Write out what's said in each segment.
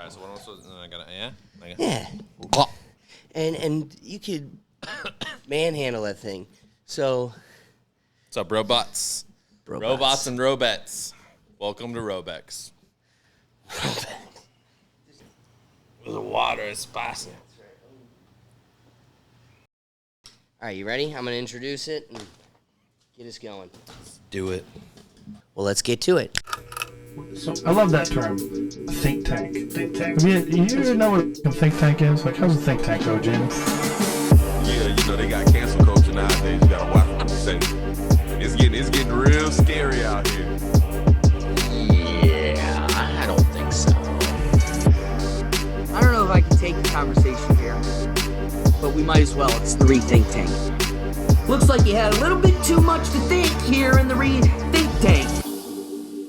All right, so what am I supposed to... I gotta... Yeah. Oh. And you could manhandle that thing. So... What's up, robots? Robots and robettes. Welcome to Robex. The water is spicy. All right, you ready? I'm going to introduce it and get us going. Do it. Well, let's get to it. So I love that term, think tank. Think tank. I mean, you know what a think tank is? Like, how's a think tank go, James? Yeah, you know they got cancel culture nowadays. You gotta watch what you say. It's getting real scary out here. Yeah, I don't think so. I don't know if I can take the conversation here, but we might as well. It's the Rethink Tank. Looks like you had a little bit too much to think here in the Rethink Tank.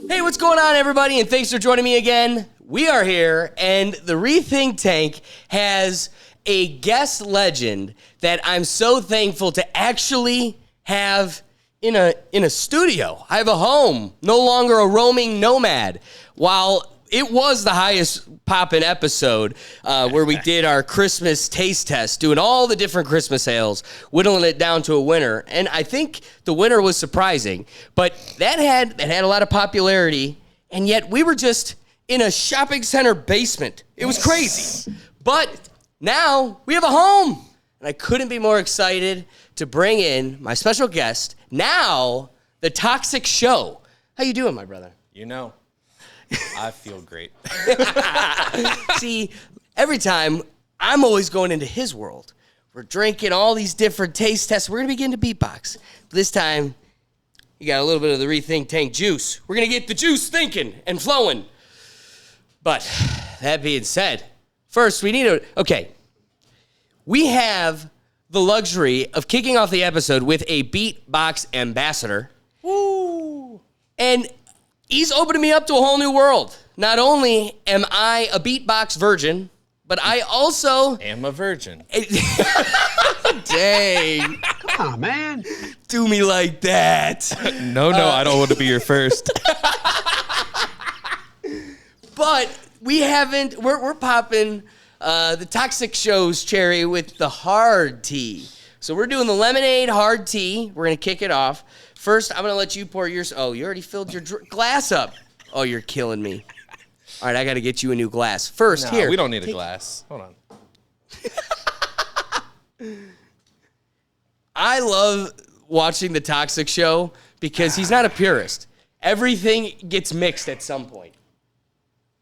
Hey, what's going on, everybody? And thanks for joining me again. We are here, and the Rethink Tank has a guest legend that I'm so thankful to actually have in a studio. I have a home, no longer a roaming nomad. While it was the highest poppin' episode where we did our Christmas taste test, doing all the different Christmas ales, whittling it down to a winner. And I think the winner was surprising, but that had a lot of popularity, and yet we were just in a shopping center basement. It was crazy. But now we have a home, and I couldn't be more excited to bring in my special guest, now the Toxic Show. How you doing, my brother? You know, I feel great. See, every time I'm always going into his world. We're drinking all these different taste tests. We're going to begin to beatbox. This time, you got a little bit of the Rethink Tank juice. We're going to get the juice thinking and flowing. But that being said, first we need to... Okay, we have the luxury of kicking off the episode with a beatbox ambassador. Woo! And he's opening me up to a whole new world. Not only am I a beatbox virgin, but I also am a virgin. Dang. Come on, man. Do me like that. No, I don't want to be your first. But we're popping the Toxic Show's cherry with the hard tea. So we're doing the lemonade hard tea. We're going to kick it off. First, I'm going to let you pour yours. Oh, you already filled your glass up. Oh, you're killing me. All right, I got to get you a new glass. First, here. We don't need a glass. Hold on. I love watching the Toxic Show because he's not a purist. Everything gets mixed at some point.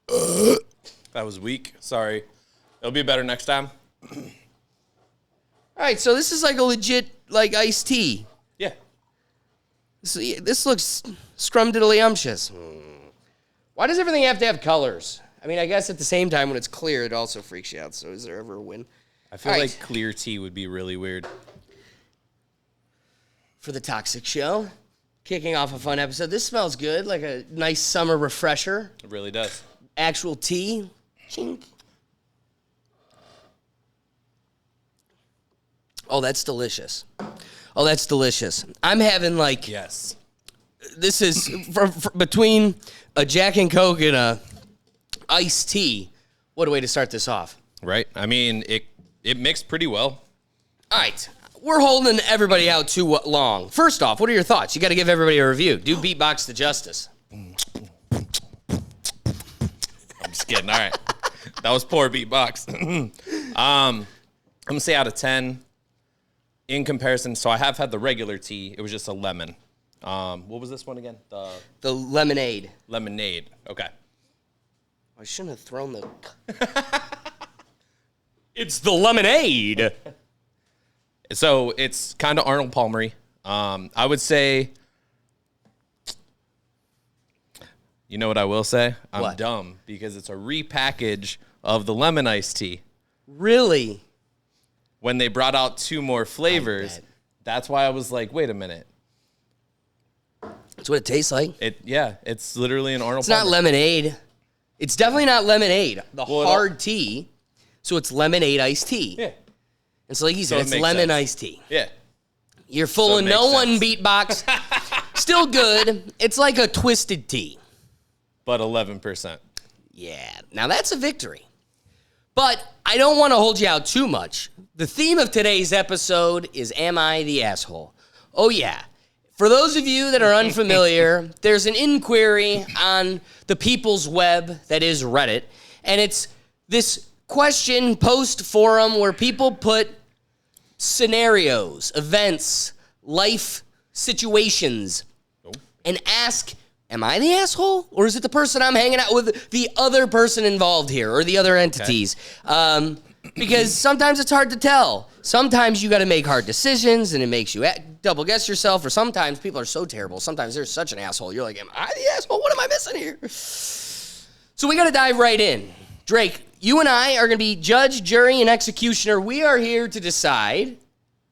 That was weak. Sorry. It'll be better next time. All right, so this is like a legit like iced tea. Yeah. This looks scrumdiddlyumptious. Why does everything have to have colors? I mean, I guess at the same time when it's clear, it also freaks you out. So is there ever a win? I feel All like right. clear tea would be really weird. For the Toxic Show, kicking off a fun episode. This smells good, like a nice summer refresher. It really does. Actual tea. Chink. Oh, that's delicious. Oh, that's delicious. I'm having like... Yes. This is from between a Jack and Coke and a iced tea. What a way to start this off. Right? I mean, it mixed pretty well. All right. We're holding everybody out too long. First off, what are your thoughts? You got to give everybody a review. Do beatbox to justice. I'm just kidding. All right. That was poor beatbox. I'm going to say out of 10 in comparison. So I have had the regular tea. It was just a lemon. What was this one again? The lemonade. Lemonade. Okay. I shouldn't have thrown the... It's the lemonade. So it's kind of Arnold Palmery. I would say, you know what I will say? I'm What? dumb because it's a repackage of the lemon iced tea. Really? When they brought out 2 more flavors, bet. that's why I was like, wait a minute. That's what it tastes like. It's literally an Arnold It's not Palmer. lemonade. It's definitely not lemonade. The Well, hard tea. So it's lemonade iced tea. Yeah. And so like you So said, it it's makes lemon sense. iced tea. Yeah. You're So it fooling makes no one, sense. beatbox. Still good. It's like a twisted tea. But 11%. Yeah, now that's a victory. But I don't want to hold you out too much. The theme of today's episode is Am I the Asshole? Oh, yeah. For those of you that are unfamiliar, there's an inquiry on the people's web that is Reddit, and it's this question post forum where people put scenarios, events, life situations, and ask, am I the asshole? Or is it the person I'm hanging out with, the other person involved here, or the other entities? Because sometimes it's hard to tell. Sometimes you got to make hard decisions, and it makes you double guess yourself, or sometimes people are so terrible. Sometimes they're such an asshole. You're like, am I the asshole? What am I missing here? So we got to dive right in. Drake, you and I are going to be judge, jury, and executioner. We are here to decide,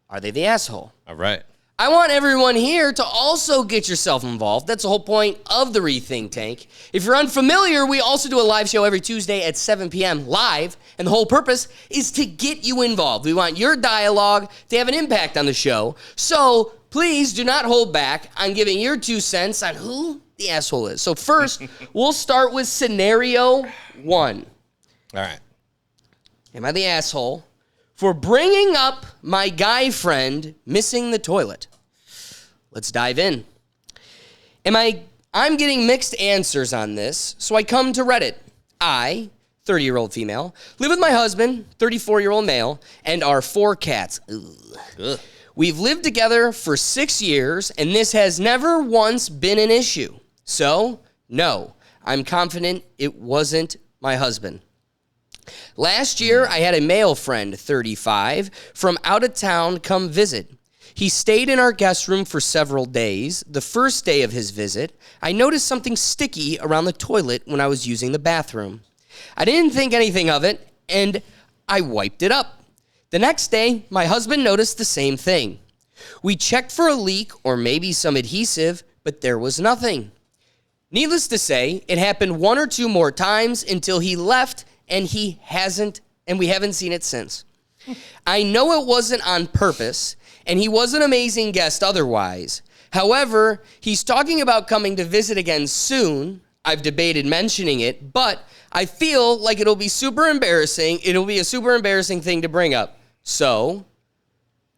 are they the asshole? All right. I want everyone here to also get yourself involved. That's the whole point of the Rethink Tank. If you're unfamiliar, we also do a live show every Tuesday at 7 p.m. live, and the whole purpose is to get you involved. We want your dialogue to have an impact on the show. So please do not hold back on giving your 2 cents on who the asshole is. So first, we'll start with scenario 1. All right. Am I the asshole for bringing up my guy friend missing the toilet? Let's dive in. I'm getting mixed answers on this, so I come to Reddit. I, 30-year-old female, live with my husband, 34-year-old male, and our 4 cats. Ugh. We've lived together for 6 years, and this has never once been an issue. So, no, I'm confident it wasn't my husband. Last year, I had a male friend, 35, from out of town come visit. He stayed in our guest room for several days. The first day of his visit, I noticed something sticky around the toilet when I was using the bathroom. I didn't think anything of it, and I wiped it up. The next day, my husband noticed the same thing. We checked for a leak or maybe some adhesive, but there was nothing. Needless to say, it happened 1 or 2 more times until he left, and we haven't seen it since. I know it wasn't on purpose, and he was an amazing guest otherwise. However, he's talking about coming to visit again soon. I've debated mentioning it, but I feel like it'll be super embarrassing. It'll be a super embarrassing thing to bring up. So,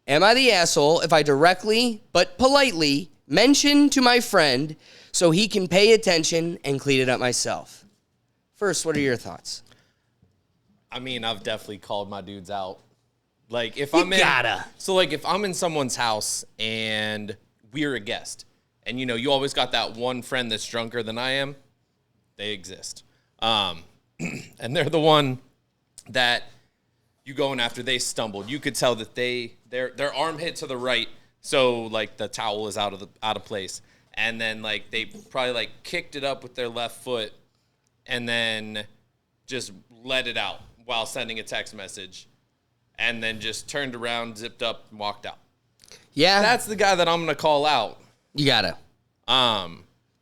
am I the asshole if I directly but politely mention to my friend so he can pay attention and clean it up myself? First, what are your thoughts? I mean, I've definitely called my dudes out. Like, if if I'm in someone's house and we're a guest, and, you know, you always got that one friend that's drunker than I am, they exist. And they're the one that you go in after they stumbled. You could tell that their arm hit to the right, so, like, the towel is out of place. And then, like, they probably, like, kicked it up with their left foot and then just let it out while sending a text message, and then just turned around, zipped up, and walked out. Yeah. That's the guy that I'm going to call out. You gotta.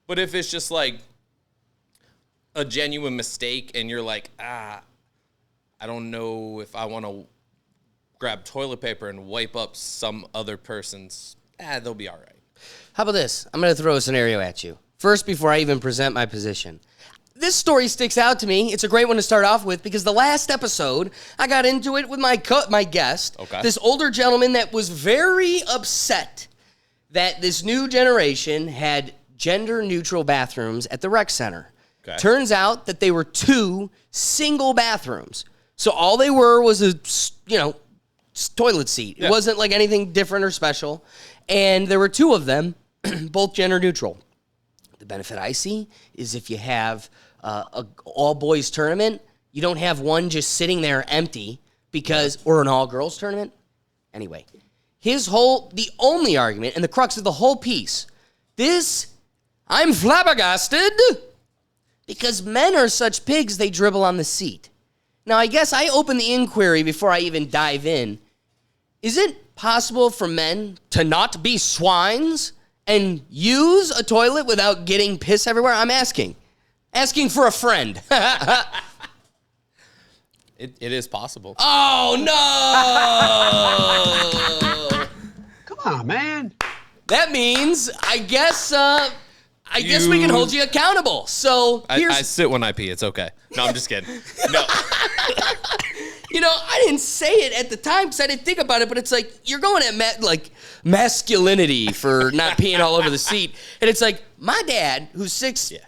But if it's just like a genuine mistake and you're like, I don't know if I want to grab toilet paper and wipe up some other person's, they'll be all right. How about this? I'm going to throw a scenario at you. First, before I even present my position. This story sticks out to me. It's a great one to start off with because the last episode, I got into it with my guest, this older gentleman that was very upset that this new generation had gender-neutral bathrooms at the rec center. Okay. Turns out that they were 2 single bathrooms. So all they were was a, toilet seat. Yeah. It wasn't like anything different or special. And there were 2 of them, both gender-neutral. The benefit I see is if you have a all-boys tournament, you don't have one just sitting there empty or an all-girls tournament. Anyway, the only argument and the crux of the whole piece, I'm flabbergasted because men are such pigs they dribble on the seat. Now, I guess I open the inquiry before I even dive in. Is it possible for men to not be swines and use a toilet without getting piss everywhere? I'm asking for a friend. It is possible. Oh, no. Come on, man. That means, I guess, I guess we can hold you accountable. So here's... I sit when I pee. It's okay. No, I'm just kidding. No. You know, I didn't say it at the time because I didn't think about it, but it's like, you're going at masculinity for not peeing all over the seat. And it's like, my dad, who's 6'5",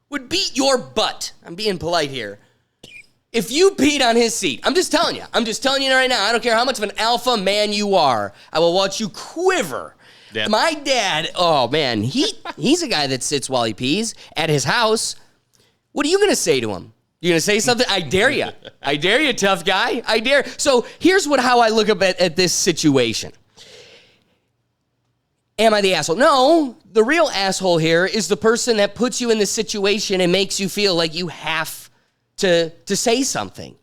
would beat your butt. I'm being polite here. If you peed on his seat, I'm just telling you right now, I don't care how much of an alpha man you are, I will watch you quiver. Yeah. My dad, oh man, he's a guy that sits while he pees at his house. What are you going to say to him? You gonna say something? I dare you. I dare you, tough guy. I dare. So here's how I look at this situation. Am I the asshole? No, the real asshole here is the person that puts you in this situation and makes you feel like you have to say something.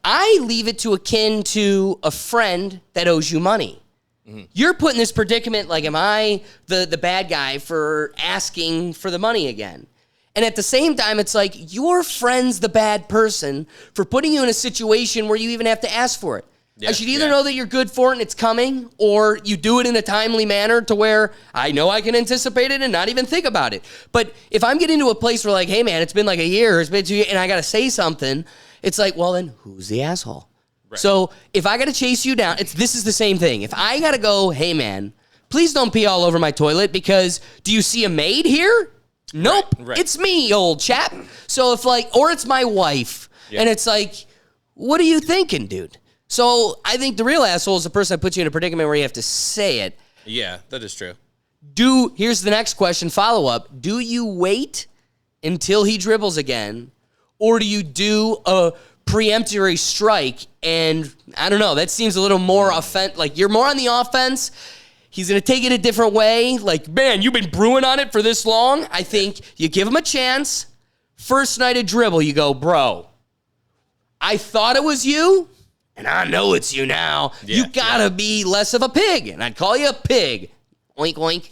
I leave it to akin to a friend that owes you money. Mm-hmm. You're put in this predicament like, am I the bad guy for asking for the money again? And at the same time, it's like, your friend's the bad person for putting you in a situation where you even have to ask for it. Yeah, I should either know that you're good for it and it's coming, or you do it in a timely manner to where I know I can anticipate it and not even think about it. But if I'm getting to a place where like, hey man, it's been like a year, it's been 2 years, and I got to say something, it's like, well then, who's the asshole? Right. So if I got to chase you down, this is the same thing. If I got to go, hey man, please don't pee all over my toilet because do you see a maid here? Nope, right. It's me, old chap. So if or it's my wife, and it's like, what are you thinking, dude? So I think the real asshole is the person that puts you in a predicament where you have to say it. Yeah, that is true. Here's the next question, follow-up. Do you wait until he dribbles again, or do you do a preemptory strike? And I don't know, that seems a little more you're more on the offense. He's going to take it a different way. Like, man, you've been brewing on it for this long. I think you give him a chance. First night of dribble, you go, bro, I thought it was you, and I know it's you now. Yeah, you got to be less of a pig, and I'd call you a pig. Oink, oink.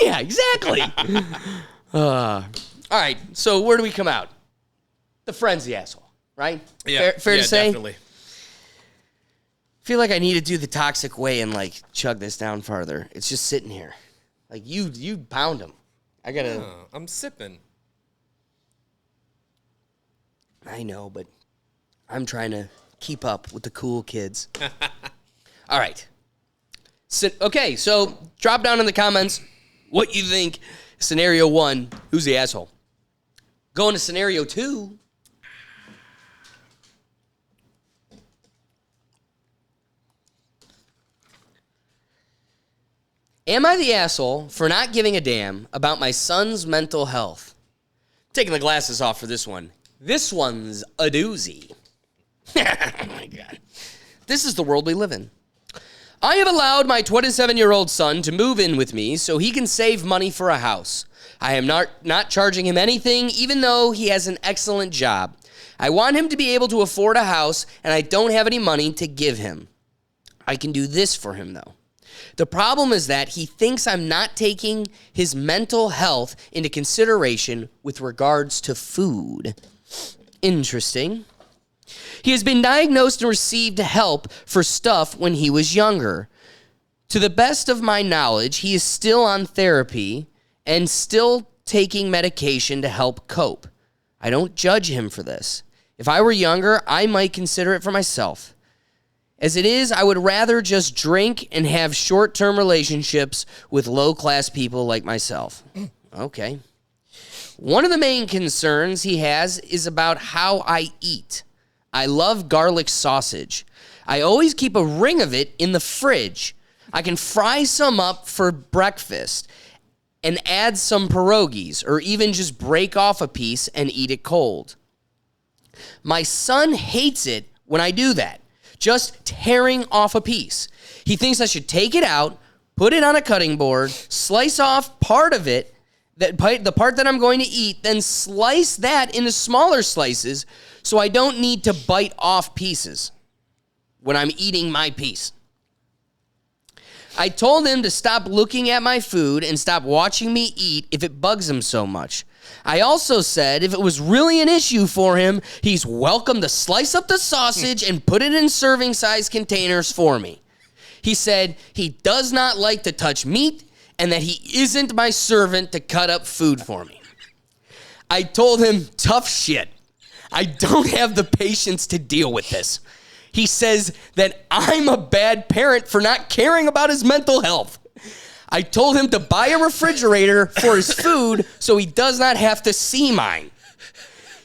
Yeah, exactly. All right, so where do we come out? The friend's the asshole, right? Yeah, fair to say? Definitely. I feel like I need to do the toxic way and chug this down farther. It's just sitting here. Like you pound him. I gotta. I'm sipping. I know, but I'm trying to keep up with the cool kids. All right. Okay, so drop down in the comments what you think. Scenario 1, who's the asshole? Going to scenario 2. Am I the asshole for not giving a damn about my son's mental health? Taking the glasses off for this one. This one's a doozy. Oh my God. This is the world we live in. I have allowed my 27-year-old son to move in with me so he can save money for a house. I am not charging him anything, even though he has an excellent job. I want him to be able to afford a house, and I don't have any money to give him. I can do this for him, though. The problem is that he thinks I'm not taking his mental health into consideration with regards to food. Interesting. He has been diagnosed and received help for stuff when he was younger. To the best of my knowledge, he is still on therapy and still taking medication to help cope. I don't judge him for this. If I were younger, I might consider it for myself. As it is, I would rather just drink and have short-term relationships with low-class people like myself. Okay. One of the main concerns he has is about how I eat. I love garlic sausage. I always keep a ring of it in the fridge. I can fry some up for breakfast and add some pierogies, or even just break off a piece and eat it cold. My son hates it when I do that. Just tearing off a piece. He thinks I should take it out, put it on a cutting board, slice off part of it, the part that I'm going to eat, then slice that into smaller slices so I don't need to bite off pieces when I'm eating my piece. I told him to stop looking at my food and stop watching me eat if it bugs him so much. I also said if it was really an issue for him, he's welcome to slice up the sausage and put it in serving size containers for me. He said he does not like to touch meat and that he isn't my servant to cut up food for me. I told him, tough shit. I don't have the patience to deal with this. He says that I'm a bad parent for not caring about his mental health. I told him to buy a refrigerator for his food so he does not have to see mine.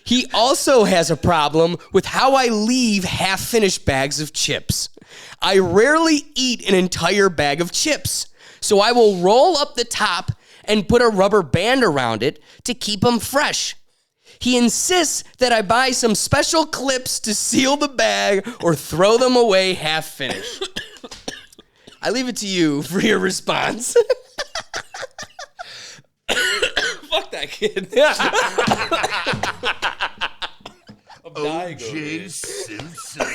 He also has a problem with how I leave half-finished bags of chips. I rarely eat an entire bag of chips, so I will roll up the top and put a rubber band around it to keep them fresh. He insists that I buy some special clips to seal the bag or throw them away half-finished. I leave it to you for your response. Fuck that kid. O.J. Simpson.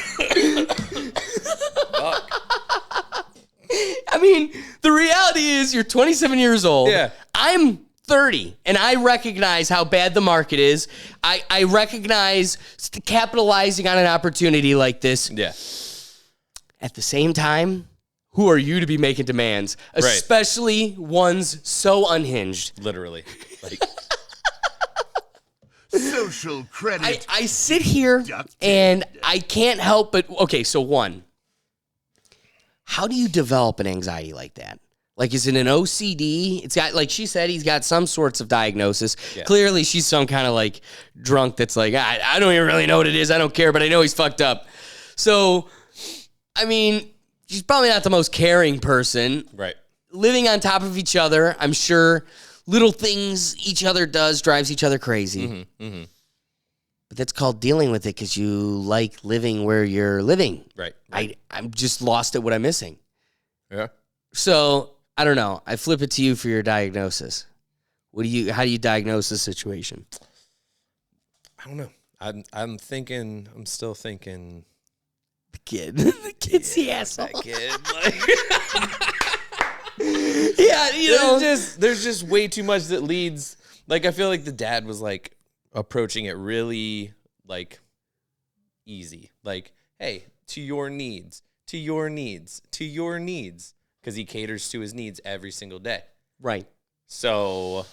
I mean, the reality is you're 27 years old. Yeah. I'm 30, and I recognize how bad the market is. I recognize capitalizing on an opportunity like this. Yeah. At the same time, who are you to be making demands? Especially ones so unhinged. Literally. Like, Social credit. I sit here and I can't help but, okay, so one, how do you develop an anxiety like that? Like, is it an OCD? It's got, like she said, he's got some sorts of diagnosis. Yeah. Clearly, she's some kind of like drunk that's like, I don't even really know what it is. I don't care, but I know he's fucked up. So, I mean, she's probably not the most caring person. right. Living on top of each other, I'm sure little things each other does drives each other crazy. But that's called dealing with it because you like living where you're living. Right. I'm just lost at what I'm missing. Yeah. So I don't know. I flip it to you for your diagnosis. How do you diagnose the situation? I don't know. I'm still thinking. The kid. The kid's the asshole. That kid. Like, Yeah, you know. there's just way too much that leads. Like, I feel like the dad was like approaching it really like easy. Like, hey, to your needs, to your needs, to your needs. Because he caters to his needs every single day. Right. So.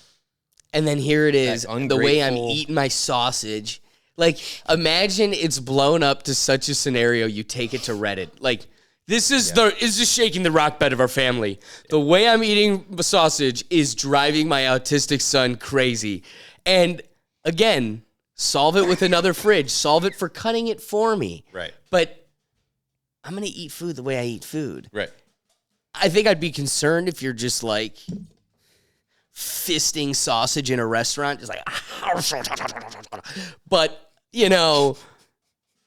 And then here it is, That the way I'm ungrateful- eating my sausage. Like, imagine it's blown up to such a scenario, you take it to Reddit. Like, this is shaking the rock bed of our family. The way I'm eating the sausage is driving my autistic son crazy. And again, solve it with another fridge. Solve it for cutting it for me. Right. But I'm going to eat food the way I eat food. Right. I think I'd be concerned if you're just like fisting sausage in a restaurant, just like, but you know,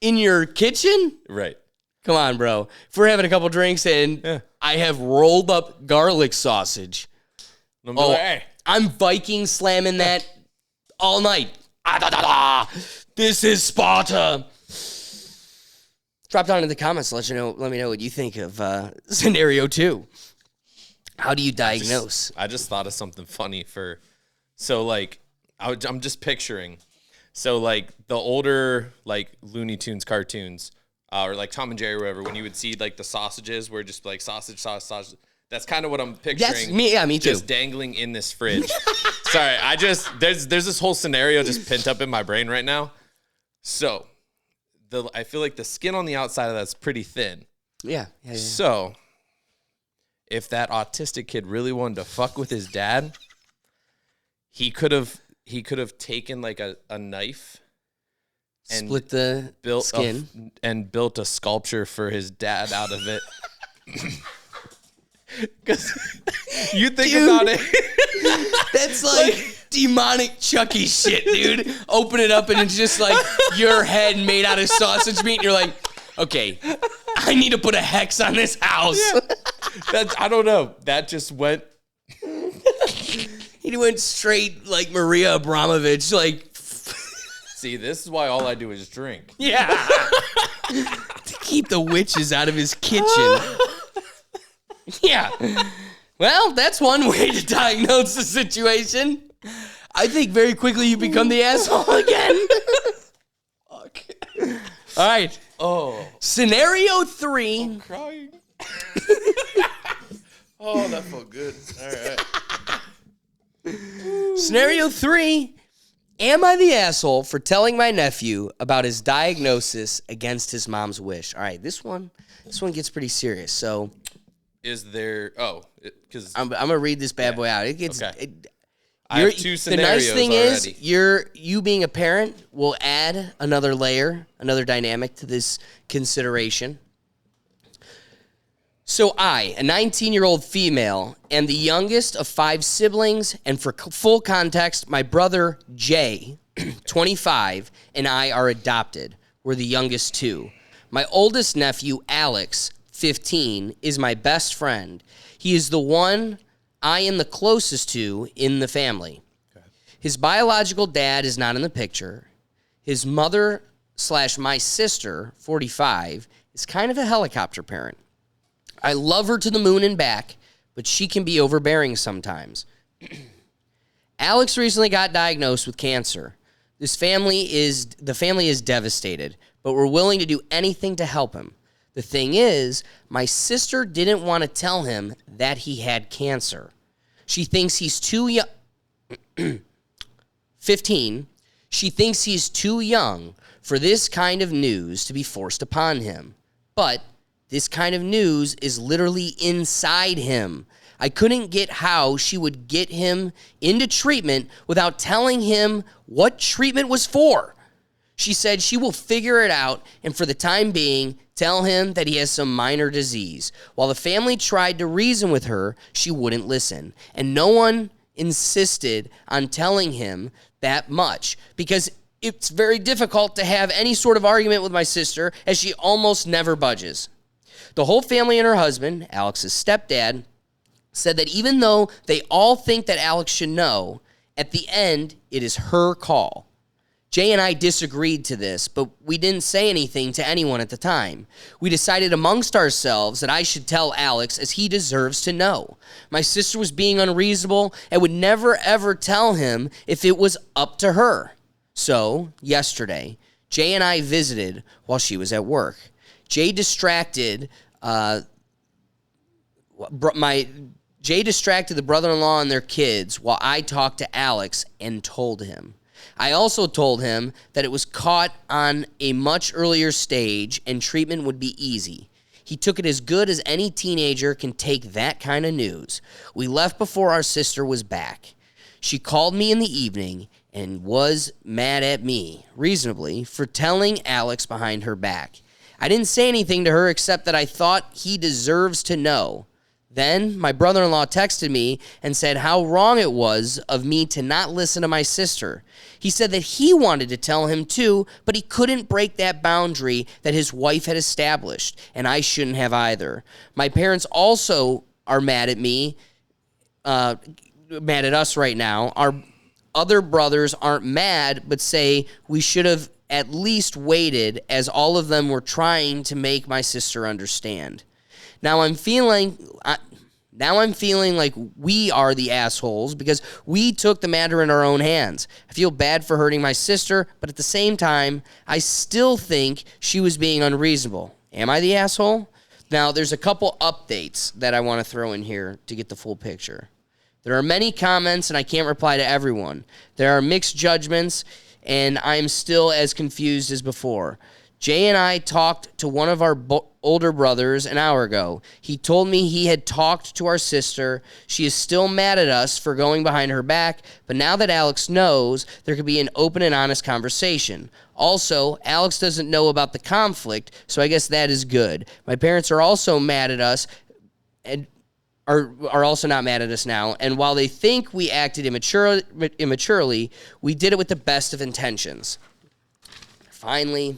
in your kitchen, Right. come on, bro. If we're having a couple drinks and I have rolled up garlic sausage, I'm like, hey. I'm Viking slamming that all night. This is Sparta. Drop down in the comments. Let me know what you think of scenario 2. How do you diagnose? I just thought of something funny so like I'm just picturing, so like the older like Looney Tunes cartoons or like Tom and Jerry or whatever, when you would see like the sausages were just like sausage. That's kind of what I'm picturing. That's me. Yeah, me too. Just dangling in this fridge. Sorry, there's this whole scenario just pent up in my brain right now. So I feel like the skin on the outside of that's pretty thin. Yeah. So, if that autistic kid really wanted to fuck with his dad, he could have taken like a knife and Split the built skin. and built a sculpture for his dad out of it. Because you think Dude. about it. That's like demonic Chucky shit, dude. Open it up and it's just like your head made out of sausage meat. And you're like, okay, I need to put a hex on this house. I don't know. That just went. He went straight like Maria Abramovich. Like, See, this is why all I do is drink. yeah. To keep the witches out of his kitchen. Yeah. Well, that's one way to diagnose the situation. I think very quickly you become the asshole again. Fuck. All right. Oh, Scenario 3. crying. Oh, that felt good. All right. Scenario 3. Am I the asshole for telling my nephew about his diagnosis against his mom's wish? All right, this one gets pretty serious. So Is there? Oh, because I'm gonna read this bad boy out. It gets. Okay. I have two scenarios The nice thing already. is, you being a parent will add another layer, another dynamic to this consideration. So I, a 19-year-old female, am the youngest of 5 siblings, and for full context, my brother Jay, 25, and I are adopted. We're the youngest 2. My oldest nephew, Alex, 15, is my best friend. He is the one I am the closest to in the family. His biological dad is not in the picture. His mother / my sister, 45, is kind of a helicopter parent. I love her to the moon and back, but she can be overbearing sometimes. Alex recently got diagnosed with cancer. The family is devastated, but we're willing to do anything to help him. The thing is, my sister didn't want to tell him that he had cancer. She thinks he's too young. 15. She thinks he's too young for this kind of news to be forced upon him. But this kind of news is literally inside him. I couldn't get how she would get him into treatment without telling him what treatment was for. She said she will figure it out and for the time being, tell him that he has some minor disease. While the family tried to reason with her, she wouldn't listen. And no one insisted on telling him that much because it's very difficult to have any sort of argument with my sister as she almost never budges. The whole family and her husband, Alex's stepdad, said that even though they all think that Alex should know, at the end, it is her call. Jay and I disagreed to this, but we didn't say anything to anyone at the time. We decided amongst ourselves that I should tell Alex as he deserves to know. My sister was being unreasonable and would never ever tell him if it was up to her. So, yesterday, Jay and I visited while she was at work. Jay distracted the brother-in-law and their kids while I talked to Alex and told him. I also told him that it was caught on a much earlier stage and treatment would be easy. He took it as good as any teenager can take that kind of news. We left before our sister was back. She called me in the evening and was mad at me, reasonably, for telling Alex behind her back. I didn't say anything to her except that I thought he deserves to know. Then my brother-in-law texted me and said how wrong it was of me to not listen to my sister. He said that he wanted to tell him too, but he couldn't break that boundary that his wife had established, and I shouldn't have either. My parents also are mad at me, mad at us right now. Our other brothers aren't mad, but say we should have at least waited as all of them were trying to make my sister understand. Now I'm feeling like we are the assholes because we took the matter in our own hands. I feel bad for hurting my sister, but at the same time, I still think she was being unreasonable. Am I the asshole? Now, there's a couple updates that I want to throw in here to get the full picture. There are many comments, and I can't reply to everyone. There are mixed judgments, and I'm still as confused as before. Jay and I talked to one of our older brothers an hour ago. He told me he had talked to our sister. She is still mad at us for going behind her back, but now that Alex knows, there could be an open and honest conversation. Also, Alex doesn't know about the conflict, so I guess that is good. My parents are also mad at us and are also not mad at us now, and while they think we acted immaturely, we did it with the best of intentions. Finally,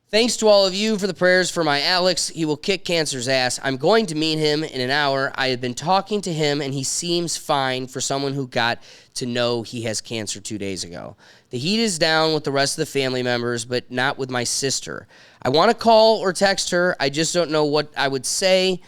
thanks to all of you for the prayers for my Alex. He will kick cancer's ass. I'm going to meet him in an hour. I have been talking to him, and he seems fine for someone who got to know he has cancer 2 days ago. The heat is down with the rest of the family members, but not with my sister. I want to call or text her. I just don't know what I would say,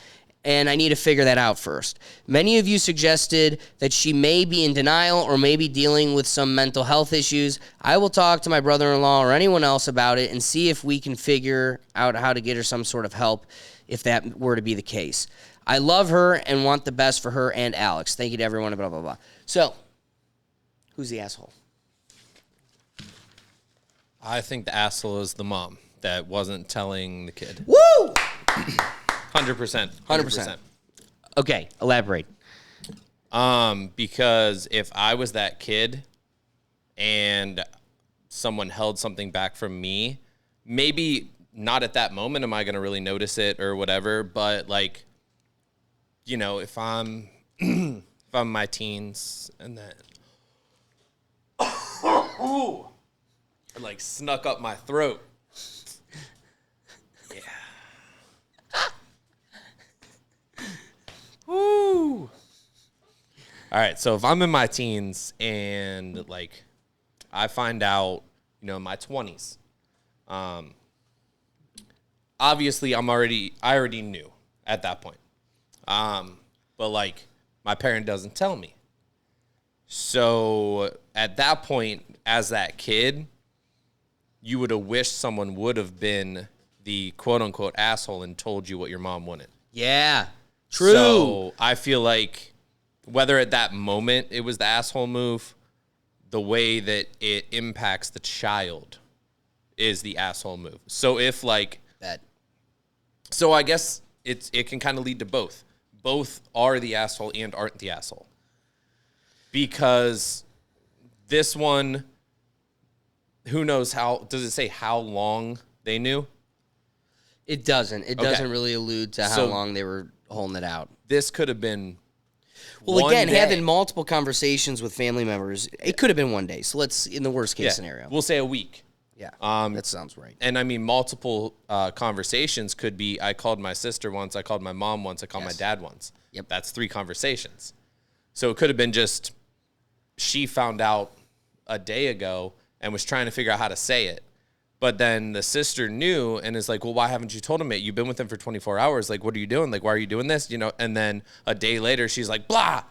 and I need to figure that out first. Many of you suggested that she may be in denial or maybe dealing with some mental health issues. I will talk to my brother-in-law or anyone else about it and see if we can figure out how to get her some sort of help if that were to be the case. I love her and want the best for her and Alex. Thank you to everyone, blah, blah, blah. So, who's the asshole? I think the asshole is the mom that wasn't telling the kid. Woo! 100%. 100%. Okay, elaborate. Because if I was that kid and someone held something back from me, maybe not at that moment am I going to really notice it or whatever, but like, you know, if I'm if I'm my teens and then it like snuck up my throat. Yeah. Woo. All right, so if I'm in my teens and like I find out, you know, in my 20s, obviously I already knew at that point. But like my parent doesn't tell me. So at that point, as that kid, you would have wished someone would have been the quote unquote asshole and told you what your mom wanted. Yeah, true. So I feel like whether at that moment it was the asshole move, the way that it impacts the child is the asshole move. So if like that, so I guess it can kind of lead to both. Both are the asshole and aren't the asshole. Because this one, who knows how, does it say how long they knew? it doesn't. It Okay. doesn't really allude to how So- long they were holding it out. This could have been Well, one again, day. having multiple conversations with family members, it could have been one day. So let's, in the worst case scenario. We'll say a week. Yeah, that sounds right. And I mean, multiple conversations could be, I called my sister once, I called my mom once, I called my dad once. Yep. That's 3 conversations. So it could have been just, she found out a day ago and was trying to figure out how to say it. But then the sister knew and is like, well, why haven't you told him it? You've been with him for 24 hours. Like, what are you doing? Like, why are you doing this? You know, and then a day later, she's like, blah.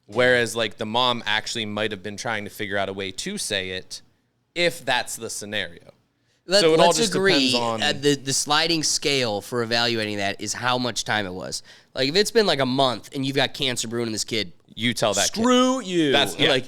Whereas like the mom actually might have been trying to figure out a way to say it if that's the scenario. So it all Let's just agree. depends on- The sliding scale for evaluating that is how much time it was. Like if it's been like a month and you've got cancer brewing in this kid, You tell that kid. screw you. That's yeah. Like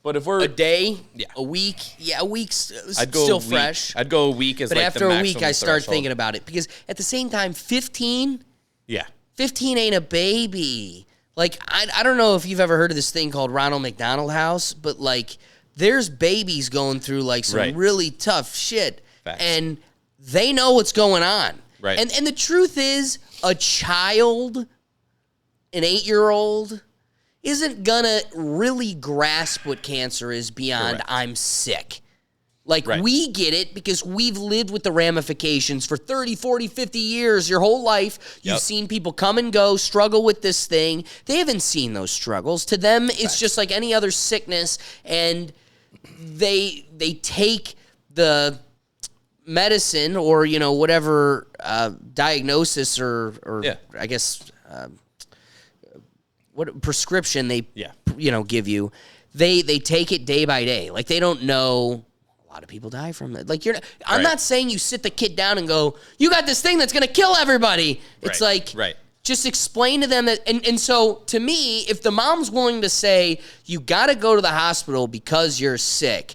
But if we're a day, Yeah. a week, a week's I'd go still a week. fresh. I'd go a week as But like after the a week, maximum I start threshold. thinking about it because at the same time, 15 Yeah. ain't a baby. Like, I don't know if you've ever heard of this thing called Ronald McDonald House, but like, there's babies going through like some Right. really tough shit, Facts. and they know what's going on. Right. And the truth is, a child, an 8-year-old, isn't gonna really grasp what cancer is beyond Correct. I'm sick. Like, Right. we get it because we've lived with the ramifications for 30, 40, 50 years, your whole life. You've Yep. seen people come and go, struggle with this thing. They haven't seen those struggles. To them, it's just like any other sickness, and they take the medicine or, you know, whatever diagnosis or Yeah. I guess what prescription they Yeah. you know give you. They take it day by day. Like they don't know. A lot of people die from it. Like I'm Right. not saying you sit the kid down and go, you got this thing that's gonna kill everybody. It's Right. like Right. just explain to them that and so to me, if the mom's willing to say you gotta go to the hospital because you're sick,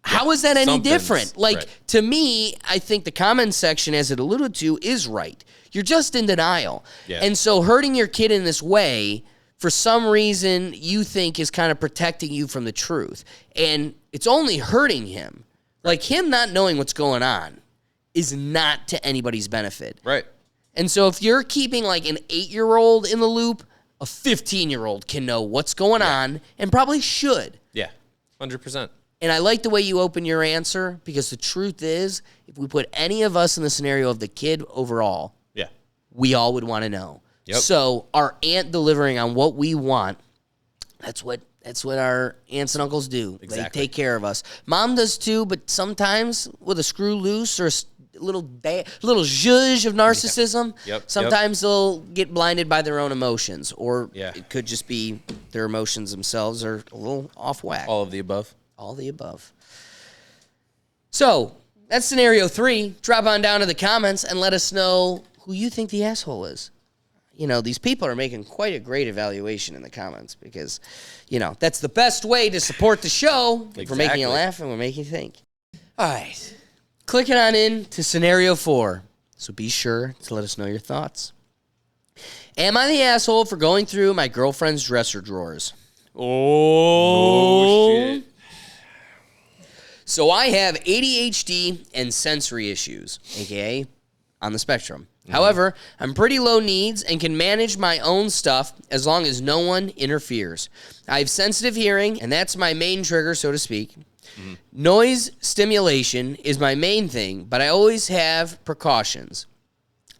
how is that any Something's- different? Like right. to me, I think the comment section, as it alluded to, is right. You're just in denial. Yeah. And so hurting your kid in this way, for some reason, you think is kind of protecting you from the truth. And it's only hurting him. Like him not knowing what's going on is not to anybody's benefit. Right. And so if you're keeping like an 8-year-old in the loop, a 15-year-old can know what's going on and probably should. Yeah. 100%. And I like the way you open your answer because the truth is, if we put any of us in the scenario of the kid overall, Yeah. we all would want to know. Yep. So our aunt delivering on what we want, that's what our aunts and uncles do. Exactly. They take care of us. Mom does too, but sometimes with a screw loose or a little zhuzh of narcissism, Yep. sometimes they'll get blinded by their own emotions, or Yeah. it could just be their emotions themselves are a little off whack. All of the above. All the above. So that's scenario 3. Drop on down to the comments and let us know who you think the asshole is. these people are making quite a great evaluation in the comments because, that's the best way to support the show. We're making you laugh and we're making you think. All right. Clicking on in to scenario 4. So be sure to let us know your thoughts. Am I the asshole for going through my girlfriend's dresser drawers? Oh, shit. So I have ADHD and sensory issues, aka on the spectrum. However, I'm pretty low needs and can manage my own stuff as long as no one interferes. I have sensitive hearing, and that's my main trigger, so to speak. Noise stimulation is my main thing, but I always have precautions.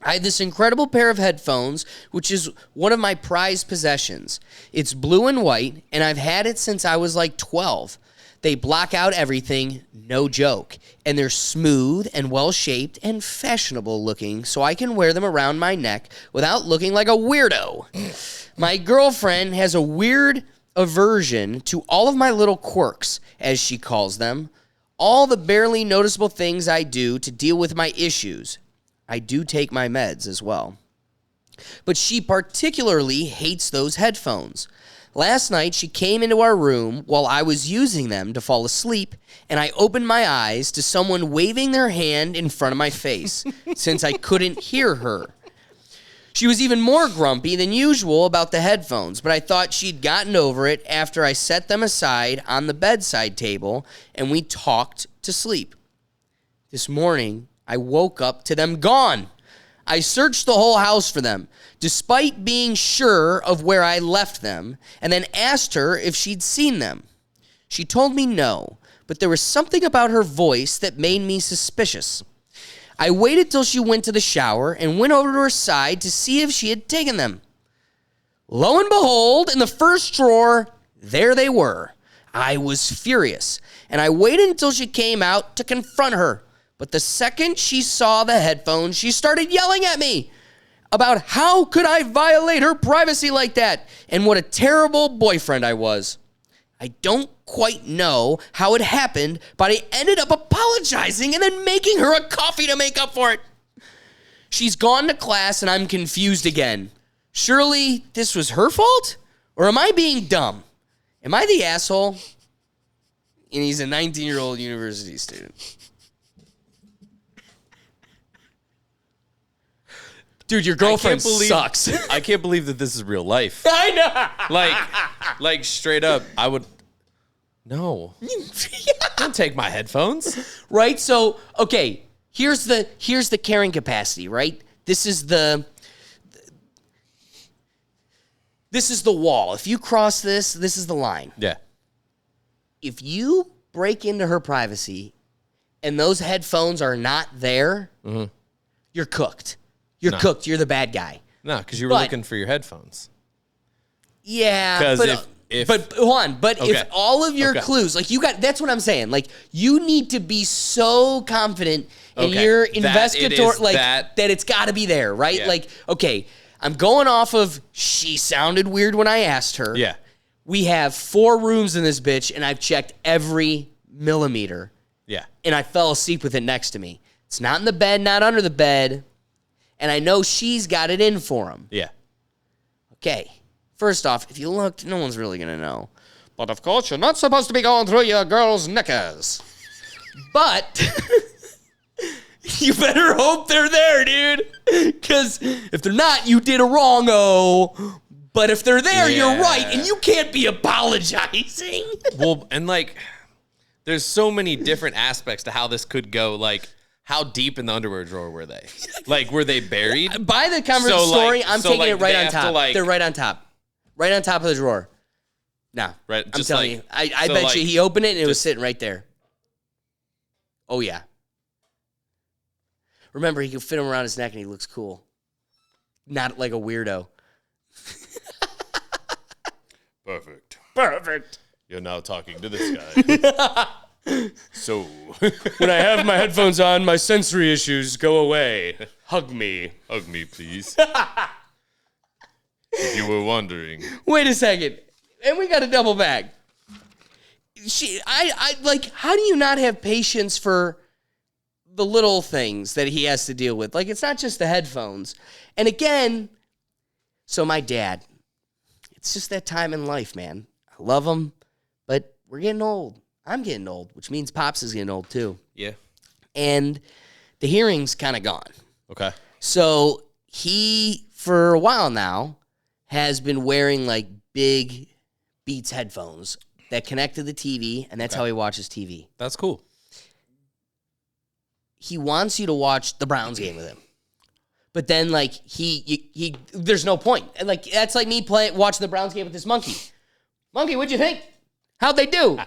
I have this incredible pair of headphones, which is one of my prized possessions. It's blue and white, and I've had it since I was like 12. They block out everything, no joke. And they're smooth and well-shaped and fashionable looking, so I can wear them around my neck without looking like a weirdo. My girlfriend has a weird aversion to all of my little quirks, as she calls them. All the barely noticeable things I do to deal with my issues. I do take my meds as well. But she particularly hates those headphones. Last night, she came into our room while I was using them to fall asleep, and I opened my eyes to someone waving their hand in front of my face, since I couldn't hear her. She was even more grumpy than usual about the headphones, but I thought she'd gotten over it after I set them aside on the bedside table, and we talked to sleep. This morning, I woke up to them gone. I searched the whole house for them, despite being sure of where I left them, and then asked her if she'd seen them. She told me no, but there was something about her voice that made me suspicious. I waited till she went to the shower and went over to her side to see if she had taken them. Lo and behold, in the first drawer, there they were. I was furious, and I waited until she came out to confront her. But the second she saw the headphones, she started yelling at me about how could I violate her privacy like that and what a terrible boyfriend I was. I don't quite know how it happened, but I ended up apologizing and then making her a coffee to make up for it. She's gone to class and I'm confused again. Surely this was her fault? Or am I being dumb? Am I the asshole? And he's a 19-year-old university student. Dude, your girlfriend sucks. I can't believe that this is real life. I know. Like straight up, I would. No. Don't take my headphones. Right? So, okay, here's the carrying capacity, right? This is the wall. If you cross this is the line. Yeah. If you break into her privacy and those headphones are not there, you're cooked. You're cooked. You're the bad guy. No, because you were looking for your headphones. Yeah. Because but hold on. But okay. if all of your clues, like that's what I'm saying. Like you need to be so confident in your investigator, that it's got to be there, right? Yeah. Like, okay, I'm going off of she sounded weird when I asked her. Yeah. We have 4 rooms in this bitch, and I've checked every millimeter. Yeah. And I fell asleep with it next to me. It's not in the bed, not under the bed. And I know she's got it in for him. Yeah. Okay. First off, if you looked, no one's really going to know. But of course, you're not supposed to be going through your girl's knickers. But you better hope they're there, dude. Because if they're not, you did a wrong-o. But if they're there, you're right. And you can't be apologizing. Well, and there's so many different aspects to how this could go. Like, how deep in the underwear drawer were they? Like, were they buried? By the conversation story, I'm taking it right on top. They're right on top. Right on top of the drawer. No. Right. I'm telling you. I bet you he opened it and it was sitting right there. Oh, yeah. Remember, he could fit him around his neck and he looks cool. Not like a weirdo. Perfect. You're now talking to this guy. So, when I have my headphones on, my sensory issues go away. Hug me. Hug me, please. If you were wondering. Wait a second. And we got to double back. How do you not have patience for the little things that he has to deal with? Like, it's not just the headphones. And again, So my dad, it's just that time in life, man. I love him, but we're getting old. I'm getting old, which means Pops is getting old too. Yeah. And the hearing's kind of gone. Okay. So he, for a while now, has been wearing like big Beats headphones that connect to the TV, and that's how he watches TV. That's cool. He wants you to watch the Browns game with him. But then, like, he there's no point. And, like, that's like me watching the Browns game with this monkey. Monkey, what'd you think? How'd they do?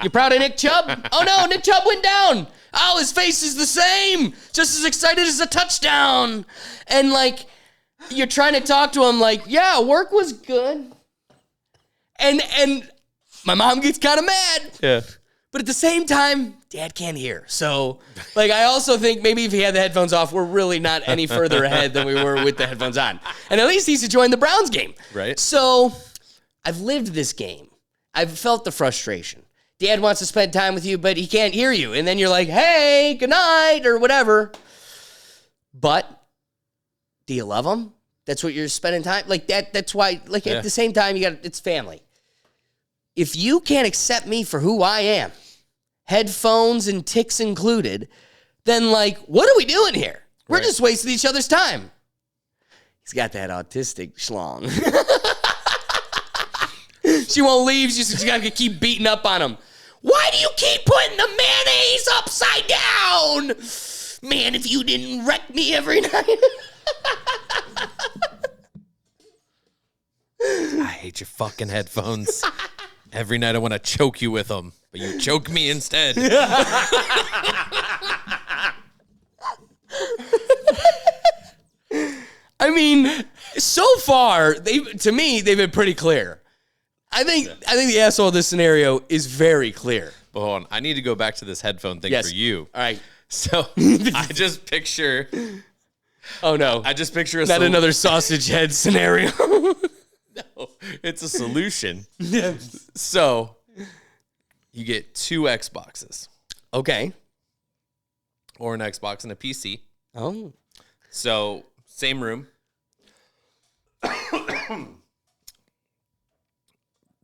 You proud of Nick Chubb? Oh, no, Nick Chubb went down. Oh, his face is the same. Just as excited as a touchdown. And, like, you're trying to talk to him like, yeah, work was good. And my mom gets kind of mad. Yeah. But at the same time, Dad can't hear. So, like, I also think maybe if he had the headphones off, we're really not any further ahead than we were with the headphones on. And at least he's enjoying the Browns game. Right. So, I've lived this game. I've felt the frustration. Dad wants to spend time with you, but he can't hear you. And then you're like, hey, good night, or whatever. But do you love him? That's what you're spending time? Like, that's why, like, at the same time, it's family. If you can't accept me for who I am, headphones and ticks included, then, like, what are we doing here? We're just wasting each other's time. He's got that autistic schlong. She won't leave. She's got to keep beating up on him. Why do you keep putting the mayonnaise upside down? Man, if you didn't wreck me every night. I hate your fucking headphones. Every night I want to choke you with them, but you choke me instead. I mean, so far, to me, they've been pretty clear. I think the asshole of this scenario is very clear. But hold on, I need to go back to this headphone thing Yes. for you. All right. So I just picture Oh, no. a Not another sausage head scenario. No, it's a solution. So you get 2 Xboxes Okay. or an Xbox and a PC. Oh. So same room.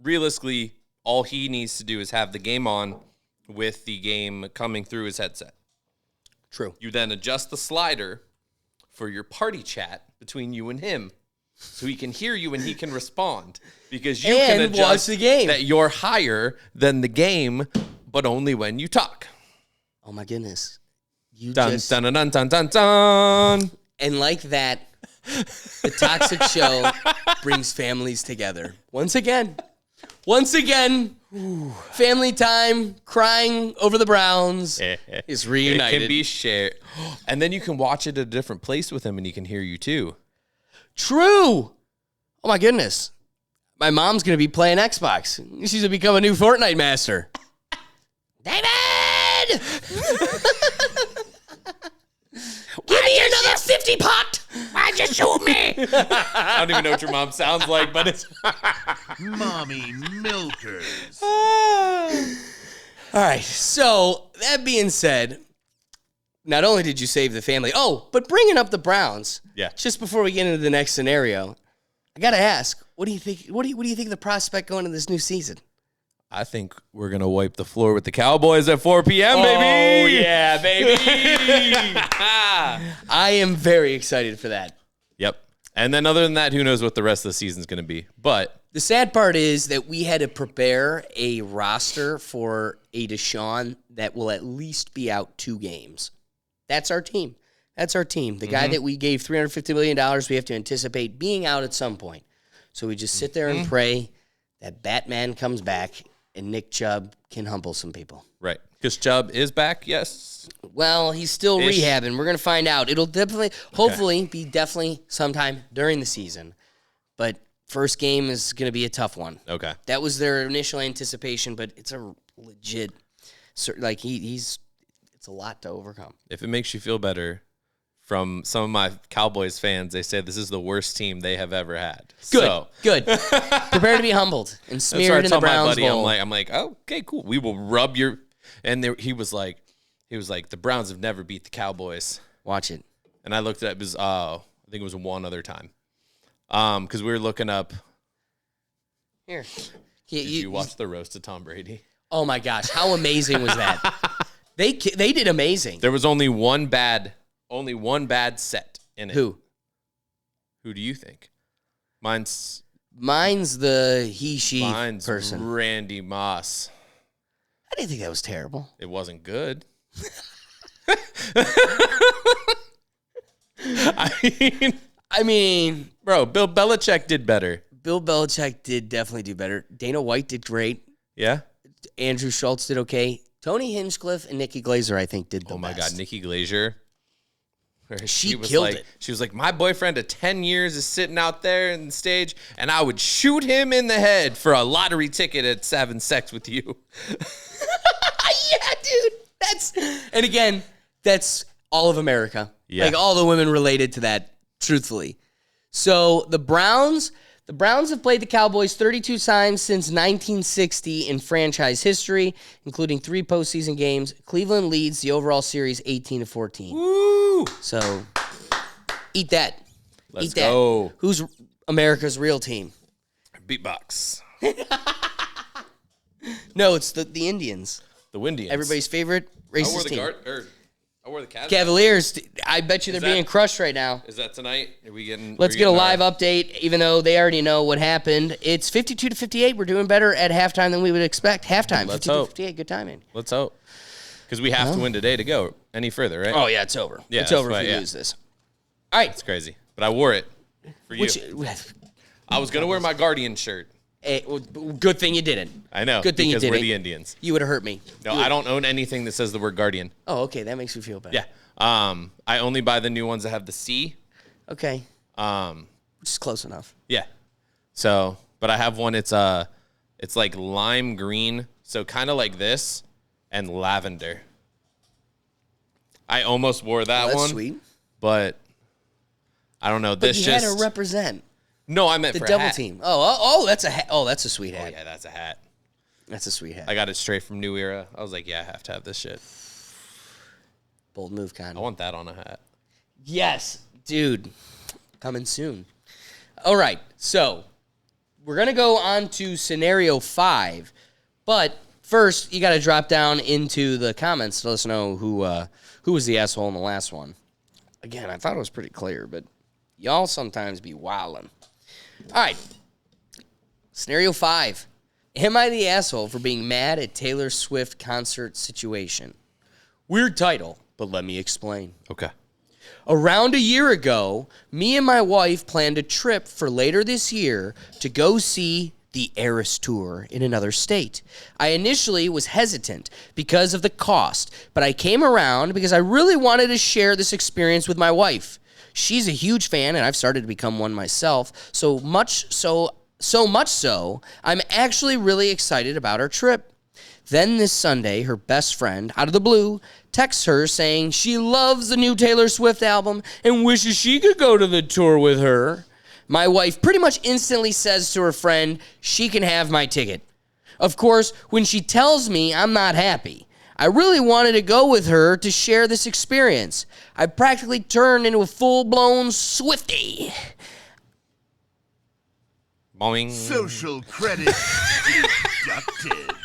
Realistically, all he needs to do is have the game on with the game coming through his headset. True. You then adjust the slider for your party chat between you and him so he can hear you and he can respond. Because you can And adjust watch the game. that you're higher than the game, but only when you talk. Oh, my goodness. You Dun, just... dun, dun, dun, dun, dun, dun. And like that, the Toxic Show brings families together. Once again, family time, crying over the Browns is reunited. It can be shared. And then you can watch it at a different place with him and he can hear you too. True. Oh, my goodness. My mom's going to be playing Xbox. She's going to become a new Fortnite master. David! Give me another 50 pot. Why'd you shoot me? I don't even know what your mom sounds like, but it's... Mommy milkers. All right. So, that being said, not only did you save the family, but bringing up the Browns. Yeah. Just before we get into the next scenario, I got to ask, what do you think? What do you think of the prospect going into this new season? I think we're going to wipe the floor with the Cowboys at 4 p.m., baby. Oh, yeah, baby. I am very excited for that. Yep. And then other than that, who knows what the rest of the season's going to be. But The sad part is that we had to prepare a roster for a Deshaun that will at least be out 2 games. That's our team. The guy that we gave $350 million, we have to anticipate being out at some point. So we just sit there and pray that Batman comes back and Nick Chubb can humble some people. right. Because Chubb is back, yes. Well, he's still Ish. rehabbing. We're going to find out. It'll hopefully be sometime during the season. But first game is going to be a tough one. Okay. That was their initial anticipation, but it's a legit, like it's a lot to overcome. If it makes you feel better, from some of my Cowboys fans, they said this is the worst team they have ever had. Good, So, good. Prepare to be humbled and that's what I smeared in the told my Browns buddy. bowl. I'm like, oh, okay, cool. We will rub your. And there, he was like, the Browns have never beat the Cowboys. Watch it. And I looked at it, I think it was one other time. Because we were looking up. Here. Did you watch the roast of Tom Brady? Oh my gosh, how amazing was that? They did amazing. There was only one bad set in it. Who Who do you think? Mine's the she person. Randy Moss. I didn't think that was terrible. It wasn't good. I mean, bro, Bill Belichick did better. Bill Belichick did definitely do better. Dana White did great. Yeah. Andrew Schultz did okay. Tony Hinchcliffe and Nikki Glaser, I think, did the best. Oh my God, Nikki Glaser. She killed it. She was like, my boyfriend of 10 years is sitting out there in the stage, and I would shoot him in the head for a lottery ticket at having sex with you. Yeah, dude. And again, that's all of America. Yeah. Like all the women related to that, truthfully. So the Browns have played the Cowboys 32 times since 1960 in franchise history, including 3 postseason games. Cleveland leads the overall series 18-14. Woo! So eat that. Let's eat that. go. Who's America's real team? Beatbox. No, it's the Indians. The Windians. Everybody's favorite racist team. I wore the Cavs. Cavaliers, I bet you they're being crushed right now. Is that tonight? Are we getting? Let's get a live update, even though they already know what happened. It's 52-58. We're doing better at halftime than we would expect. Halftime, 52-58. Good timing. Let's hope. Because we have to win today to go any further, right? Oh, yeah, it's over. Yeah, it's over that's if we why, lose this. All right. It's crazy. But I wore it for you. I was going to wear my Guardian shirt. Good thing you didn't. I know. Good thing you because didn't. we're the Indians. You would have hurt me. No, I don't own anything that says the word Guardian. Oh, okay. That makes me feel better. Yeah. I only buy the new ones that have the C. Okay. Which is close enough. Yeah. So, but I have one. It's like lime green, so kind of like this, and lavender. I almost wore that That's one, sweet. but I don't know. But This you just had to represent no. I meant the for double hat. team. Oh, that's a hat. Oh, that's a sweet Oh hat. yeah, that's a hat. That's a sweet hat. I got it straight from New Era. I was like, yeah, I have to have this shit. Bold move, kind I of. want that on a hat. Yes, dude. Coming soon. All right, so we're going to go on to scenario 5. But first, you got to drop down into the comments to let us know who was the asshole in the last one. Again, I thought it was pretty clear, but y'all sometimes be wildin'. All right, scenario 5. Am I the asshole for being mad at Taylor Swift concert situation? Weird title, but let me explain. Okay. Around a year ago, me and my wife planned a trip for later this year to go see the Eras Tour in another state. I initially was hesitant because of the cost, but I came around because I really wanted to share this experience with my wife. She's a huge fan, and I've started to become one myself, so much so, I'm actually really excited about our trip. Then this Sunday, her best friend, out of the blue, texts her saying she loves the new Taylor Swift album and wishes she could go to the tour with her. My wife pretty much instantly says to her friend, she can have my ticket. Of course, when she tells me, I'm not happy. I really wanted to go with her to share this experience. I practically turned into a full-blown Swiftie. Boing. Social credit deducted.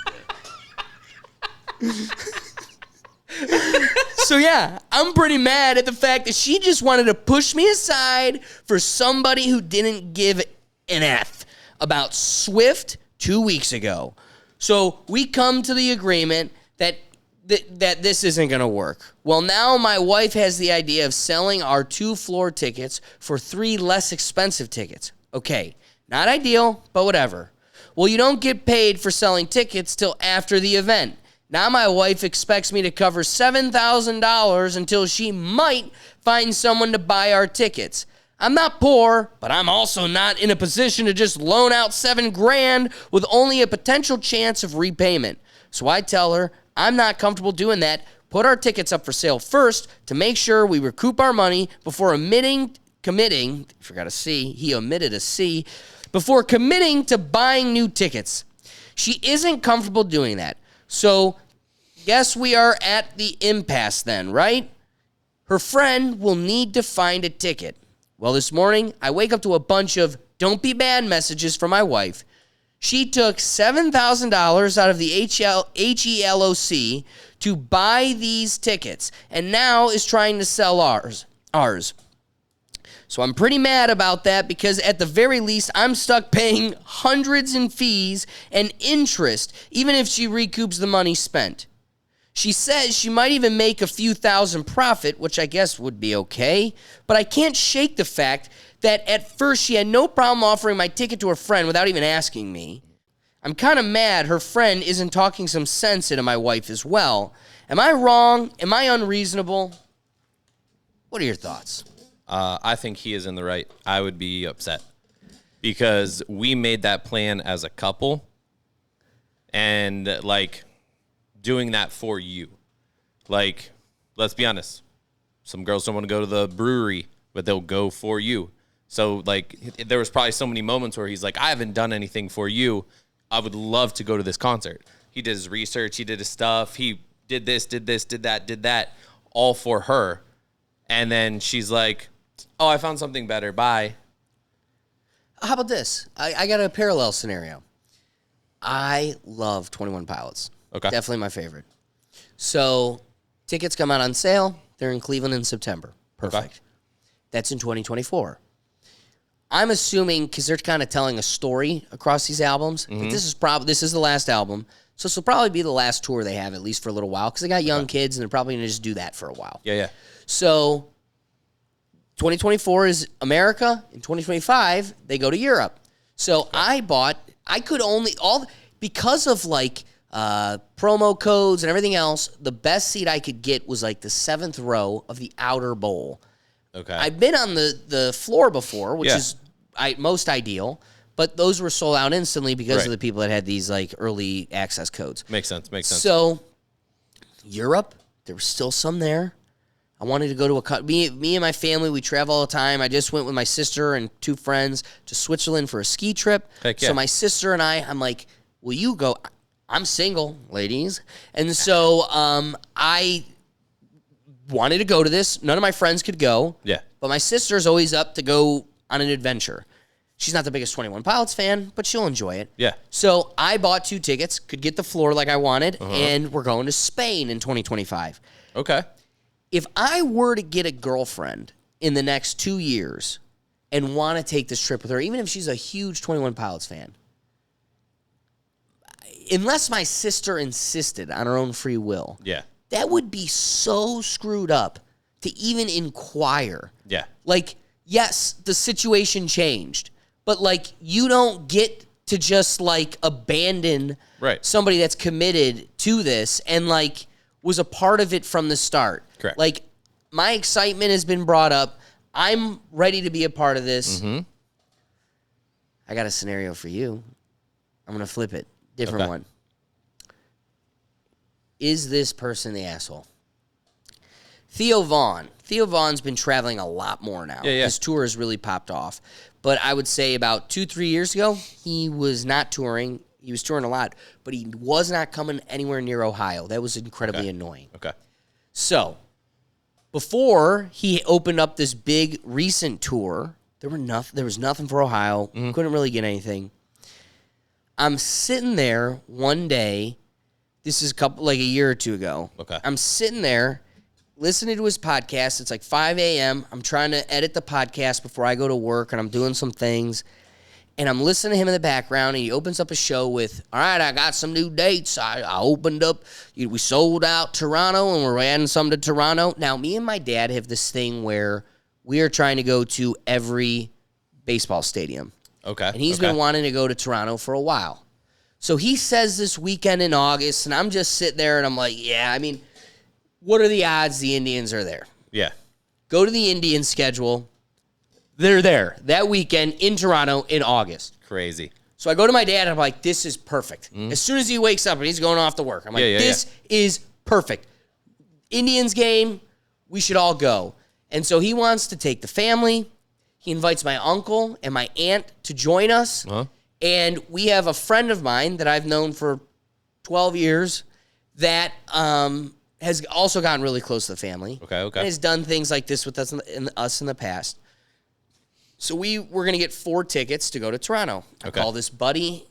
So yeah, I'm pretty mad at the fact that she just wanted to push me aside for somebody who didn't give an F about Swift 2 weeks ago. So we come to the agreement that this isn't going to work. Well, now my wife has the idea of selling our 2 floor tickets for 3 less expensive tickets. Okay, not ideal, but whatever. Well, you don't get paid for selling tickets till after the event. Now my wife expects me to cover $7,000 until she might find someone to buy our tickets. I'm not poor, but I'm also not in a position to just loan out $7,000 with only a potential chance of repayment. So I tell her I'm not comfortable doing that. Put our tickets up for sale first to make sure we recoup our money before committing, forgot a C, he omitted a C, before committing to buying new tickets. She isn't comfortable doing that. So, guess we are at the impasse then, right? Her friend will need to find a ticket. Well, this morning, I wake up to a bunch of don't be bad messages from my wife. She took $7,000 out of the HELOC to buy these tickets and now is trying to sell ours. So I'm pretty mad about that because at the very least, I'm stuck paying hundreds in fees and interest, even if she recoups the money spent. She says she might even make a few thousand profit, which I guess would be okay, but I can't shake the fact that at first she had no problem offering my ticket to her friend without even asking me. I'm kind of mad her friend isn't talking some sense into my wife as well. Am I wrong? Am I unreasonable? What are your thoughts? I think he is in the right. I would be upset because we made that plan as a couple and, like, doing that for you. Like, let's be honest. Some girls don't want to go to the brewery, but they'll go for you. So, like, there was probably so many moments where he's like, I haven't done anything for you. I would love to go to this concert. He did his research. He did his stuff. He did this, did that, all for her. And then she's like, oh, I found something better. Bye. How about this? I got a parallel scenario. I love 21 Pilots. Okay. Definitely my favorite. So tickets come out on sale. They're in Cleveland in September. Perfect. Okay. That's in 2024. I'm assuming, because they're kind of telling a story across these albums, that this is the last album. So this will probably be the last tour they have, at least for a little while, because they got young kids, and they're probably going to just do that for a while. Yeah. So 2024 is America. In 2025, they go to Europe. So because of like promo codes and everything else, the best seat I could get was like the 7th row of the outer bowl. Okay. I've been on the floor before, which is most ideal, but those were sold out instantly because of the people that had these like early access codes. Makes sense. So Europe, there was still some there. I wanted to go to me and my family, we travel all the time. I just went with my sister and 2 friends to Switzerland for a ski trip. Heck yeah. So my sister and I'm like, will you go? I'm single, ladies. And so I wanted to go to this. None of my friends could go. Yeah. But my sister's always up to go on an adventure. She's not the biggest 21 Pilots fan, but she'll enjoy it. Yeah. So I bought 2 tickets, could get the floor like I wanted, and we're going to Spain in 2025. Okay. If I were to get a girlfriend in the next 2 years and want to take this trip with her, even if she's a huge 21 Pilots fan, unless my sister insisted on her own free will, that would be so screwed up to even inquire. Yeah. Like, yes, the situation changed, but like you don't get to just like abandon somebody that's committed to this and like was a part of it from the start. Correct. Like, my excitement has been brought up. I'm ready to be a part of this. I got a scenario for you. I'm going to flip it. Different one. Is this person the asshole? Theo Vaughn. Theo Vaughn's been traveling a lot more now. Yeah. His tour has really popped off. But I would say about 2-3 years ago, he was not touring. He was touring a lot, but he was not coming anywhere near Ohio. That was incredibly annoying. Okay. So, before he opened up this big recent tour, there was nothing for Ohio. Couldn't really get anything. I'm sitting there one day. This is a year or 2 ago. Okay. I'm sitting there listening to his podcast. It's like 5 a.m. I'm trying to edit the podcast before I go to work, and I'm doing some things. And I'm listening to him in the background, and he opens up a show with, all right, I got some new dates. I opened up, we sold out Toronto, and we're adding some to Toronto. Now, me and my dad have this thing where we are trying to go to every baseball stadium. Okay. And he's been wanting to go to Toronto for a while. So he says this weekend in August, and I'm just sitting there, and I'm like, yeah, I mean, what are the odds the Indians are there? Yeah. Go to the Indians schedule. They're there that weekend in Toronto in August. Crazy. So I go to my dad, and I'm like, this is perfect. As soon as he wakes up and he's going off to work, I'm like, this is perfect. Indians game, we should all go. And so he wants to take the family. He invites my uncle and my aunt to join us. And we have a friend of mine that I've known for 12 years that has also gotten really close to the family. Okay. And has done things like this with us in the past. So we were going to get 4 tickets to go to Toronto. I Okay. call this buddy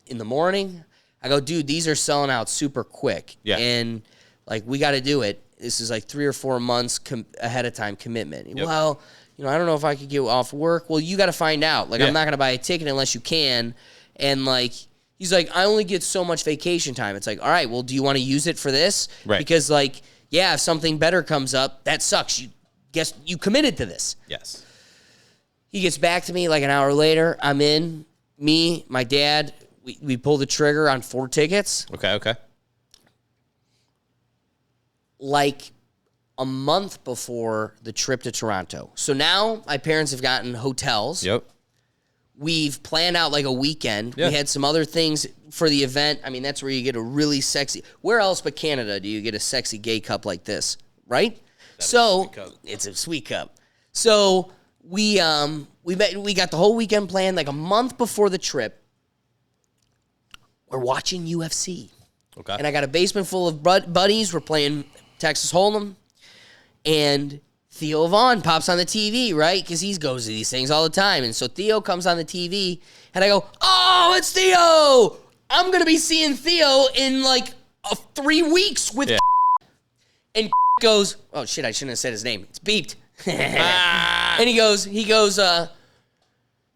in the morning. I go, dude, these are selling out super quick. Yeah. And, like, we got to do it. This is like 3 or 4 months ahead of time commitment. Yep. Well, you know, I don't know if I could get off work. Well, you got to find out. Like, Yeah. I'm not going to buy a ticket unless you can. And, like, he's like, I only get so much vacation time. It's like, all right, well, do you want to use it for this? Right. Because, like, yeah, if something better comes up, that sucks. You committed to this. Yes. He gets back to me like an hour later. I'm in. Me, my dad, we pull the trigger on 4 tickets. Okay. Like a month before the trip to Toronto. So now my parents have gotten hotels. Yep. We've planned out like a weekend. Yeah. We had some other things for the event. I mean, that's where you get a really sexy. Where else but Canada do you get a sexy gay cup like this, right? So it's a sweet cup. So we got the whole weekend planned. Like a month before the trip, we're watching UFC. Okay. And I got a basement full of buddies. We're playing Texas Hold'em. And Theo Vaughn pops on the TV, right? Because he goes to these things all the time. And so Theo comes on the TV. And I go, oh, it's Theo. I'm going to be seeing Theo in like 3 weeks with And goes, oh, shit, I shouldn't have said his name. It's beeped. And he goes,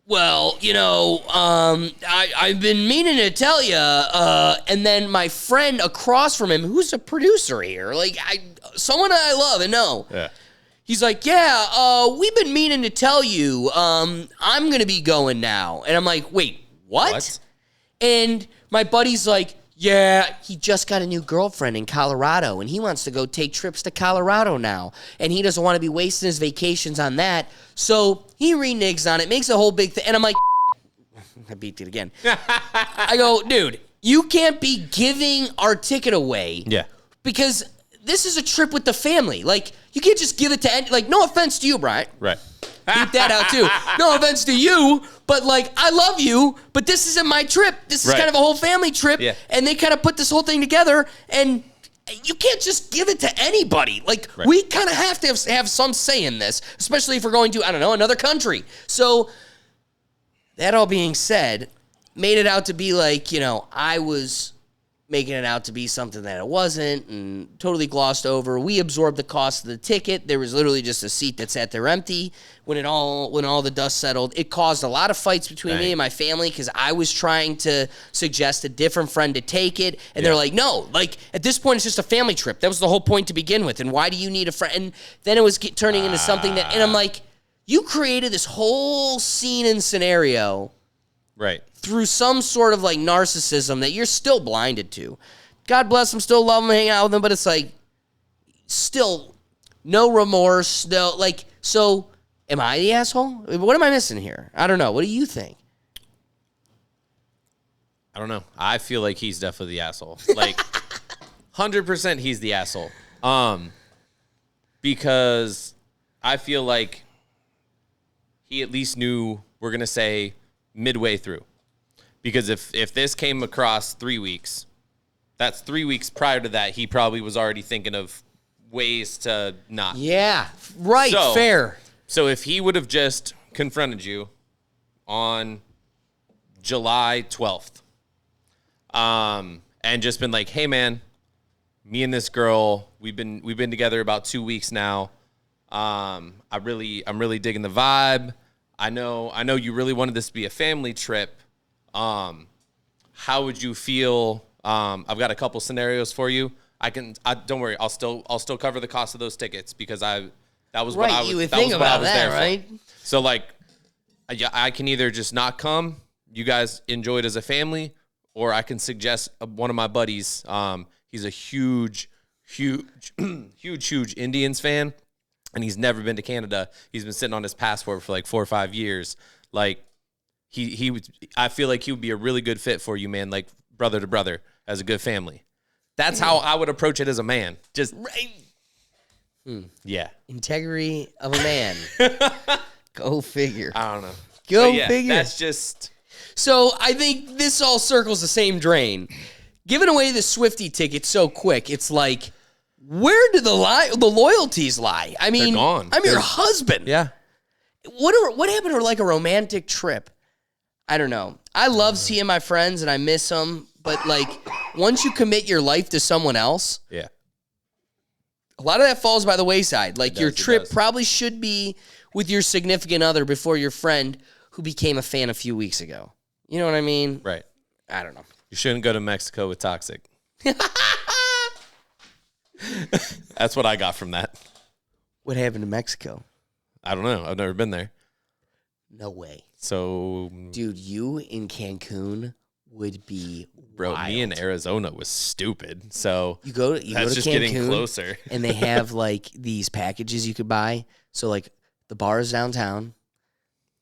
well, you know, I've been meaning to tell you, and then my friend across from him, who's a producer here, like someone I love and know, he's like, yeah, we've been meaning to tell you, I'm gonna be going now, and I'm like, wait, what? And my buddy's like, yeah, he just got a new girlfriend in Colorado, and he wants to go take trips to Colorado now, and he doesn't want to be wasting his vacations on that, so he reneges on it, makes a whole big thing, and I'm like, I beat it again. I go, dude, you can't be giving our ticket away, because this is a trip with the family. Like, you can't just give it to like, no offense to you, Brian. Right. Beat that out too. No offense to you, but like, I love you, but this isn't my trip. This is kind of a whole family trip, and they kind of put this whole thing together, and you can't just give it to anybody. Like, we kind of have to have some say in this, especially if we're going to, I don't know, another country. So, that all being said, made it out to be like, you know, I was making it out to be something that it wasn't, and totally glossed over. We absorbed the cost of the ticket. There was literally just a seat that sat there empty when all the dust settled. It caused a lot of fights between me and my family because I was trying to suggest a different friend to take it, and they're like, no, like at this point it's just a family trip. That was the whole point to begin with, and why do you need a friend? And then it was turning into something that, and I'm like, you created this whole scene and scenario through some sort of like narcissism that you're still blinded to. God bless him, still love him, hang out with him, but it's like still no remorse, no like. So am I the asshole? What am I missing here? I don't know. What do you think? I don't know. I feel like he's definitely the asshole. Like 100% he's the asshole. Because I feel like he at least knew, we're going to say midway through. Because if this came across 3 weeks, that's 3 weeks prior to that, he probably was already thinking of ways to not. Yeah, right, fair. So if he would have just confronted you on July 12th, and just been like, hey man, me and this girl, we've been together about 2 weeks now. I'm really digging the vibe. I know you really wanted this to be a family trip. How would you feel? I've got a couple scenarios for you. Don't worry. I'll still cover the cost of those tickets because that was what I was. You would that think was what I about was that, there right? for. So like, I can either just not come. You guys enjoy it as a family, or I can suggest one of my buddies. He's a huge Indians fan, and he's never been to Canada. He's been sitting on his passport for like 4 or 5 years. Like I feel like he would be a really good fit for you, man. Like brother to brother as a good family. That's how I would approach it as a man. Just yeah, integrity of a man. Go figure. I don't know. Go figure. That's just. So I think this all circles the same drain. Giving away the Swiftie ticket so quick, it's like, where do the loyalties lie? I mean, They're gone. I'm your husband. Yeah. What happened to like a romantic trip? I don't know. I love seeing my friends and I miss them, but like once you commit your life to someone else, Yeah. a lot of that falls by the wayside. Like your does, it trip does. probably should be with your significant other before your friend who became a fan a few weeks ago. You know what I mean? Right. I don't know. You shouldn't go to Mexico with Toxic. That's what I got from that. What happened to Mexico? I don't know. I've never been there. No way. So, Dude, you in Cancun would be bro, wild. me in Arizona was stupid. So You go to that's just getting Cancun, closer. and they have like these packages you could buy. So like the bar is downtown.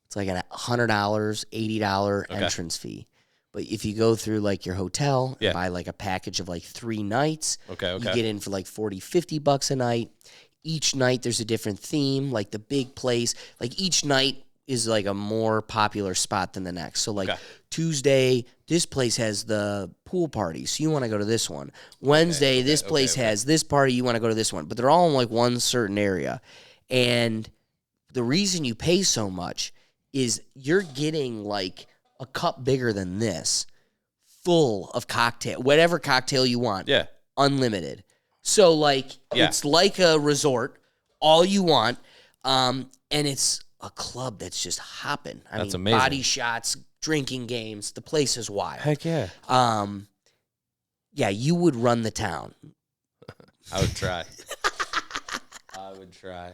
It's like $100, $80 Okay. entrance fee. But if you go through like your hotel Yeah. and buy like a package of like 3 nights, Okay. you get in for like $40-$50 a night. Each night there's a different theme, like the big place. Like each night is like a more popular spot than the next. So like Okay. Tuesday, this place has the pool party, so you want to go to this one. Wednesday, this place has this party, you want to go to this one. But they're all in like one certain area. And the reason you pay so much is you're getting like a cup bigger than this, full of cocktail, whatever cocktail you want, Yeah. unlimited. So like Yeah. it's like a resort, all you want, and it's a club that's just hopping. That's mean, amazing. Body shots, drinking games, the place is wild. Heck yeah. Yeah, you would run the town. I would try. I would try.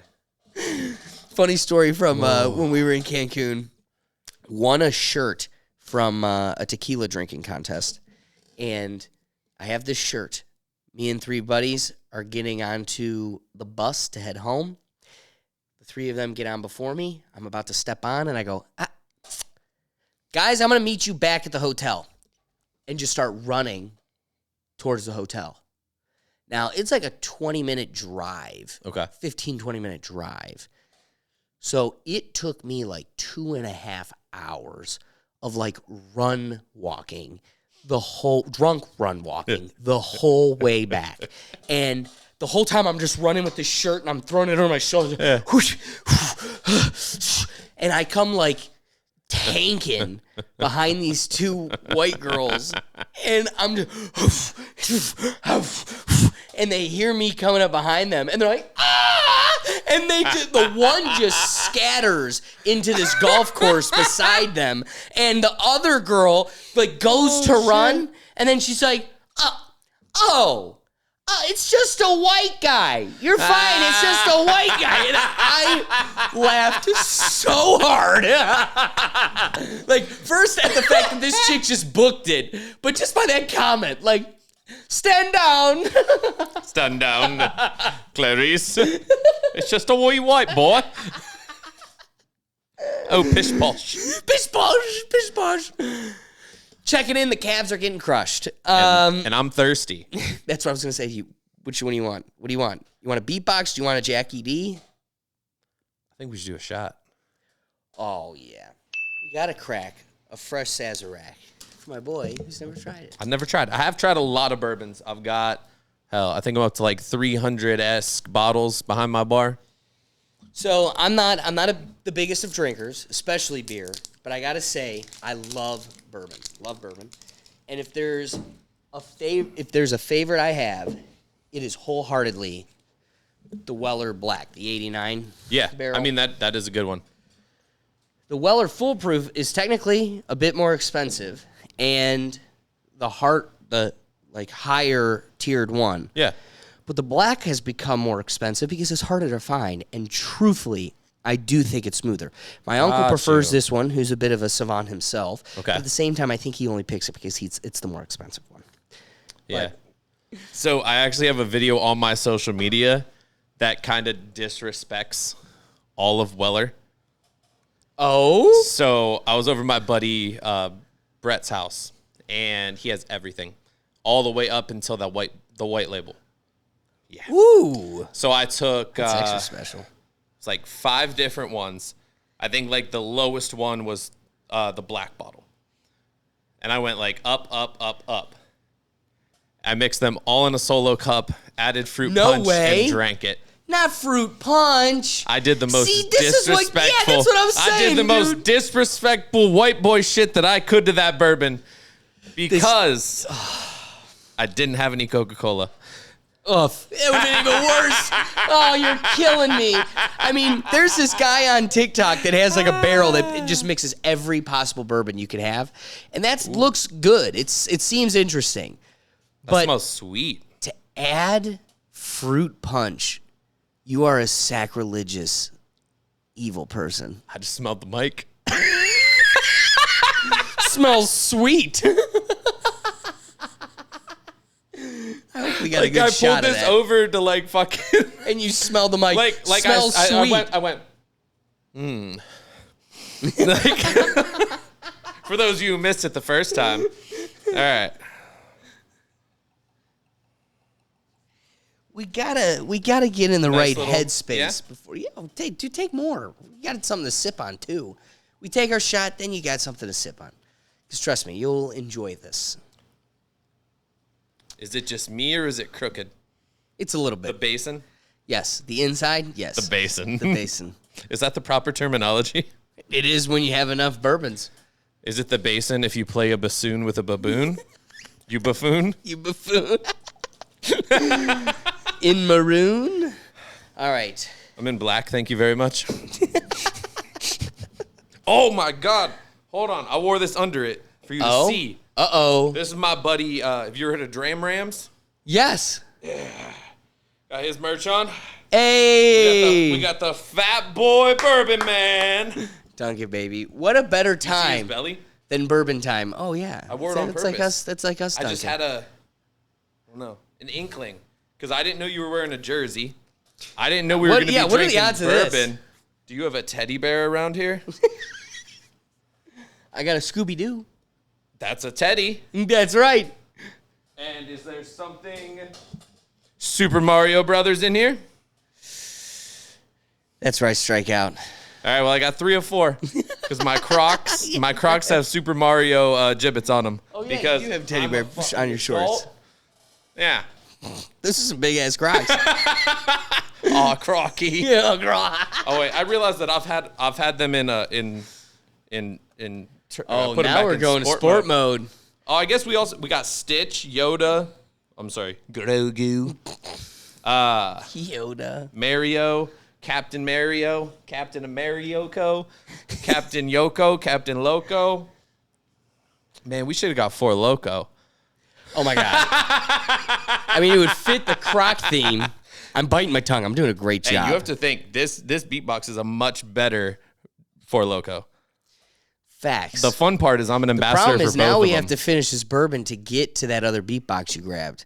Funny story from when we were in Cancun. Won a shirt from a tequila drinking contest, and I have this shirt. Me and 3 buddies are getting onto the bus to head home. The 3 of them get on before me. I'm about to step on, and I go, guys, I'm going to meet you back at the hotel, and just start running towards the hotel. Now, it's like a 20-minute drive. Okay. 15, 20-minute drive. So it took me like 2.5 hours of like run walking, drunk run walking the whole way back. And the whole time I'm just running with this shirt and I'm throwing it over my shoulder. Whoosh, whoosh, and I come like tanking behind these 2 white girls. And I'm just, and they hear me coming up behind them and they're like, and the one just scatters into this golf course beside them, and the other girl like goes to run, and then she's like, it's just a white guy. You're fine. It's just a white guy. And I laughed so hard. Like, first at the fact that this chick just booked it, but just by that comment, like, stand down. Stand down, Clarice. It's just a wee white boy. Oh, pish posh. Pish posh, pish posh. Checking in, the Cavs are getting crushed. And I'm thirsty. That's what I was going to say. Which one do you want? What do you want? You want a beatbox? Do you want a Jackie D? I think we should do a shot. Oh, yeah. We got to crack a fresh Sazerac for my boy who's never tried it. I've never tried. I have tried a lot of bourbons. I've got, I think I'm up to like 300-esque bottles behind my bar. So I'm not the biggest of drinkers, especially beer, but I gotta say I love bourbon. Love bourbon. And if there's a favorite I have, it is wholeheartedly the Weller Black, the 89 Yeah, barrel. I mean that is a good one. The Weller Foolproof is technically a bit more expensive, and the like higher tiered one. Yeah. But the black has become more expensive because it's harder to find. And truthfully, I do think it's smoother. My uncle prefers this one, who's a bit of a savant himself. Okay. But at the same time, I think he only picks it because it's the more expensive one. Yeah. So I actually have a video on my social media that kind of disrespects all of Weller. Oh? So I was over my buddy Brett's house, and he has everything, all the way up until the white label. Yeah. Ooh. So I took That's extra special. it's like 5 different ones. I think like the lowest one was the black bottle, and I went like up, up, up, up. I mixed them all in a solo cup, added fruit punch, way. and drank it. not fruit punch. I did the most See, this is what- yeah, disrespectful. that's what I'm saying, I did the most dude. disrespectful white boy shit that I could to that bourbon because I didn't have any Coca-Cola. Ugh, it would have been even worse. Oh, you're killing me. I mean, there's this guy on TikTok that has like a barrel that it just mixes every possible bourbon you could have, and that looks good. It seems interesting, That but smells sweet. to add fruit punch, you are a sacrilegious, evil person. I just smelled the mic. Smells sweet. I hope we got a good I shot pulled of this that. over to like fucking And you smell the mic. like smells sweet. I went. Like, for those of you who missed it the first time. All right. We gotta get in the right little- headspace yeah? before. Yeah, take more. We got something to sip on too. We take our shot, then you got something to sip on. Because trust me, you'll enjoy this. Is it just me or is it crooked? It's a little The bit. basin? Yes, the inside. Yes, The basin. The basin. Is that the proper terminology? It is when you have enough bourbons. Is it the basin if you play a bassoon with a baboon? You buffoon? You buffoon. In maroon. All right. I'm in black, thank you very much. Oh my God. Hold on. I wore this under it for you to see. Uh-oh. This is my buddy. Have you ever heard of Dram Rams? Yes. Got his merch on. Hey. We got the Fat Boy Bourbon Man. Dunkin' baby. What a better See his time belly? than bourbon time. Oh yeah. I wore it on That's like purpose. us. That's like us. I just Dunkin'. had an inkling. Because I didn't know you were wearing a jersey. I didn't know we were What- going to yeah, be what are the drinking odds of this? bourbon. Do you have a teddy bear around here? I got a Scooby Doo. That's a teddy. That's right. And is there something Super Mario Brothers in here? That's right. Strike out. All right, well, I got 3 of 4 because my Crocs have Super Mario gibbets on them. Oh yeah. because You have teddy I'm bear a fucking on your shorts. adult. Yeah. This is some big ass Crocs. Aw, Crocky. Yeah, girl. Oh wait, I realized that I've had them in Oh, put 'em now back we're in going to sport mode. Oh, I guess we got Stitch, Yoda. I'm sorry, Grogu. Yoda. Mario, Captain Mario, Captain Amerioko, Captain Yoko, Captain Loco. Man, we should have got 4 Loco. Oh my god. I mean, it would fit the Croc theme. I'm biting my tongue. I'm doing a great Hey, job. you have to think this beatbox is a much better 4 Loco. Facts. The fun part is I'm an ambassador problem for is both now of we them. have to finish this bourbon to get to that other beatbox you grabbed.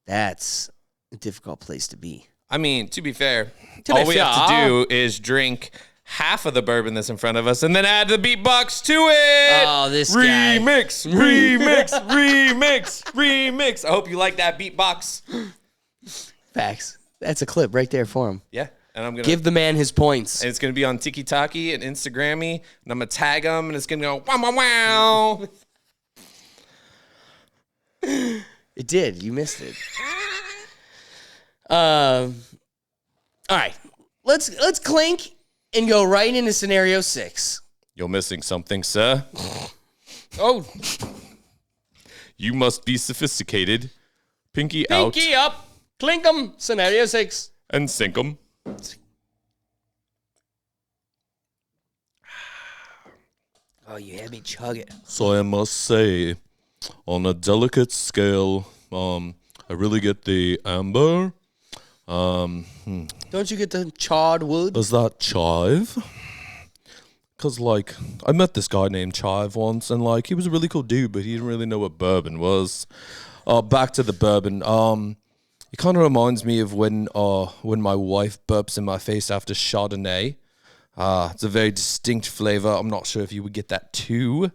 That's a difficult place to be. I mean, to be fair, To be all we have fair. to do is drink half of the bourbon that's in front of us and then add the beatbox to it. Oh, this guy. remix, remix. I hope you like that beatbox. Facts. That's a clip right there for him. Yeah, and I'm gonna Give the man his points. and it's gonna be on TikTok and Instagrammy, and I'm gonna tag him, and it's gonna go wow wow wow. It did. You missed it. All right. Let's clink and go right into scenario 6. You're missing something, sir. Oh, You must be sophisticated. Pinky out pinky up. Clink 'em. Scenario 6. and sink 'em. Oh, you had me chug it. So I must say, on a delicate scale, I really get the amber. Don't you get the charred wood? Does that chive? Because, like, I met this guy named Chive once, and, like, he was a really cool dude, but he didn't really know what bourbon was. Back to the bourbon. It kind of reminds me of when my wife burps in my face after Chardonnay. It's a very distinct flavor. I'm not sure if you would get that too.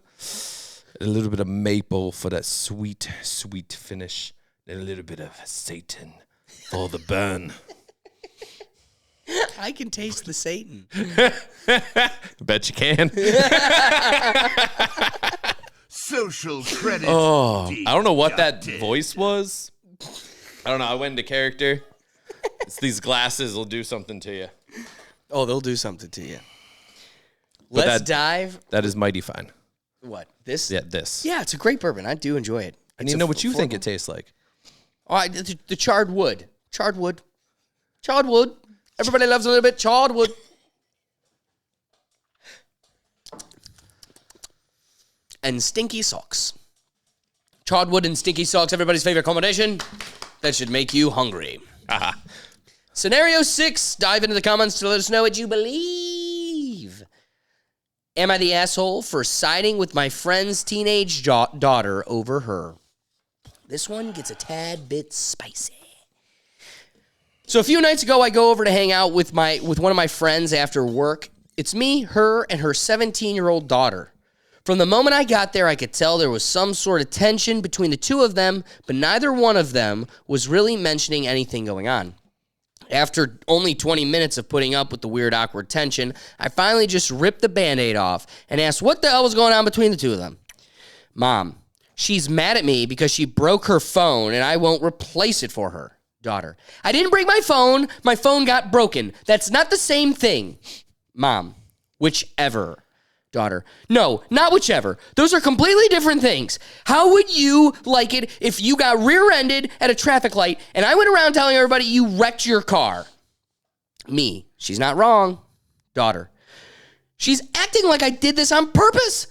A little bit of maple for that sweet, sweet finish. And a little bit of Satan for the burn. I can taste the Satan. Bet you can. Social credit. I don't know what that voice was. I don't know. I went into character. It's these glasses will do something to you. Oh, they'll do something to you. But Let's dive. That is mighty fine. What? This? Yeah, this. Yeah, it's a great bourbon. I do enjoy it. I need to know what you think it tastes like. Oh, the charred wood. Charred wood. Charred wood. Everybody loves a little bit charred wood. And stinky socks. Charred wood and stinky socks, everybody's favorite combination. That should make you hungry. Scenario 6. Dive into the comments to let us know what you believe. Am I the asshole for siding with my friend's teenage daughter over her? This one gets a tad bit spicy. So a few nights ago, I go over to hang out with one of my friends after work. It's me, her, and her 17-year-old daughter. From the moment I got there, I could tell there was some sort of tension between the two of them, but neither one of them was really mentioning anything going on. After only 20 minutes of putting up with the weird, awkward tension, I finally just ripped the Band-Aid off and asked what the hell was going on between the two of them. Mom, she's mad at me because she broke her phone and I won't replace it for her. Daughter, I didn't break my phone. My phone got broken. That's not the same thing. Mom, whichever. Daughter, no, not whichever. Those are completely different things. How would you like it if you got rear-ended at a traffic light and I went around telling everybody you wrecked your car? Me, she's not wrong. Daughter, she's acting like I did this on purpose.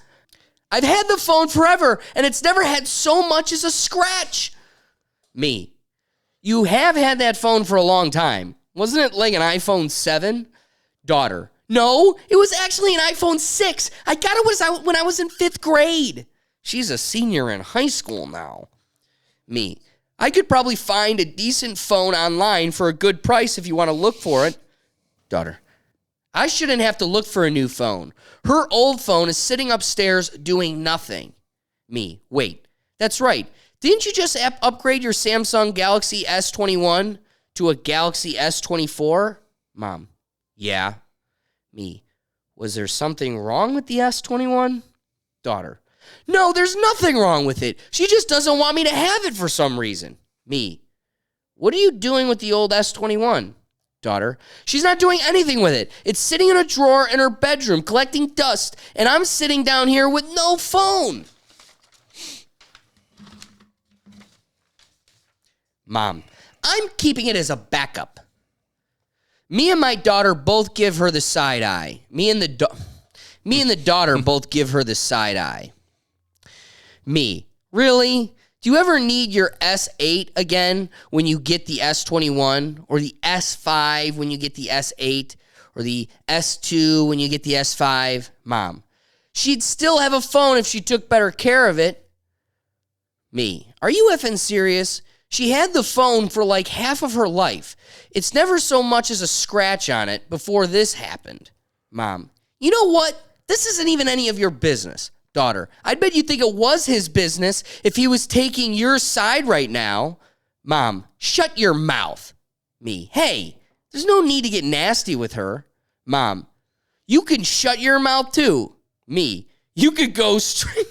I've had the phone forever and it's never had so much as a scratch. Me, you have had that phone for a long time. Wasn't it like an iPhone 7? Daughter, no, it was actually an iPhone 6. I got it when I was in 5th grade. She's a senior in high school now. Me, I could probably find a decent phone online for a good price if you want to look for it. Daughter, I shouldn't have to look for a new phone. Her old phone is sitting upstairs doing nothing. Me, wait, that's right. Didn't you just upgrade your Samsung Galaxy S21 to a Galaxy S24? Mom, yeah. Me, was there something wrong with the S21? Daughter, no, there's nothing wrong with it. She just doesn't want me to have it for some reason. Me, what are you doing with the old S21? Daughter, she's not doing anything with it. It's sitting in a drawer in her bedroom collecting dust, and I'm sitting down here with no phone. Mom, I'm keeping it as a backup. Me and my daughter both give her the side eye. Me and the daughter both give her the side eye. Me, really? Do you ever need your S8 again when you get the S21? Or the S5 when you get the S8? Or the S2 when you get the S5? Mom, she'd still have a phone if she took better care of it. Me, are you effing serious? She had the phone for like half of her life. It's never so much as a scratch on it before this happened. Mom, you know what? This isn't even any of your business. Daughter, I'd bet you think it was his business if he was taking your side right now. Mom, shut your mouth. Me, hey, there's no need to get nasty with her. Mom, you can shut your mouth too. Me, you could go straight.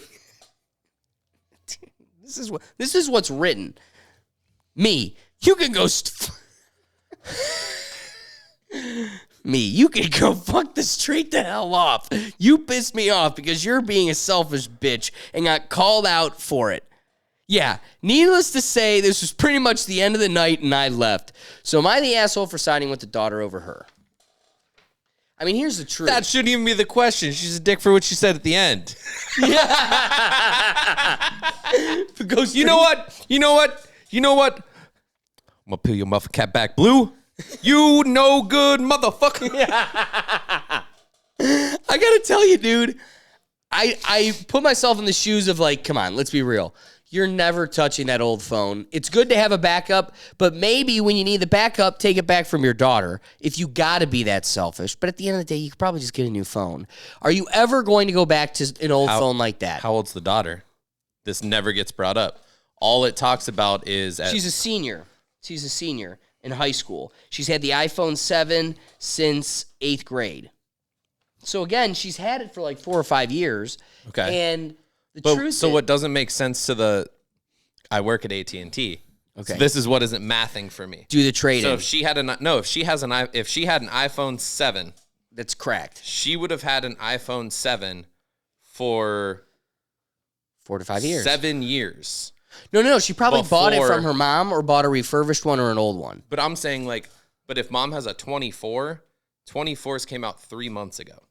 This is what's written. Me, you can go. Me, you can go fuck this straight the hell off. You pissed me off because you're being a selfish bitch and got called out for it. Yeah, needless to say, this was pretty much the end of the night and I left. So am I the asshole for siding with the daughter over her? I mean, here's the truth. That shouldn't even be the question. She's a dick for what she said at the end. You know what? I'm gonna peel your muffin cap back blue. You no good motherfucker. I gotta tell you, dude, I put myself in the shoes of like, come on, let's be real. You're never touching that old phone. It's good to have a backup, but maybe when you need the backup, take it back from your daughter if you gotta be that selfish. But at the end of the day, you could probably just get a new phone. Are you ever going to go back to an old phone like that? How old's the daughter? This never gets brought up. All it talks about is... She's a senior. She's a senior in high school. She's had the iPhone 7 since 8th grade. So again, she's had it for like 4 or 5 years. Okay. And the truth is... So what doesn't make sense to the... I work at AT&T. Okay. So this is what isn't mathing for me. Do the trade So in. if she had an if she had an iPhone 7, That's cracked. she would have had an iPhone 7 for 4 to 5 years. 7 years. No. She probably bought it Before- from her mom or bought a refurbished one or an old one. But I'm saying but if mom has a 24, 24s came out 3 months ago.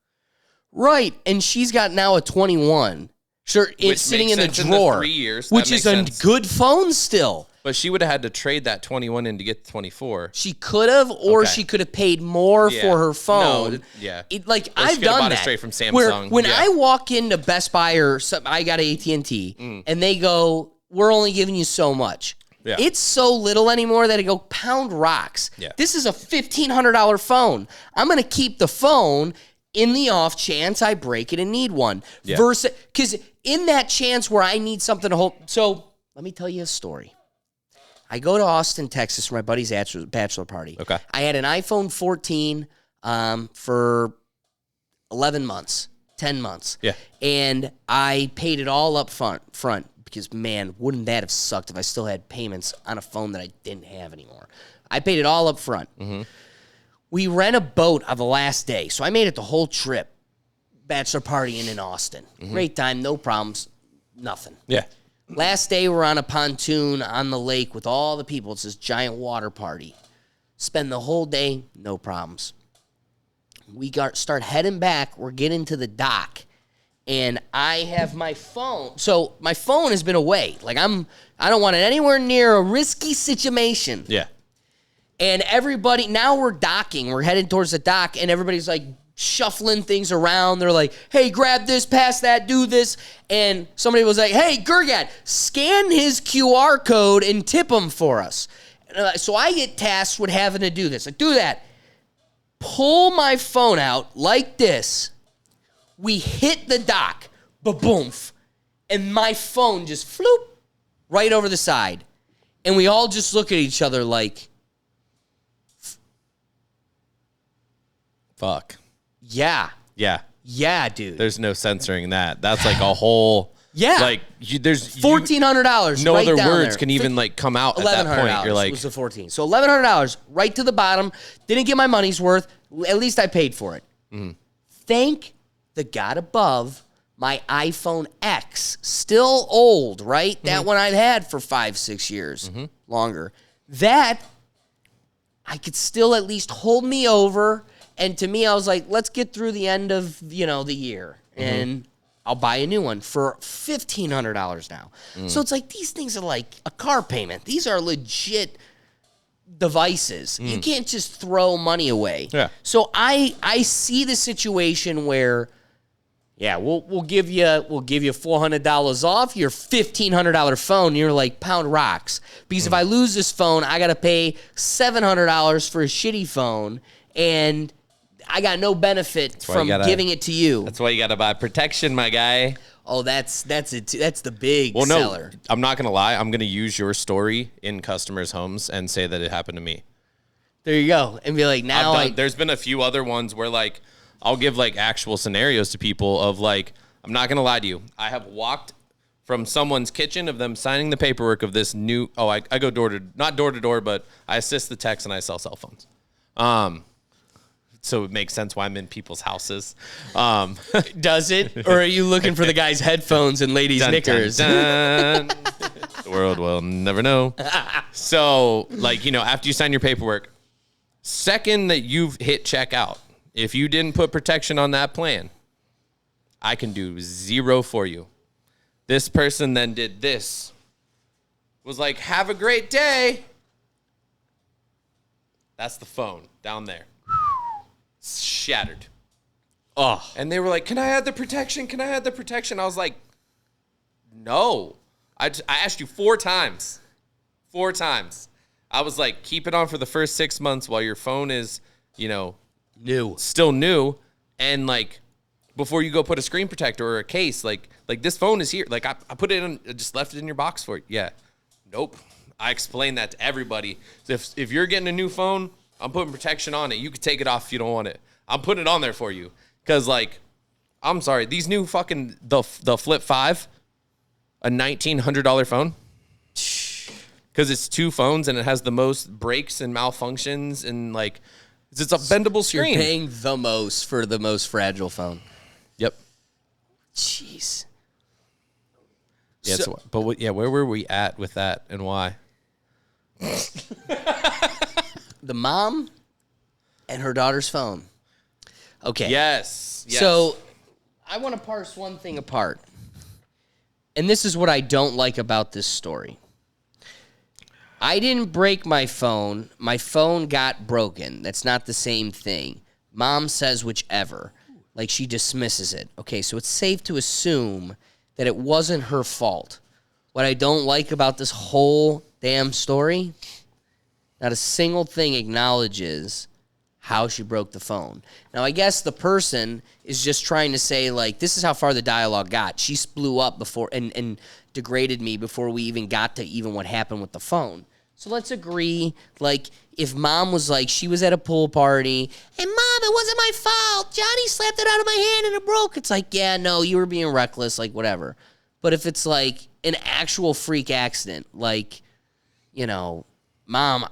Right, and she's got now a 21. Sure, it's Which sitting makes in the sense in the drawer, 3 years. That which is makes a sense. good phone still. But she would have had to trade that 21 in to get the 24. She could have, or Okay. she could have paid more Yeah. for her phone. No, yeah. Like Or she I've could have done bought it that. straight from Samsung. Where when Yeah. I walk into Best Buy or I got an AT&T, and they go, "We're only giving you so much." Yeah. It's so little anymore that I go, pound rocks. Yeah. This is a $1,500 phone. I'm gonna keep the phone in the off chance I break it and need one. Yeah. Versus, because in that chance where I need something to hold. So let me tell you a story. I go to Austin, Texas for my buddy's bachelor party. Okay. I had an iPhone 14 for 11 months, 10 months. Yeah. And I paid it all up front because, man, wouldn't that have sucked if I still had payments on a phone that I didn't have anymore. I paid it all up front. Mm-hmm. We rent a boat on the last day, so I made it the whole trip. Bachelor party in Austin. Great time, no problems, nothing. Yeah. Last day, we're on a pontoon on the lake with all the people. It's this giant water party. Spend the whole day, no problems. We start heading back. We're getting to the dock, and I have my phone. So my phone has been away. Like I don't want it anywhere near a risky situation. Yeah. And everybody, now we're docking. We're heading towards the dock, and everybody's like shuffling things around. They're like, hey, grab this, pass that, do this. And somebody was like, hey, Gurgat, scan his QR code and tip him for us. So I get tasked with having to do this. I do that. Pull my phone out like this. We hit the dock. Ba-boomf. And my phone just floop right over the side. And we all just look at each other like, Fuck. yeah. Yeah. Yeah, dude. There's no censoring that. That's like a whole. Yeah. Like there's $1,400. No right other down words there. can even like come out at that $1,100 point. You're like, was the 14. So $1,100 right to the bottom. Didn't get my money's worth. At least I paid for it. Thank the God above. My iPhone X, still old, right? That one I've had for 5-6 years, longer. That I could still at least hold me over. And to me, I was like, let's get through the end of, the year. And I'll buy a new one for $1,500 now. So it's like these things are like a car payment. These are legit devices. You can't just throw money away. Yeah. So I see the situation where, yeah, we'll give you $400 off your $1,500 phone. And you're like, pound rocks, because if I lose this phone, I gotta pay $700 for a shitty phone, and I got no benefit why from you gotta- giving it to you. that's why you got to buy protection, my guy. Oh, that's it. That's the big Well, no, seller. I'm not gonna lie. I'm gonna use your story in customers' homes and say that it happened to me. There you go, and be like, now There's been a few other ones where like I'll give like actual scenarios to people of like, I'm not gonna lie to you. I have walked from someone's kitchen of them signing the paperwork of this new. Oh, I go not door to door, but I assist the techs and I sell cell phones. So it makes sense why I'm in people's houses. does it, or are you looking for the guy's headphones and ladies' Dun, knickers? dun, dun. The world will never know. So, like, after you sign your paperwork, second that you've hit checkout, if you didn't put protection on that plan, I can do zero for you. This person then did this. Was like, have a great day. That's the phone down there. Shattered. Oh, And they were like, can I add the protection? Can I add the protection? I was like, no. I asked you 4 times. 4 times. I was like, keep it on for the first 6 months while your phone is, new. still new. And like, before you go put a screen protector or a case, like this phone is here. Like I put it in, I just left it in your box for you. Yeah. Nope. I explained that to everybody. So if you're getting a new phone, I'm putting protection on it. You can take it off if you don't want it. I'm putting it on there for you. Cause like, I'm sorry, these new fucking the Flip 5, a $1,900 phone. because it's 2 phones and it has the most breaks and malfunctions and like it's a bendable You're screen. paying the most for the most fragile phone. Yep. Jeez. Yeah, So- but where were we at with that and why? The mom and her daughter's phone. Okay. Yes. So I want to parse one thing apart. And this is what I don't like about this story. I didn't break my phone. My phone got broken. That's not the same thing. Mom says whichever. Like she dismisses it. Okay, so it's safe to assume that it wasn't her fault. What I don't like about this whole damn story, not a single thing acknowledges how she broke the phone. Now, I guess the person is just trying to say, like, this is how far the dialogue got. She blew up before and degraded me before we even got to even what happened with the phone. So let's agree, like, if mom was like, she was at a pool party, and mom, it wasn't my fault. Johnny slapped it out of my hand and it broke. It's like, yeah, no, you were being reckless, like, whatever. But if it's like an actual freak accident, like, you know, mom,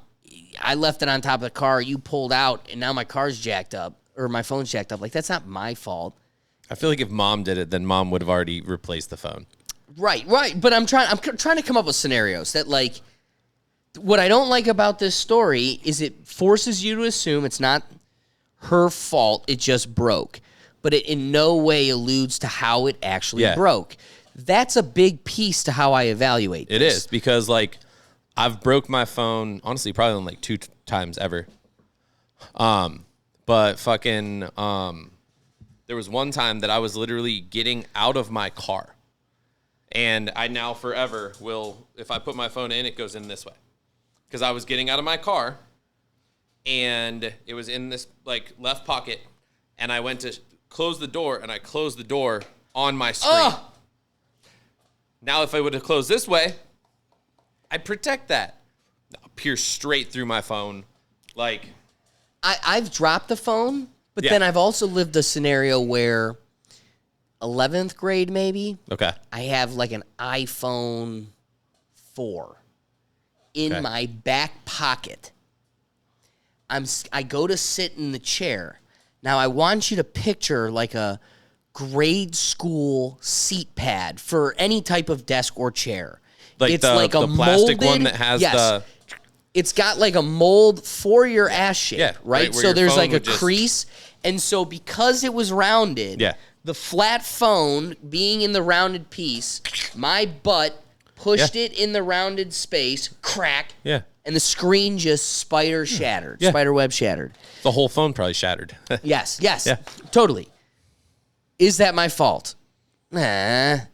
I left it on top of the car, you pulled out, and now my car's jacked up, or my phone's jacked up. Like, that's not my fault. I feel like if mom did it, then mom would have already replaced the phone. Right. But I'm trying to come up with scenarios that, like, what I don't like about this story is it forces you to assume it's not her fault, it just broke. But it in no way alludes to how it actually broke. That's a big piece to how I evaluate this. It is, because, like, I've broke my phone, honestly, probably only like 2 times ever. But fucking, there was one time that I was literally getting out of my car. And I now forever will, if I put my phone in, it goes in this way. Because I was getting out of my car, and it was in this, like, left pocket, and I went to close the door, and I closed the door on my screen. Now, if I would have closed this way, I'd protect that. Pierce straight through my phone. Like, I've dropped the phone, but Yeah. then I've also lived a scenario where 11th grade maybe, okay. I have like an iPhone 4 in Okay. my back pocket. I go to sit in the chair. Now I want you to picture like a grade school seat pad for any type of desk or chair. Like it's the, like a the plastic molded, one that has yes, the... it's got like a mold for your ass shape, Yeah, right? right, where So your there's phone like a would just- crease. And so because it was rounded, Yeah. the flat phone being in the rounded piece, my butt pushed it in the rounded space, crack, Yeah. and the screen just spider shattered, Yeah. spider web shattered. The whole phone probably shattered. Yes, Yeah. totally. Is that my fault? Nah. That's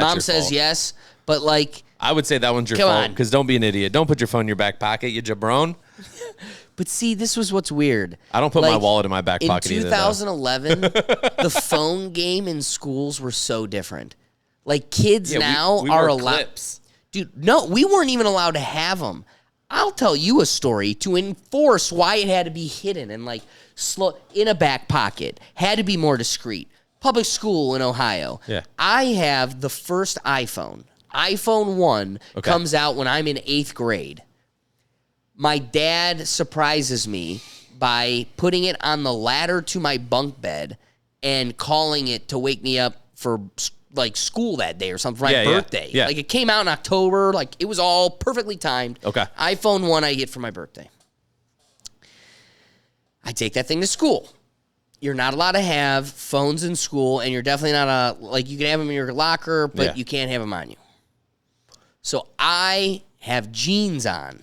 Mom your says fault. yes, but like, I would say that one's your Come fault, on. because don't be an idiot. Don't put your phone in your back pocket, you jabron. but see, this was what's weird. I don't put my Like, wallet in my back in pocket either, though. 2011, the phone game in schools were so different. Like kids now we are wore allowed. clips. Dude, no, we weren't even allowed to have them. I'll tell you a story to enforce why it had to be hidden and like slow in a back pocket. Had to be more discreet. Public school in Ohio. Yeah. I have the first iPhone. iPhone 1 Okay. comes out when I'm in 8th grade. My dad surprises me by putting it on the ladder to my bunk bed and calling it to wake me up for like school that day or something for my Yeah, yeah, birthday. yeah. Like it came out in October. Like it was all perfectly timed. Okay. iPhone 1 I get for my birthday. I take that thing to school. You're not allowed to have phones in school, and you're definitely not like you can have them in your locker, but Yeah. you can't have them on you. So I have jeans on,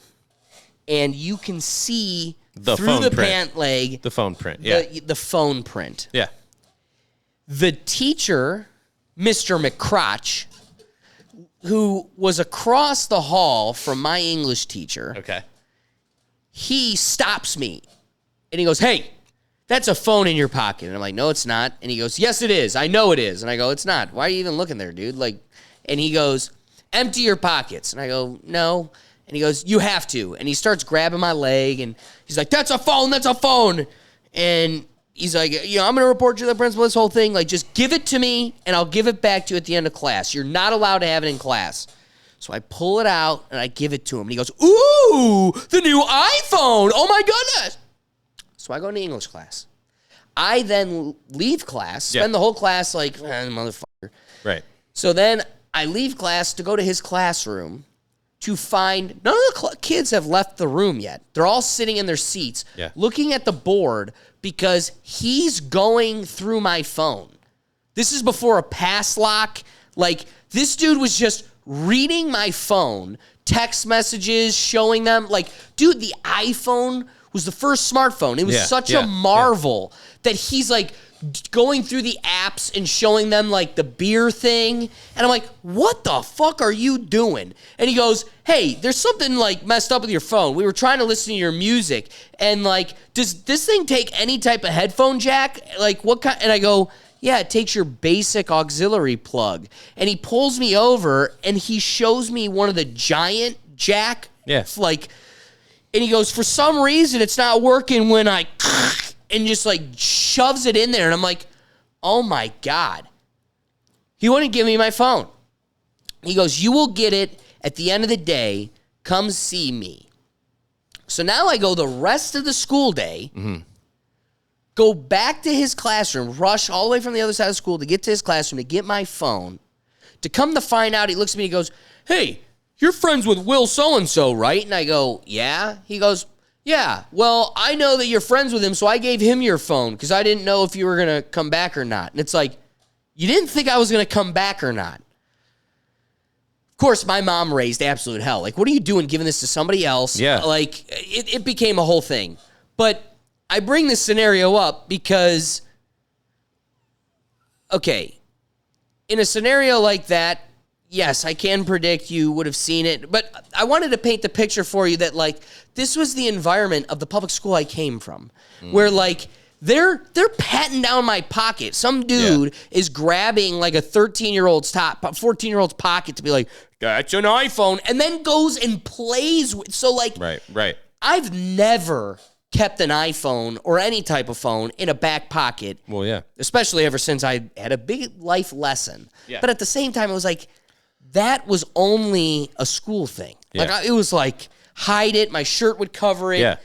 and you can see The through phone the print. pant leg The phone print, yeah. the phone print. Yeah. The teacher, Mr. McCrotch, who was across the hall from my English teacher, Okay. he stops me and he goes, "Hey, that's a phone in your pocket." And I'm like, "No, it's not." And he goes, "Yes, it is. I know it is." And I go, "It's not. Why are you even looking there, dude?" Like, and he goes, "Empty your pockets." And I go, "No." And he goes, "You have to." And he starts grabbing my leg and he's like, "That's a phone. That's a phone." And he's like, "You know, I'm going to report you to the principal, this whole thing. Like, just give it to me and I'll give it back to you at the end of class. You're not allowed to have it in class." So I pull it out and I give it to him. And he goes, ooh, the new iPhone. Oh, my goodness. So I go into English class. I then leave class, spend the whole class like, motherfucker. Right. So then I leave class to go to his classroom to find none of the kids have left the room yet. They're all sitting in their seats looking at the board because he's going through my phone. This is before a pass lock. Like, this dude was just reading my phone, text messages, showing them. Like, dude, the iPhone was the first smartphone. It was such a marvel that he's like going through the apps and showing them like the beer thing. And I'm like, what the fuck are you doing? And he goes, hey, there's something like messed up with your phone. We were trying to listen to your music. And like, does this thing take any type of headphone jack? Like what kind? And I go, yeah, it takes your basic auxiliary plug. And he pulls me over and he shows me one of the giant jack. Like, and he goes, for some reason, it's not working when I, and just like shoves it in there. And I'm like, oh my God. He wouldn't give me my phone. He goes, you will get it at the end of the day. Come see me. So now I go the rest of the school day, go back to his classroom, rush all the way from the other side of school to get to his classroom to get my phone. To come to find out, he looks at me and he goes, hey, you're friends with Will so-and-so, right? And I go, yeah. He goes, yeah, well, I know that you're friends with him, so I gave him your phone because I didn't know if you were going to come back or not. And it's like, you didn't think I was going to come back or not. Of course, my mom raised absolute hell. Like, what are you doing giving this to somebody else? Yeah. Like, it became a whole thing. But I bring this scenario up because, okay, in a scenario like that, yes, I can predict you would have seen it, but I wanted to paint the picture for you that, like, this was the environment of the public school I came from, where, like, they're patting down my pocket. Some dude is grabbing, like, a 13-year-old's 14-year-old's pocket to be like, that's an iPhone, and then goes and plays with, so, like, Right. I've never kept an iPhone or any type of phone in a back pocket. Well, yeah. Especially ever since I had a big life lesson. Yeah. But at the same time, it was like, that was only a school thing. Yeah. Like, it was like, hide it, my shirt would cover it. Yeah.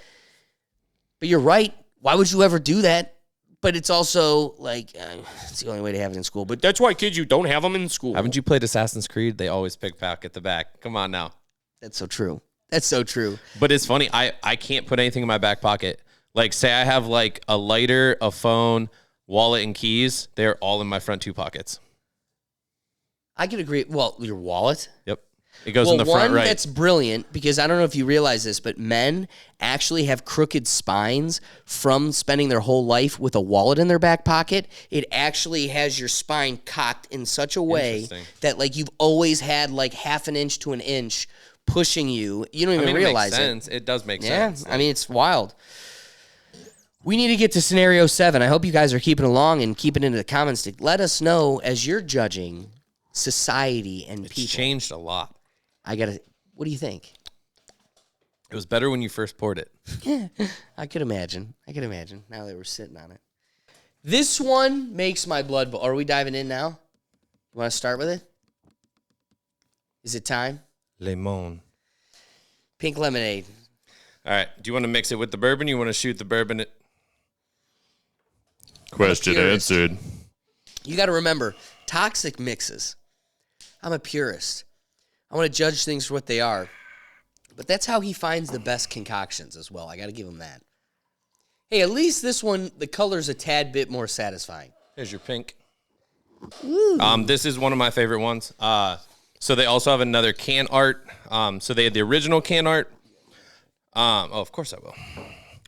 But you're right. Why would you ever do that? But it's also like, it's the only way to have it in school. But that's why kids, you don't have them in school. Haven't you played Assassin's Creed? They always pickpocket the back. Come on now. That's so true. That's so true. But it's funny. I can't put anything in my back pocket. Like, say I have like a lighter, a phone, wallet, and keys. They're all in my front two pockets. I could agree. Well, your wallet? Yep. It goes in the front right. That's brilliant because I don't know if you realize this, but men actually have crooked spines from spending their whole life with a wallet in their back pocket. It actually has your spine cocked in such a way that, like, you've always had like half an inch to an inch pushing you. You don't even realize it. Makes sense. It does make sense. Yeah, I mean, it's wild. We need to get to scenario 7. I hope you guys are keeping along and keeping into the comments to let us know as you're judging society and people. It's changed a lot. What do you think? It was better when you first poured it. I could imagine. Now that we're sitting on it. This one makes my blood boil. Are we diving in now? You want to start with it? Is it time? Lemon. Pink lemonade. All right. Do you want to mix it with the bourbon? You want to shoot the bourbon? Question answered. You got to remember, toxic mixes. I'm a purist. I want to judge things for what they are. But that's how he finds the best concoctions as well. I got to give him that. Hey, at least this one, the color's a tad bit more satisfying. Here's your pink. This is one of my favorite ones. So they also have another can art. So they had the original can art. Of course I will.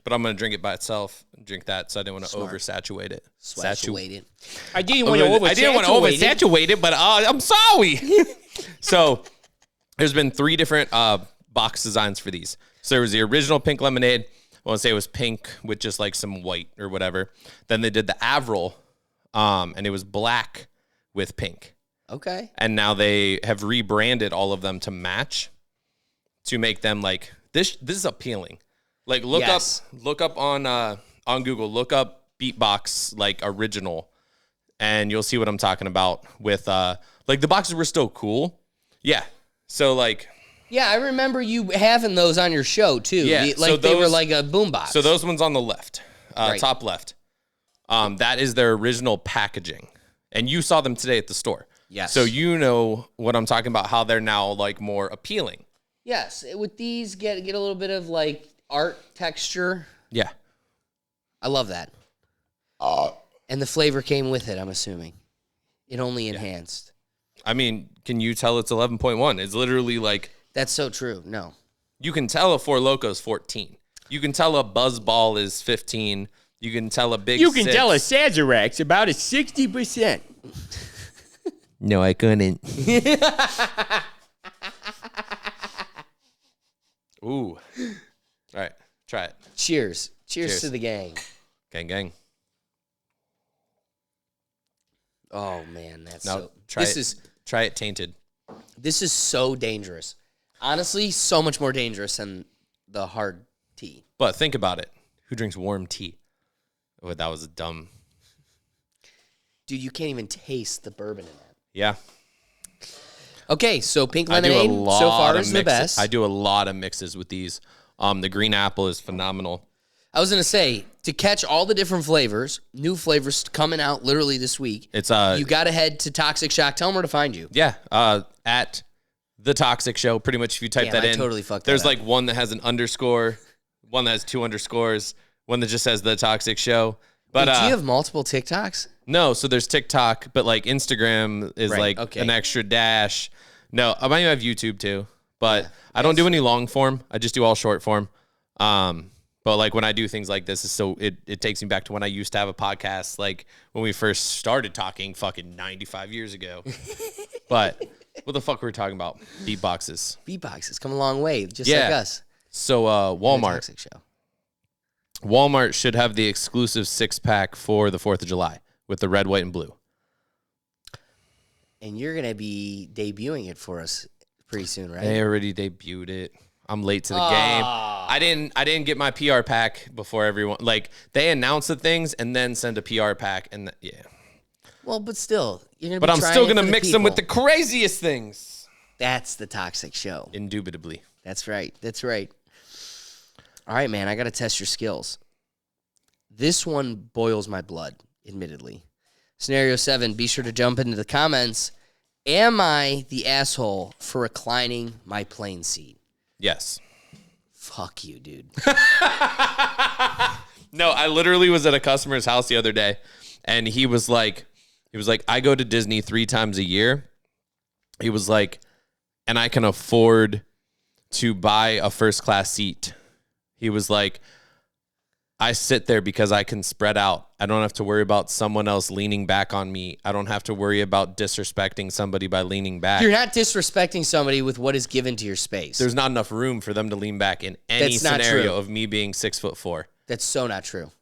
But I'm going to drink it by itself. Drink that, so I didn't want to oversaturate it. Saturate it. I didn't want to oversaturate it, but I'm sorry. So there's been 3 different box designs for these. So there was the original pink lemonade. I want to say it was pink with just like some white or whatever. Then they did the Avril, and it was black with pink. Okay. And now they have rebranded all of them to match to make them like this. This is appealing. Like look up on Google, look up Beatbox like original, and you'll see what I'm talking about with like the boxes were still cool. Yeah. So like, Yeah, I remember you having those on your show too. Yeah, Like so they were those- like a boombox. so those ones on the left, Right. top left, that is their original packaging, and you saw them today at the store. Yes. So you know what I'm talking about, how they're now like more appealing. Yes, with these get a little bit of like art texture. Yeah. I love that. And the flavor came with it, I'm assuming. It only enhanced. I mean, can you tell it's 11.1? It's literally like, That's so true. No. you can tell a Four Loko is 14. You can tell a Buzz Ball is 15. You can tell a Big Six. Sazerac's about a 60%. No, I couldn't. Ooh. All right, try it. Cheers. Cheers Cheers. to the gang. Gang, gang. Oh man, that's Now so try this it. Try it tainted. This is so dangerous. Honestly, so much more dangerous than the hard tea. But think about it. Who drinks warm tea? Oh, that was a dumb. Dude, you can't even taste the bourbon in that. Yeah. Okay, so pink I do a lemonade lot so far of is the mixes. best. I do a lot of mixes with these. The green apple is phenomenal. I was gonna say, to catch all the different flavors, new flavors coming out literally this week. It's You gotta head to Toxic Shock. Tell them where to find you. yeah, at the Toxic Show. Pretty much, if you type Damn, that I in, totally fucked that there's up. like one that has an underscore, one that has 2 underscores, one that just says the Toxic Show. But Wait, do you have multiple TikToks? no, so there's TikTok, but like Instagram is Right, like okay. an extra dash. No, I might even have YouTube too, but I don't do any long form. I just do all short form. But like when I do things like this, it takes me back to when I used to have a podcast, like when we first started talking fucking 95 years ago. But what the fuck were we talking about? Beatboxes. Beatbox has come a long way, just Yeah. like us. So The Walmart. Toxic Show. Walmart should have the exclusive 6-pack for the 4th of July with the red, white, and blue. And you're gonna be debuting it for us pretty soon, right? They already debuted it. I'm late to the game. I didn't get my PR pack before everyone. Like they announce the things and then send a PR pack, and yeah. Well, but still, you're gonna. But be I'm trying still it gonna for mix them with the people. craziest things. That's the Toxic Show. Indubitably. That's right. That's right. All right, man. I gotta test your skills. This one boils my blood, admittedly. Scenario 7. Be sure to jump into the comments. Am I the asshole for reclining my plane seat? Yes. Fuck you, dude. No, I literally was at a customer's house the other day, and he was like, I go to Disney 3 times a year. He was like, and I can afford to buy a first class seat. He was like, I sit there because I can spread out. I don't have to worry about someone else leaning back on me. I don't have to worry about disrespecting somebody by leaning back. You're not disrespecting somebody with what is given to your space. There's not enough room for them to lean back in any That's not scenario true. of me being 6'4". That's so not true.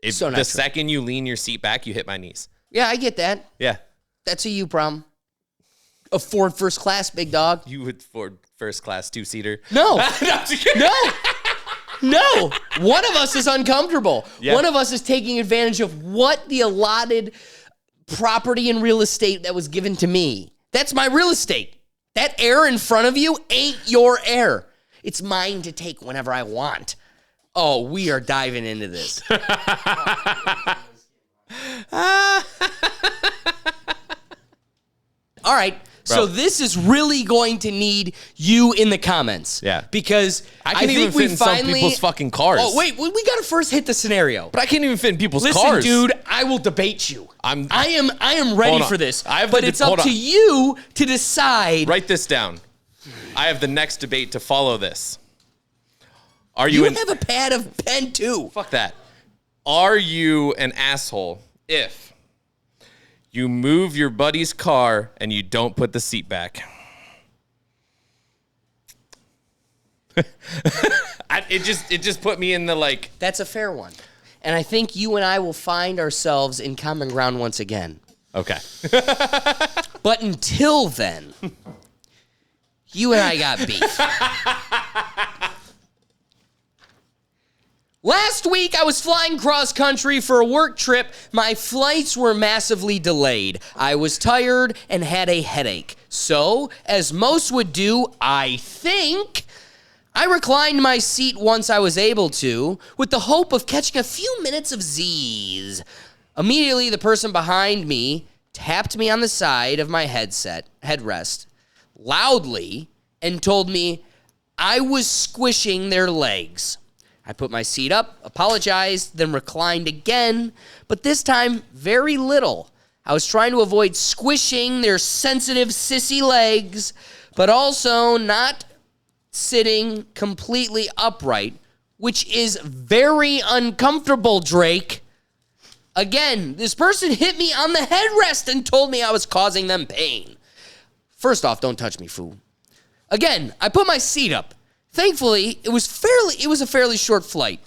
If So not the true. second you lean your seat back, you hit my knees. Yeah, I get that. Yeah. That's a you problem. Afford first class, big dog. You would Ford first class 2-seater. No. No, I'm just kidding. No. No. One of us is uncomfortable. Yeah. One of us is taking advantage of what the allotted property and real estate that was given to me. That's my real estate. That air in front of you ain't your air. It's mine to take whenever I want. Oh, we are diving into this. All right. So Bro. this is really going to need you in the comments. Yeah. Because I can't even think fit we in some finally people's fucking cars. Oh, wait, we got to first hit the scenario. But I can't even fit in people's Listen, cars. dude, I will debate you. I am ready Hold on. for this. I have but the- it's up hold to on. you to decide. Write this down. I have the next debate to follow this. Are You you an have a pad of pen too. fuck that? Are you an asshole if you move your buddy's car and you don't put the seat back? It just put me in the like. That's a fair one. And I think you and I will find ourselves in common ground once again. Okay. But until then, you and I got beef. Last week, I was flying cross country for a work trip. My flights were massively delayed. I was tired and had a headache. So, as most would do, I think, I reclined my seat once I was able to, with the hope of catching a few minutes of Z's. Immediately, the person behind me tapped me on the side of my headrest, loudly, and told me I was squishing their legs. I put my seat up, apologized, then reclined again, but this time very little. I was trying to avoid squishing their sensitive sissy legs, but also not sitting completely upright, which is very uncomfortable, Drake. Again, this person hit me on the headrest and told me I was causing them pain. First off, don't touch me, fool. Again, I put my seat up. Thankfully, it was a fairly short flight,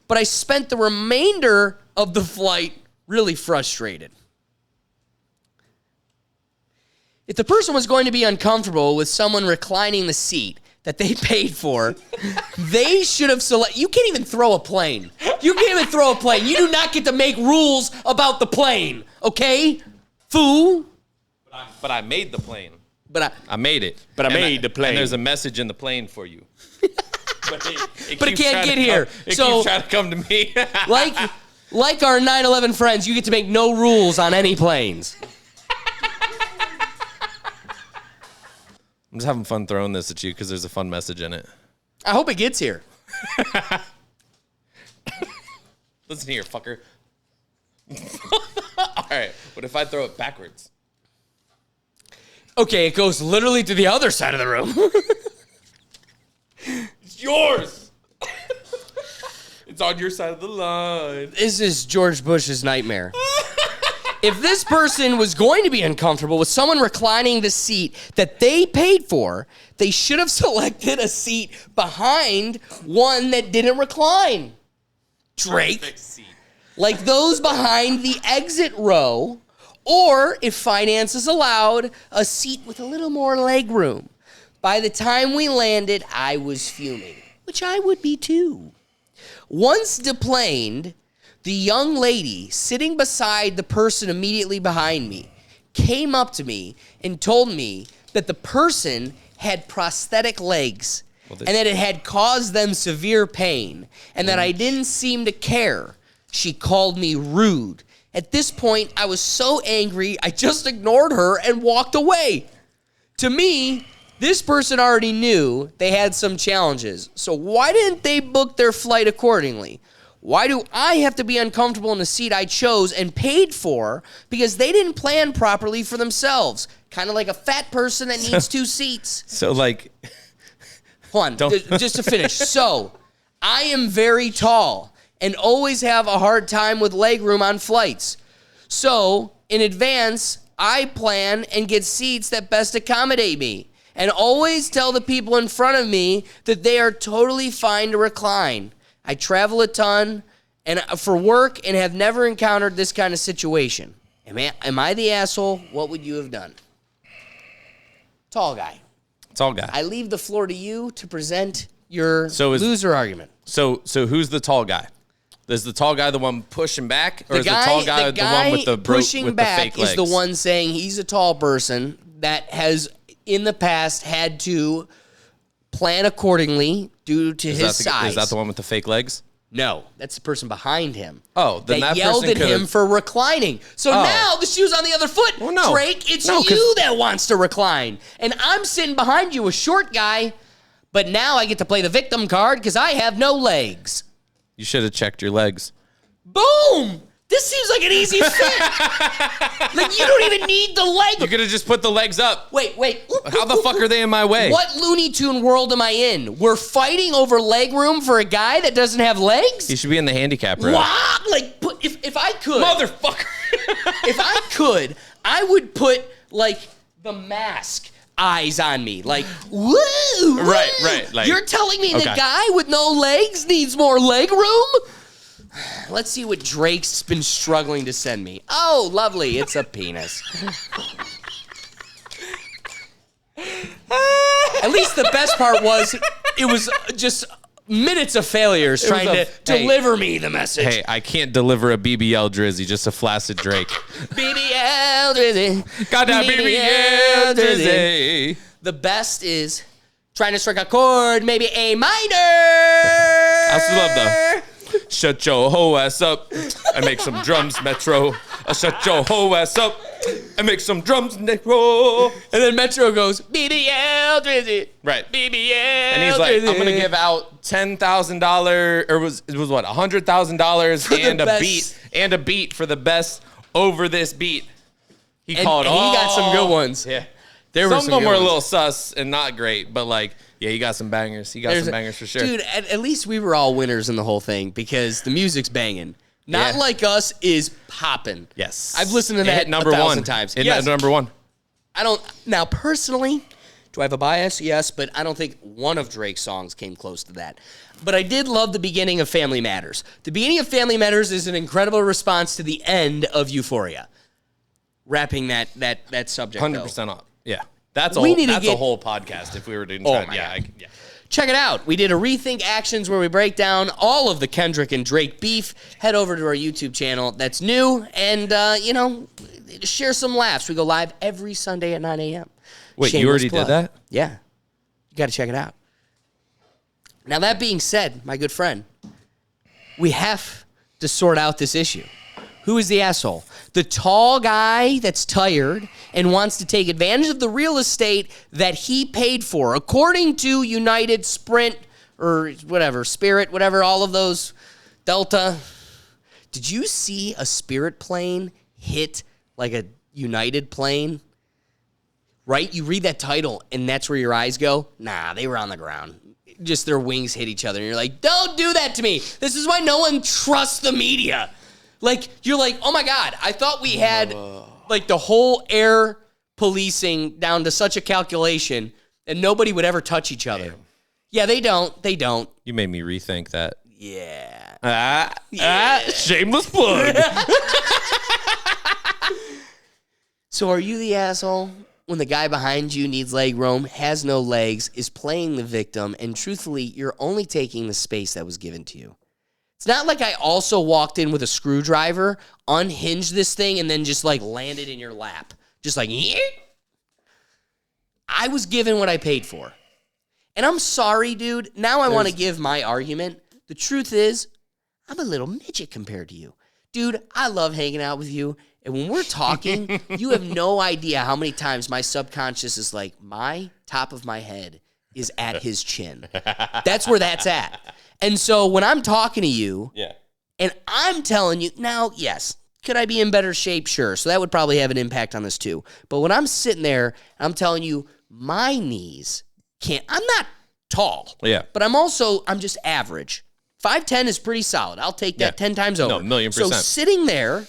but I spent the remainder of the flight really frustrated. If the person was going to be uncomfortable with someone reclining the seat that they paid for, they should have You can't even throw a plane. You can't even throw a plane. You do not get to make rules about the plane, okay? Fool. But I made the plane. But I made it. But I And made the plane. And there's a message in the plane for you. But it But it keeps can't trying get to here. come- It So- keeps trying to come to me. like our 9/11 friends, you get to make no rules on any planes. I'm just having fun throwing this at you because there's a fun message in it. I hope it gets here. Listen here, fucker. All right. What if I throw it backwards? Okay, it goes literally to the other side of the room. It's yours. It's on your side of the line. This is George Bush's nightmare. If this person was going to be uncomfortable with someone reclining the seat that they paid for, they should have selected a seat behind one that didn't recline. Drake. Like those behind the exit row, or if finances allowed, a seat with a little more leg room. By the time we landed, I was fuming, which I would be too. Once deplaned, the young lady sitting beside the person immediately behind me came up to me and told me that the person had prosthetic legs and that it had caused them severe pain and that I didn't seem to care. She called me rude. At this point, I was so angry, I just ignored her and walked away. To me, this person already knew they had some challenges, so why didn't they book their flight accordingly? Why do I have to be uncomfortable in the seat I chose and paid for because they didn't plan properly for themselves? Kind of like a fat person that needs two seats. So, like... Hold on, just to finish. So, I am very tall and always have a hard time with leg room on flights. So, in advance, I plan and get seats that best accommodate me and always tell the people in front of me that they are totally fine to recline. I travel a ton and for work and have never encountered this kind of situation. Am I the asshole? What would you have done? Tall guy. Tall guy. I leave the floor to you to present your So loser argument. So who's the tall guy? Is the tall guy the one pushing back, or The is the tall guy the one with the pushing with back the fake legs? is the one saying he's a tall person that has in the past had to plan accordingly due to his size. Is that the one with the fake legs? No, that's the person behind him. Oh, then that yelled person at him could've- for reclining. So Oh. now the shoe's on the other foot. Well, no. Drake, it's No, 'cause- you that wants to recline. And I'm sitting behind you, a short guy, but now I get to play the victim card because I have no legs. You should have checked your legs. Boom! This seems like an easy fit. Like, you don't even need the leg. You could have just put the legs up. Wait. How the fuck are they in my way? What Looney Tune world am I in? We're fighting over leg room for a guy that doesn't have legs? You should be in the handicap room. Wow! Like, if I could... Motherfucker! If I could, I would put, like, the Mask eyes on me. Like, woo! Right, like- You're telling me the Okay. guy with no legs needs more leg room? Let's see what Drake's been struggling to send me. Oh, lovely. It's a penis. At least the best part was it was just minutes of failures trying to deliver me the message. Hey, I can't deliver a BBL Drizzy, just a flaccid Drake. BBL Drizzy. Got that BBL Drizzy. The best is trying to strike a chord, maybe A minor. I still love the shut your hoe ass up and make some drums, Metro. Shut your hoe ass up and make some drums, Metro. And then Metro goes, BBL Drizzy. Right. BBL And he's like, Drizzy. I'm gonna give out $10,000, or it was what, $100,000 and a beat for the best over this beat. He called and he got some good ones. Yeah. There Some were of them good were a ones. little sus and not great, but like, yeah, he got some bangers. He got some bangers for sure. Dude, at least we were all winners in the whole thing because the music's banging. Not Yeah. Like Us is popping. Yes. I've listened to It that hit number 1,000 one times. It Yes. hit number one. I don't, now personally, do I have a bias? Yes, but I don't think one of Drake's songs came close to that. But I did love the beginning of Family Matters. The beginning of Family Matters is an incredible response to the end of Euphoria. Wrapping that subject, 100% off. Yeah. That's a whole podcast if we were doing my God. Check it out. We did a Rethink Actions where we break down all of the Kendrick and Drake beef. Head over to our YouTube channel. That's new. And, share some laughs. We go live every Sunday at 9 a.m. Wait, you Shameless already plug. did that? Yeah. You got to check it out. Now, that being said, my good friend, we have to sort out this issue. Who is the asshole? The tall guy that's tired and wants to take advantage of the real estate that he paid for, according to United, Sprint, or whatever, Spirit, whatever, all of those, Delta. Did you see a Spirit plane hit like a United plane? Right? You read that title, and that's where your eyes go. Nah, they were on the ground. Just their wings hit each other, and you're like, don't do that to me. This is why no one trusts the media. Like, you're like, oh my God, I thought we had like the whole air policing down to such a calculation and nobody would ever touch each other. Damn. Yeah, they don't. They don't. You made me rethink that. Yeah. Shameless plug. So are you the asshole when the guy behind you needs leg room, has no legs, is playing the victim, and truthfully, you're only taking the space that was given to you? It's not like I also walked in with a screwdriver, unhinged this thing, and then just like landed in your lap. Just like, yeah. I was given what I paid for. And I'm sorry, dude. Now I want to give my argument. The truth is, I'm a little midget compared to you. Dude, I love hanging out with you. And when we're talking, you have no idea how many times my subconscious is like, my top of my head is at his chin. That's where that's at. And so when I'm talking to you, and I'm telling you, now, yes, could I be in better shape? Sure. So that would probably have an impact on this too. But when I'm sitting there, I'm telling you, my knees can't, I'm not tall. Yeah. But I'm just average. 5'10" is pretty solid. I'll take that 10 times over. No, 1,000,000%. So sitting there,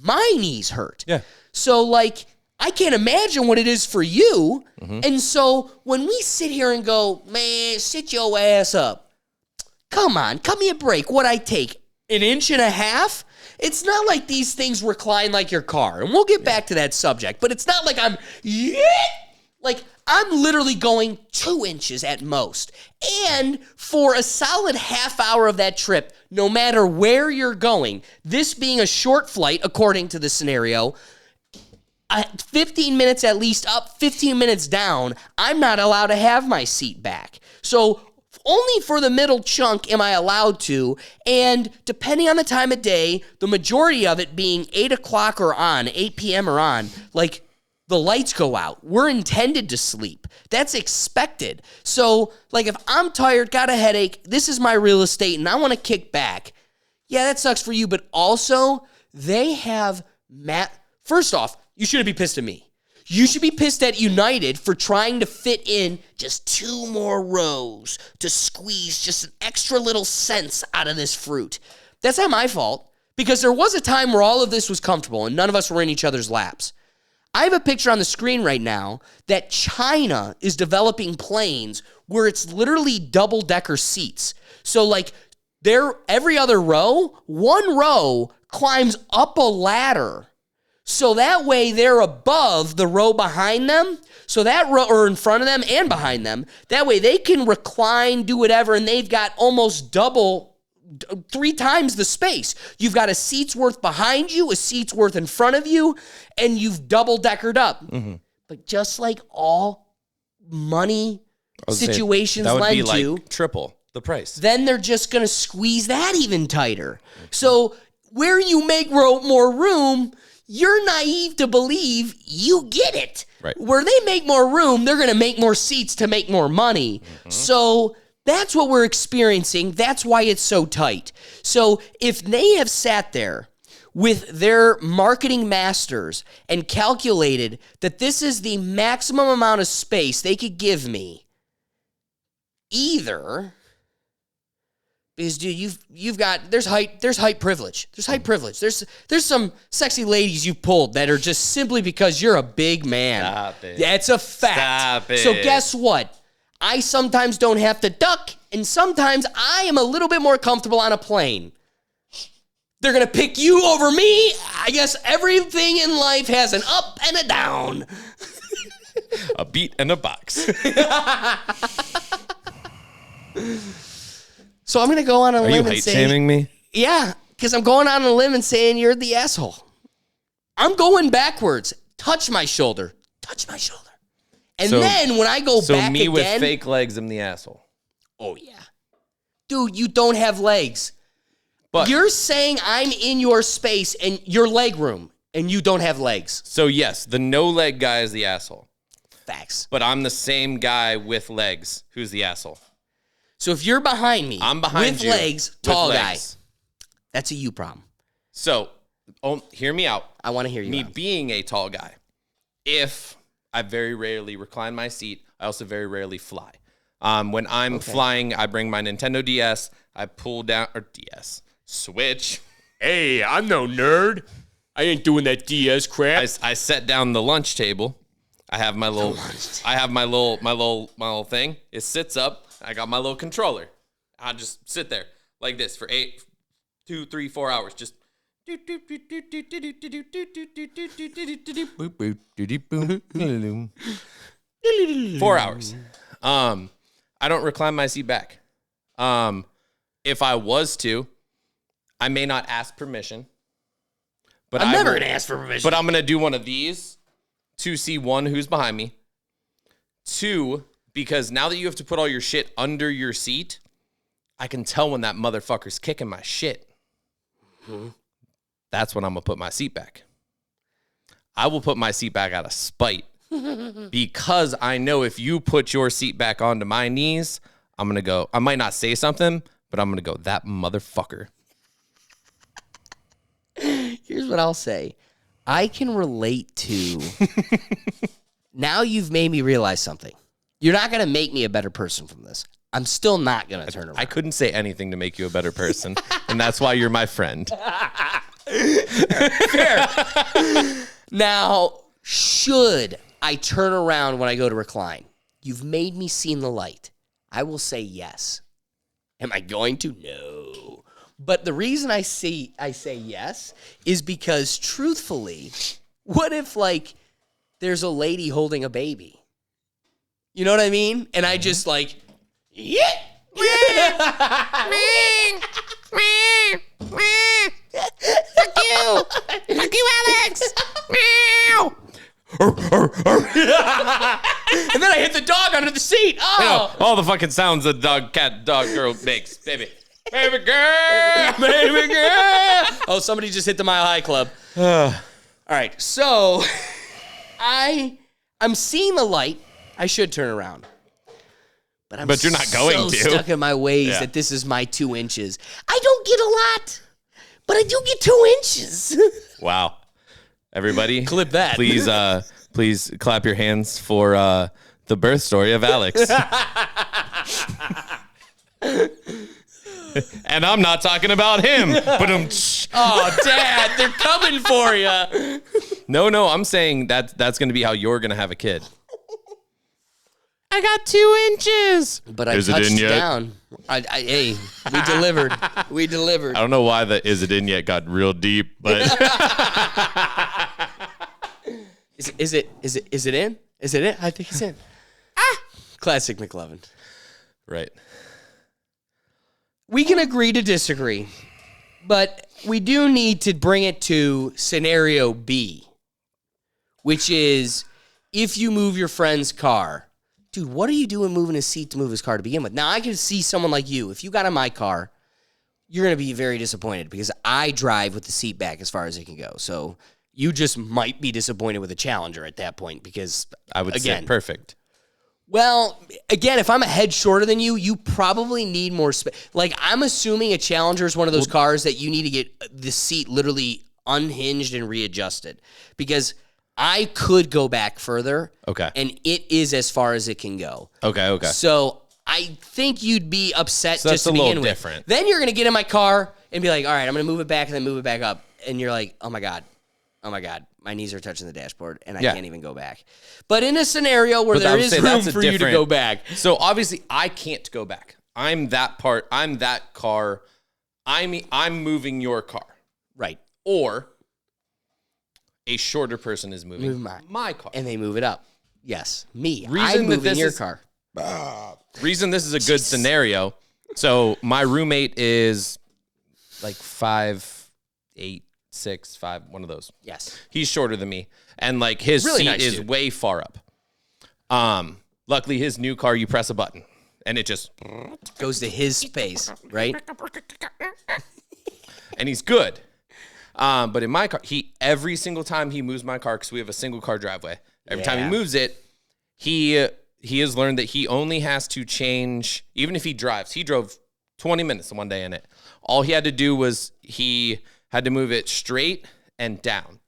my knees hurt. Yeah. So like, I can't imagine what it is for you. And so when we sit here and go, man, sit your ass up. Come on, cut me a break. What I take, 1.5 inches? It's not like these things recline like your car. And we'll get back to that subject. But it's not like like I'm literally going 2 inches at most. And for a solid half hour of that trip, no matter where you're going, this being a short flight, according to the scenario, 15 minutes at least up, 15 minutes down, I'm not allowed to have my seat back. So only for the middle chunk am I allowed to, and depending on the time of day, the majority of it being 8 o'clock or on, 8 p.m. or on, like, the lights go out. We're intended to sleep. That's expected. So, like, if I'm tired, got a headache, this is my real estate, and I want to kick back, yeah, that sucks for you, but also, they have First off, you shouldn't be pissed at me. You should be pissed at United for trying to fit in just 2 more rows to squeeze just an extra little cents out of this fruit. That's not my fault, because there was a time where all of this was comfortable and none of us were in each other's laps. I have a picture on the screen right now that China is developing planes where it's literally double-decker seats. So like every other row, 1 row climbs up a ladder. So that way they're above the row behind them. So that row, or in front of them and behind them, that way they can recline, do whatever, and they've got almost double, 3 times the space. You've got a seat's worth behind you, a seat's worth in front of you, and you've double-deckered up. But just like all money situations that would lend be like to, triple the price. then they're just going to squeeze that even tighter. So where you make more room, you're naive to believe you get it. Right. Where they make more room, they're going to make more seats to make more money. So that's what we're experiencing. That's why it's so tight. So if they have sat there with their marketing masters and calculated that this is the maximum amount of space they could give me, either... Because, dude, you've got there's height privilege. There's height privilege. There's some sexy ladies you've pulled that are just simply because you're a big man. Stop it. That's a fact. Stop it. So guess what? I sometimes don't have to duck, and sometimes I am a little bit more comfortable on a plane. They're gonna pick you over me. I guess everything in life has an up and a down. A beat and a box. So I'm going to go on a Are you limb and hate say... shaming me? Yeah, because I'm going on a limb and saying you're the asshole. I'm going backwards. Touch my shoulder. Touch my shoulder. And So- then when I go So back me again... with fake legs, I'm the asshole. Oh, yeah. Dude, you don't have legs. But You're saying I'm in your space and your leg room, and you don't have legs. so yes, the no leg guy is the asshole. Facts. But I'm the same guy with legs who's the asshole. So if you're behind me I'm behind with you. legs, with tall legs. guy, that's a you problem. So, hear me out. I want to hear you Me out. being a tall guy, if I very rarely recline my seat, I also very rarely fly. When I'm flying, I bring my Nintendo DS. I pull down, or DS, Switch. Hey, I'm no nerd. I ain't doing that DS crap. I set down the lunch table. I have my little, my little thing. It sits up. I got my little controller. I just sit there like this for 2, 3, 4 hours. Just 4 hours. I don't recline my seat back. If I was to, I may not ask permission. But I'm never will- going to ask for permission. But I'm going to do one of these to see, one, who's behind me. 2, because now that you have to put all your shit under your seat, I can tell when that motherfucker's kicking my shit. That's when I'm going to put my seat back. I will put my seat back out of spite because I know if you put your seat back onto my knees, I'm going to go, I might not say something, but I'm going to go, that motherfucker. Here's what I'll say. I can relate to... Now you've made me realize something. You're not going to make me a better person from this. I'm still not going to turn around. I couldn't say anything to make you a better person, and that's why you're my friend. Now, should I turn around when I go to recline? You've made me see the light. I will say yes. Am I going to? No. But the reason I say yes is because, truthfully, what if, like, there's a lady holding a baby? You know what I mean? And I just, like, yeah. Fuck you, Alex. Meow. And then I hit the dog under the seat. Oh. You know, all the fucking sounds a dog, cat, dog, girl makes. Baby. Baby girl. Baby girl. Oh, somebody just hit the Mile High Club. All right, so I'm seeing the light. I should turn around. But you're not going so to. stuck in my ways Yeah. that this is my 2 inches. I don't get a lot, but I do get 2 inches. Wow. Everybody. Clip that. Please clap your hands for the birth story of Alex. And I'm not talking about him. But Oh, Dad, they're coming for you. No, I'm saying that's going to be how you're going to have a kid. I got 2 inches. But I Is it touched in yet? down. Hey, we delivered. We delivered. I don't know why the is it in yet got real deep, but Is it in? Is it? I think it's it. Classic McLovin. Right. We can agree to disagree, but we do need to bring it to scenario B, which is if you move your friend's car. Dude, what are you doing moving his seat to move his car to begin with? Now, I can see someone like you. If you got in my car, you're going to be very disappointed because I drive with the seat back as far as it can go. So you just might be disappointed with a Challenger at that point because, I would say perfect. Well, again, if I'm a head shorter than you, you probably need more space. Like, I'm assuming a Challenger is one of those cars that you need to get the seat literally unhinged and readjusted because I could go back further. Okay. And it is as far as it can go. Okay. So I think you'd be upset So just that's to a begin little with. different. Then you're going to get in my car and be like, all right, I'm going to move it back and then move it back up. And you're like, oh my God, my knees are touching the dashboard and I can't even go back. But in a scenario where there is room for you to go back. So obviously I can't go back. I'm that car. I'm moving your car. Right. Or a shorter person is moving my car. And they move it up. Yes, me. Reason I'm that moving this your is- car. Reason this is a good scenario. So my roommate is like 5'8", 6'5", one of those. Yes. He's shorter than me. And like his Really seat nice is dude. way far up. Luckily his new car, you press a button and it just, Goes to his space, right? and he's good. But in my car, every single time he moves my car, because we have a single car driveway, every time he moves it, he has learned that he only has to change, even if he drives. He drove 20 minutes one day in it. All he had to do was he had to move it straight and down.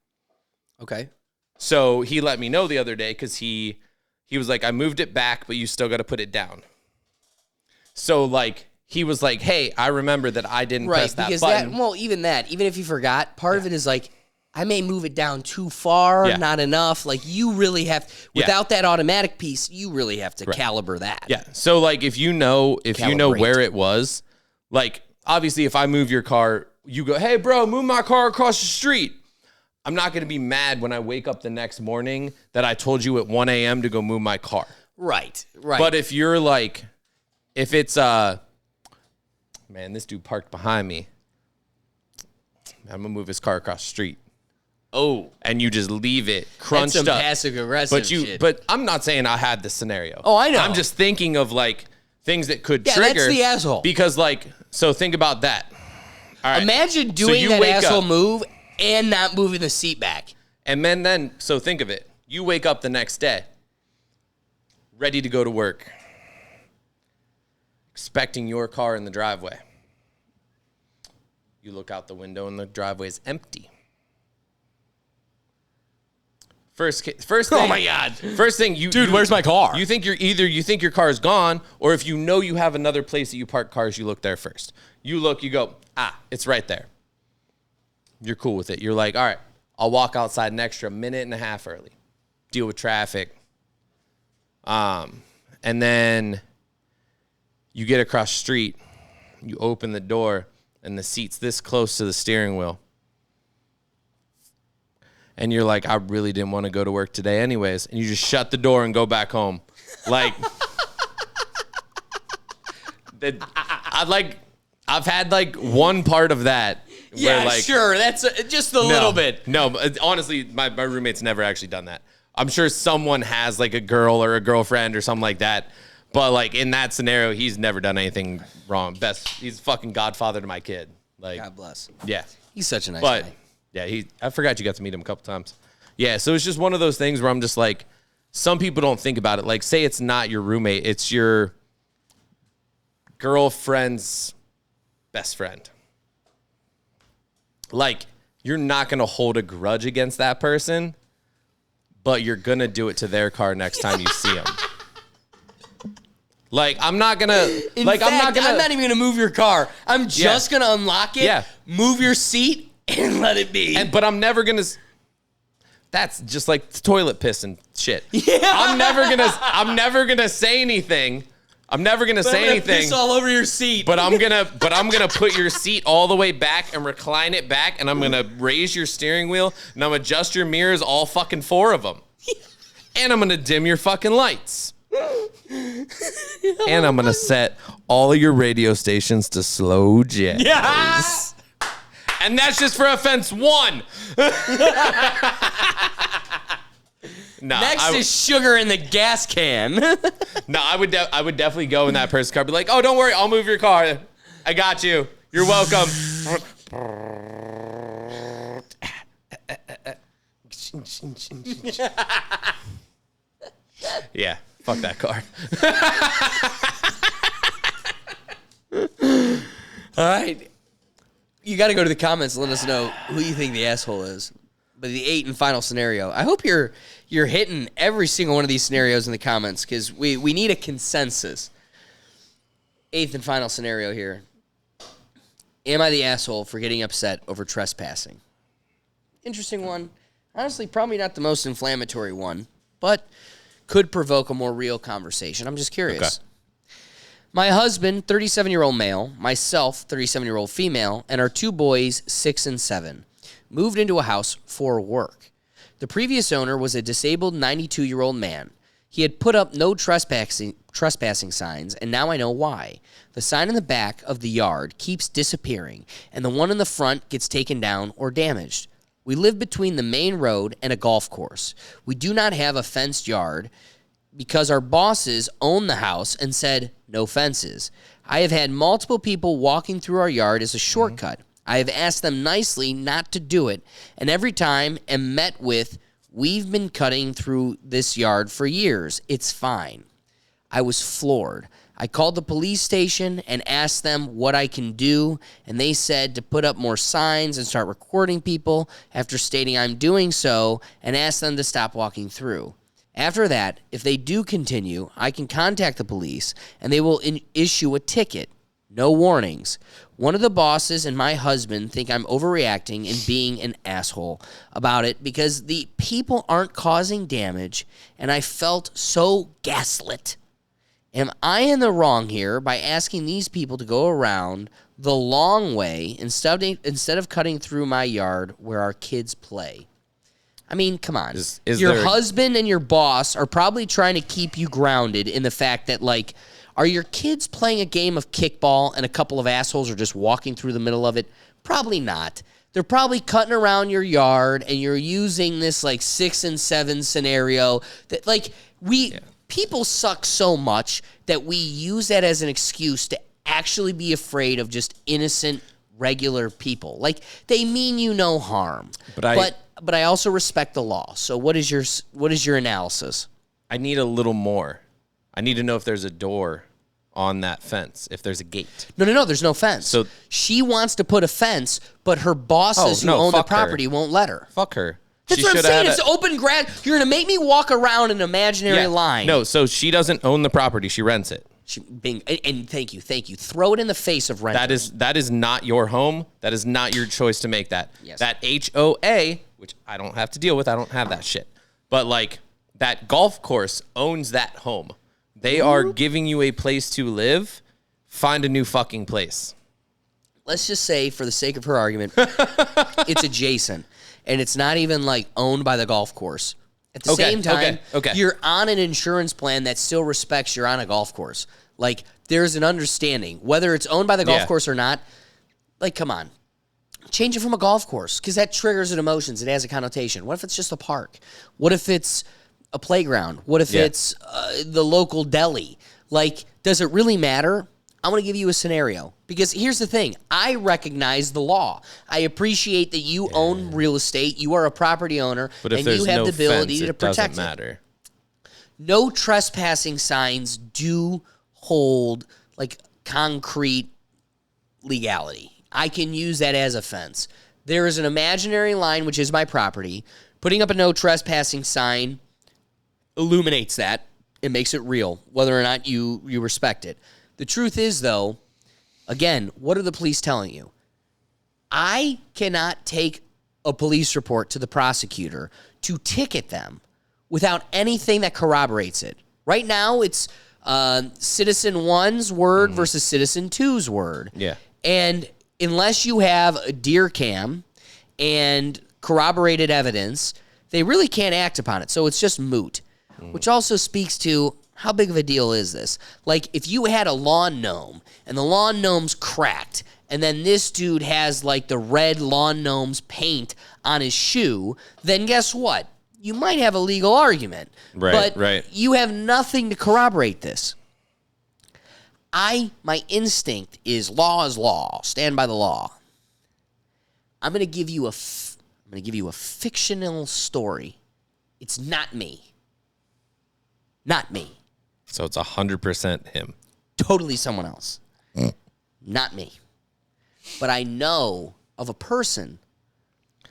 Okay. So he let me know the other day because he was like, I moved it back, but you still got to put it down. So like, he was like, hey, I remember that I didn't press that button. Even if you forgot, part of it is like, I may move it down too far, not enough. Like you really have, without that automatic piece, you really have to calibrate that. Yeah. So like, if you know where it was, like obviously if I move your car, you go, hey bro, move my car across the street. I'm not going to be mad when I wake up the next morning that I told you at 1 a.m. to go move my car. Right. But if you're like, if it's, man, this dude parked behind me. I'm going to move his car across the street. Oh. And you just leave it crunched That's some up. passive aggressive shit. But I'm not saying I had this scenario. Oh, I know. I'm just thinking of like things that could trigger. That's the asshole. Because like, so think about that. All right. Imagine So doing you that wake asshole up, move and not moving the seat back. and then, so think of it. You wake up the next day, ready to go to work, expecting your car in the driveway. You look out the window and the driveway is empty. First thing. Oh my God. First thing, Dude, where's my car? You think you think your car is gone, or if you know you have another place that you park cars, you look there first. You look, you go, it's right there. You're cool with it. You're like, all right, I'll walk outside an extra minute and a half early, deal with traffic. And then you get across the street, you open the door, and the seat's this close to the steering wheel. And you're like, I really didn't want to go to work today anyways. And you just shut the door and go back home. Like, I've had like one part of that. Yeah, where, like, sure. That's just a little bit. No, but honestly, my roommate's never actually done that. I'm sure someone has like a girl or a girlfriend or something like that. But like in that scenario, he's never done anything wrong. He's fucking godfather to my kid. Like, God bless. yeah. He's such a nice But guy. yeah, I forgot you got to meet him a couple times. Yeah, so it's just one of those things where I'm just like, some people don't think about it. Like, say it's not your roommate, it's your girlfriend's best friend. Like, you're not going to hold a grudge against that person, but you're going to do it to their car next time you see them. Like, I'm not going to... I'm not even going to move your car. I'm just going to unlock it, move your seat, and let it be. But I'm never going to... That's just like toilet piss and shit. Yeah. I'm never gonna say anything. I'm never gonna say anything. Piss all over your seat. But I'm gonna put your seat all the way back and recline it back, and I'm gonna raise your steering wheel, and I'm gonna adjust your mirrors, all fucking 4 of them. And I'm going to dim your fucking lights. And I'm going to set all your radio stations to slow jazz. Yes. And that's just for offense 1. Nah, Next is sugar in the gas can. No, I would definitely go in that person's car. Be like, oh, don't worry, I'll move your car. I got you. You're welcome. Yeah, fuck that car. All right. You got to go to the comments and let us know who you think the asshole is. But the 8th and final scenario. I hope you're hitting every single one of these scenarios in the comments because we need a consensus. 8th and final scenario here. Am I the asshole for getting upset over trespassing? Interesting one. Honestly, probably not the most inflammatory one, but could provoke a more real conversation. I'm just curious. Okay. My husband, 37-year-old male, myself, 37-year-old female, and our 2 boys, 6 and 7, moved into a house for work. The previous owner was a disabled 92-year-old man. He had put up no trespassing signs, and now I know why. The sign in the back of the yard keeps disappearing, and the one in the front gets taken down or damaged. We live between the main road and a golf course. We do not have a fenced yard because our bosses own the house and said no fences. I have had multiple people walking through our yard as a shortcut. I have asked them nicely not to do it, and every time am met with, we've been cutting through this yard for years. It's fine. I was floored. I called the police station and asked them what I can do, and they said to put up more signs and start recording people after stating I'm doing so and asked them to stop walking through. After that, if they do continue, I can contact the police and they will issue a ticket. No warnings. One of the bosses and my husband think I'm overreacting and being an asshole about it because the people aren't causing damage, and I felt so gaslit. Am I in the wrong here by asking these people to go around the long way instead of cutting through my yard where our kids play? I mean, come on. Is your there- husband and your boss are probably trying to keep you grounded in the fact that, like, are your kids playing a game of kickball and a couple of assholes are just walking through the middle of it? Probably not. They're probably cutting around your yard and you're using this, like, 6 and 7 scenario that, like, people suck so much that we use that as an excuse to actually be afraid of just innocent, regular people. Like, they mean you no harm. But I also respect the law. So what is your analysis? I need a little more. I need to know if there's a door on that fence, if there's a gate. No, there's no fence. So she wants to put a fence, but her bosses who own the fuck her. property won't let her. Fuck her. That's She what I'm shoulda saying. had It's open grass. You're going to make me walk around an imaginary line. No, so she doesn't own the property. She rents it. And thank you. Throw it in the face of renters. That is not your home. That is not your choice to make that. Yes. That HOA, which I don't have to deal with. I don't have that shit. But, like, that golf course owns that home. They are giving you a place to live. Find a new fucking place. Let's just say, for the sake of her argument, it's adjacent. And it's not even, like, owned by the golf course. At the same time, you're on an insurance plan that still respects you're on a golf course. Like, there's an understanding. Whether it's owned by the golf course or not, like, come on. Change it from a golf course, because that triggers an emotions. It has a connotation. What if it's just a park? What if it's a playground? What if it's the local deli? Like, does it really matter? I'm going to give you a scenario. Because here's the thing. I recognize the law. I appreciate that you own real estate. You are a property owner. But if and there's you have no the ability fence, to it doesn't protect it. matter. No trespassing signs do hold, like, concrete legality. I can use that as a fence. There is an imaginary line, which is my property. Putting up a no trespassing sign illuminates that. It makes it real, whether or not you respect it. The truth is, though, again, what are the police telling you? I cannot take a police report to the prosecutor to ticket them without anything that corroborates it. Right now, it's Citizen 1's word versus Citizen 2's word. Yeah. And unless you have a deer cam and corroborated evidence, they really can't act upon it. So it's just moot. which also speaks to how big of a deal is this? Like, if you had a lawn gnome and the lawn gnome's cracked, and then this dude has like the red lawn gnome's paint on his shoe, then guess what? You might have a legal argument. Right, but you have nothing to corroborate this. My instinct is law. Stand by the law. I'm going to give you a fictional story. It's not me. Not me. So it's 100% him. Totally someone else. Not me. But I know of a person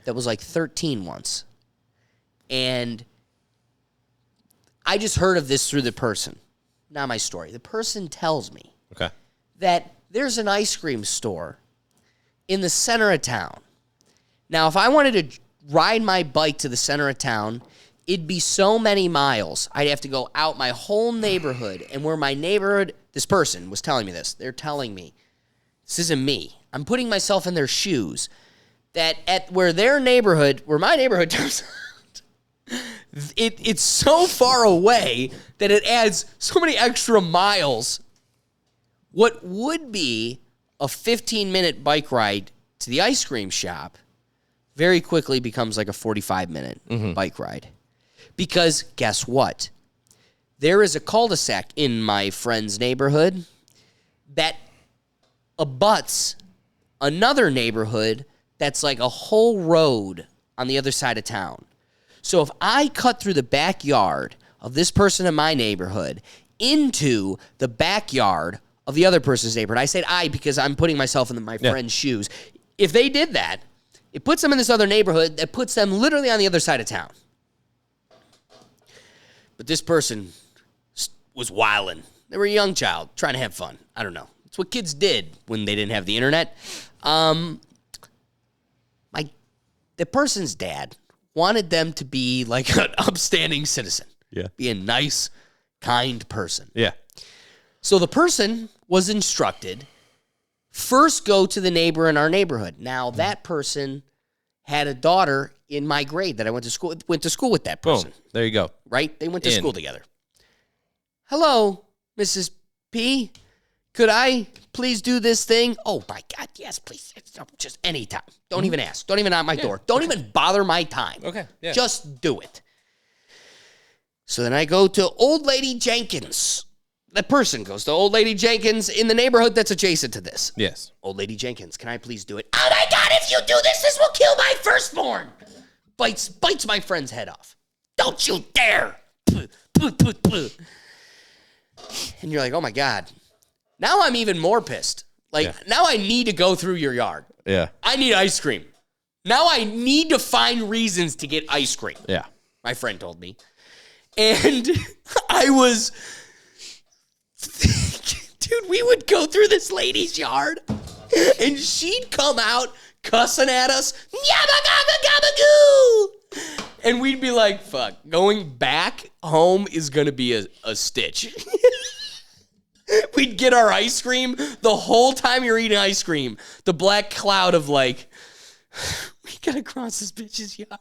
that was like 13 once. And I just heard of this through the person. Not my story. The person tells me Okay. that there's an ice cream store in the center of town. Now, if I wanted to ride my bike to the center of town, it'd be so many miles. I'd have to go out my whole neighborhood. And where my neighborhood, this person was telling me this. They're telling me, this isn't me. I'm putting myself in their shoes. That at where their neighborhood, where my neighborhood turns out, it's so far away that it adds so many extra miles. What would be a 15-minute bike ride to the ice cream shop very quickly becomes like a 45-minute bike ride. Because guess what? There is a cul-de-sac in my friend's neighborhood that abuts another neighborhood that's like a whole road on the other side of town. So if I cut through the backyard of this person in my neighborhood into the backyard of the other person's neighborhood, I said I because I'm putting myself in my friend's shoes. If they did that, it puts them in this other neighborhood that puts them literally on the other side of town. But this person was wilding. They were a young child trying to have fun. I don't know. It's what kids did when they didn't have the internet. The person's dad wanted them to be like an upstanding citizen. Yeah. Be a nice, kind person. Yeah. So the person was instructed, first go to the neighbor in our neighborhood. Now, that person had a daughter in my grade that I went to school with that person. Boom. There you go. Right? They went to school together. Hello, Mrs. P. Could I please do this thing? Oh, my God, yes, please. Just anytime. Don't even ask. Don't even knock my door. Don't even bother my time. Okay, yeah. Just do it. So then I go to Old Lady Jenkins. That person goes to Old Lady Jenkins in the neighborhood that's adjacent to this. Yes. Old Lady Jenkins, can I please do it? Oh, my God, if you do this will kill my firstborn. Bites my friend's head off. Don't you dare. And you're like, oh, my God. Now I'm even more pissed. Now I need to go through your yard. Yeah. I need ice cream. Now I need to find reasons to get ice cream. Yeah. My friend told me. And I was... Dude, we would go through this lady's yard, and she'd come out cussing at us. Yabba gabba gabba goo! And we'd be like, fuck, going back home is going to be a stitch. We'd get our ice cream. The whole time you're eating ice cream, the black cloud of like, we gotta cross this bitch's yard.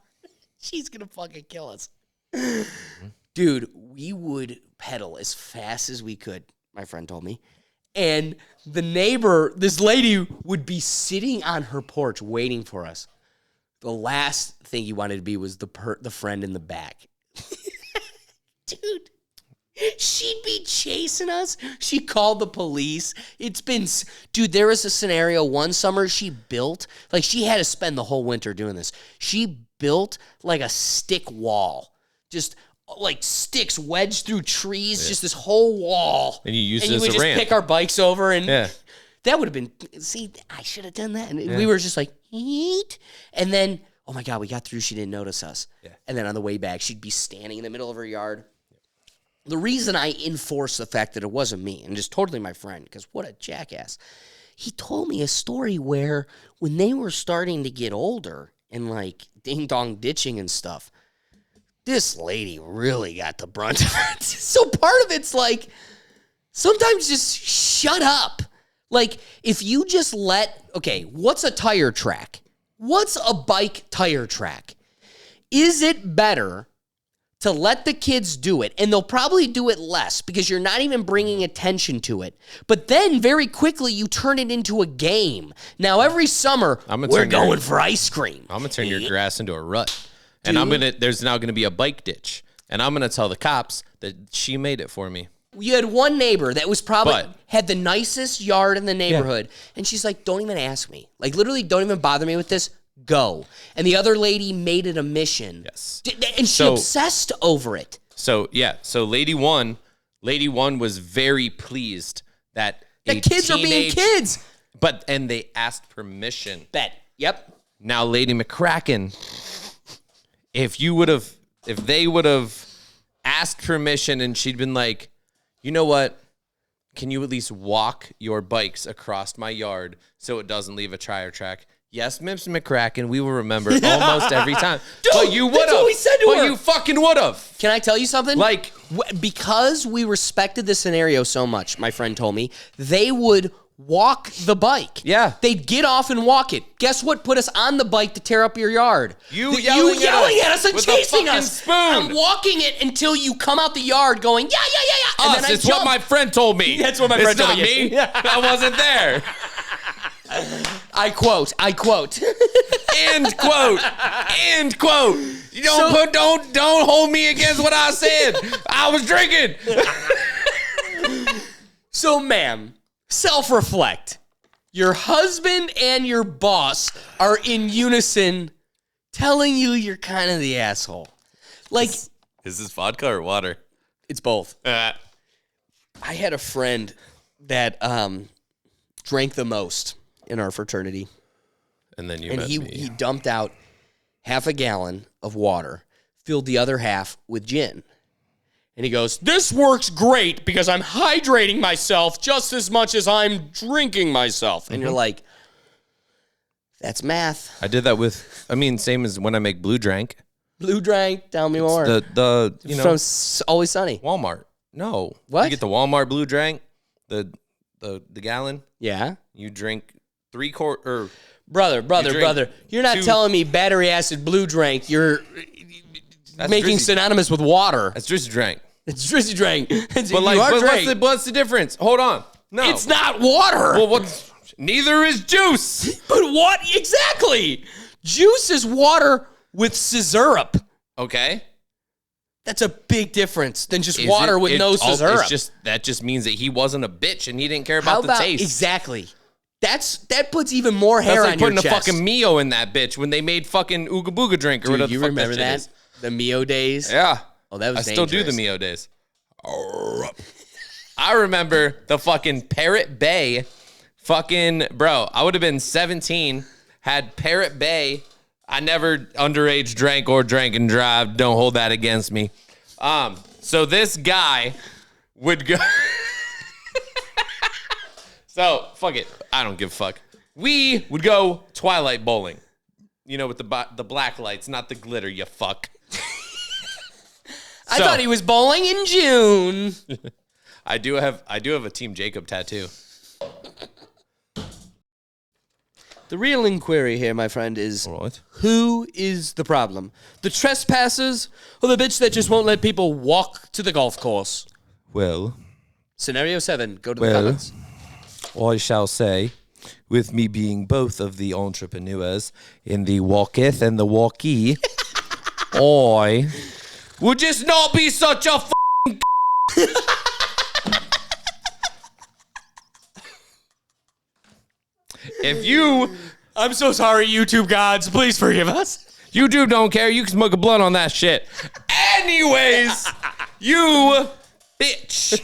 She's gonna fucking kill us. Dude, we would pedal as fast as we could, my friend told me. And the neighbor, this lady, would be sitting on her porch waiting for us. The last thing you wanted to be was the friend in the back. Dude. She'd be chasing us. She called the police. Dude, there was a scenario one summer she built, like she had to spend the whole winter doing this. She built like a stick wall, just like sticks wedged through trees, just this whole wall. And you used it we as would a just ramp. pick our bikes over and that would have been, I should have done that. And we were just like, eat. And then, oh my God, we got through. She didn't notice us. Yeah. And then on the way back, she'd be standing in the middle of her yard. The reason I enforce the fact that it wasn't me, and just totally my friend, because what a jackass. He told me a story where when they were starting to get older and like ding-dong ditching and stuff, this lady really got the brunt of it. So part of it's like, sometimes just shut up. Like, if you just what's a tire track? What's a bike tire track? Is it better to let the kids do it, and they'll probably do it less because you're not even bringing attention to it. But then very quickly you turn it into a game. Now every summer we're going for ice cream. I'm gonna turn your grass into a rut, and there's now gonna be a bike ditch, and I'm gonna tell the cops that she made it for me. You had one neighbor that was probably But- had the nicest yard in the neighborhood, and she's like, "Don't even ask me. Like literally, don't even bother me with this. Go." And the other lady made it a mission. Yes. And she obsessed over it. So yeah, so Lady One was very pleased that The kids are being kids. and they asked permission. Bet. Yep. Now, Lady McCracken, if they would have asked permission and she'd been like, you know what? Can you at least walk your bikes across my yard so it doesn't leave a tire track? Yes, Miss McCracken, we will remember almost every time. Dude, but you would have. that's what we said to her. But you fucking would have. Can I tell you something? Like- because we respected the scenario so much, my friend told me, they would walk the bike. Yeah. They'd get off and walk it. Guess what put us on the bike to tear up your yard? You yelling at us and with a chasing fucking us. spoon. I'm walking it until you come out the yard going, yeah. And then I It's what my friend told me. That's what my friend told me. It's not me. I wasn't there. I quote. End quote. End quote. You don't hold me against what I said. I was drinking. So, ma'am, self-reflect. Your husband and your boss are in unison telling you you're kind of the asshole. Like, Is this vodka or water? it's both. I had a friend that drank the most in our fraternity. And then And he dumped out half a gallon of water, filled the other half with gin. And he goes, "This works great because I'm hydrating myself just as much as I'm drinking myself." And you're like, that's math. I did that same as when I make Blue Drank. Blue Drank, tell me more. The From Always Sunny. Walmart. No. What? You get the Walmart Blue Drank, the gallon. Yeah. You drink 3/4 Brother. You're not 2 telling me battery acid Blue Drank you're That's making Drizzy. synonymous with water. That's Drizzy Drank. It's Drizzy Drank. But what's the difference? Hold on. No. It's not water. Well, neither is juice. But what? Exactly. Juice is water with syrup. Okay. That's a big difference than just Is water it- with it- no oh, syrup. That just means that he wasn't a bitch and he didn't care How about the taste. Exactly. That puts even more hair That's like on your putting a chest. fucking Mio in that bitch when they made fucking Ooga Booga drink or Dude, whatever you the fuck remember that? that? Shit is. The Mio days? Yeah. Oh, that was I still do the dangerous. Mio days. I remember the fucking Parrot Bay fucking, bro, I would have been 17, had Parrot Bay. I never underage drank or drank and drive. Don't hold that against me. So this guy would go. So, fuck it. I don't give a fuck. We would go Twilight bowling. You know, with the black lights, not the glitter, you fuck. I thought he was bowling in June. I do have a Team Jacob tattoo. The real inquiry here, my friend, is What? who is the problem? The trespassers or the bitch that just won't let people walk to the golf course? Well, Scenario 7, go to the Well. comments. I shall say, with me being both of the entrepreneurs in the walketh and the walkie, I would just not be such a If you I'm so sorry, YouTube gods. Please forgive us. YouTube don't care, you can smoke a blunt on that shit. Anyways, you bitch.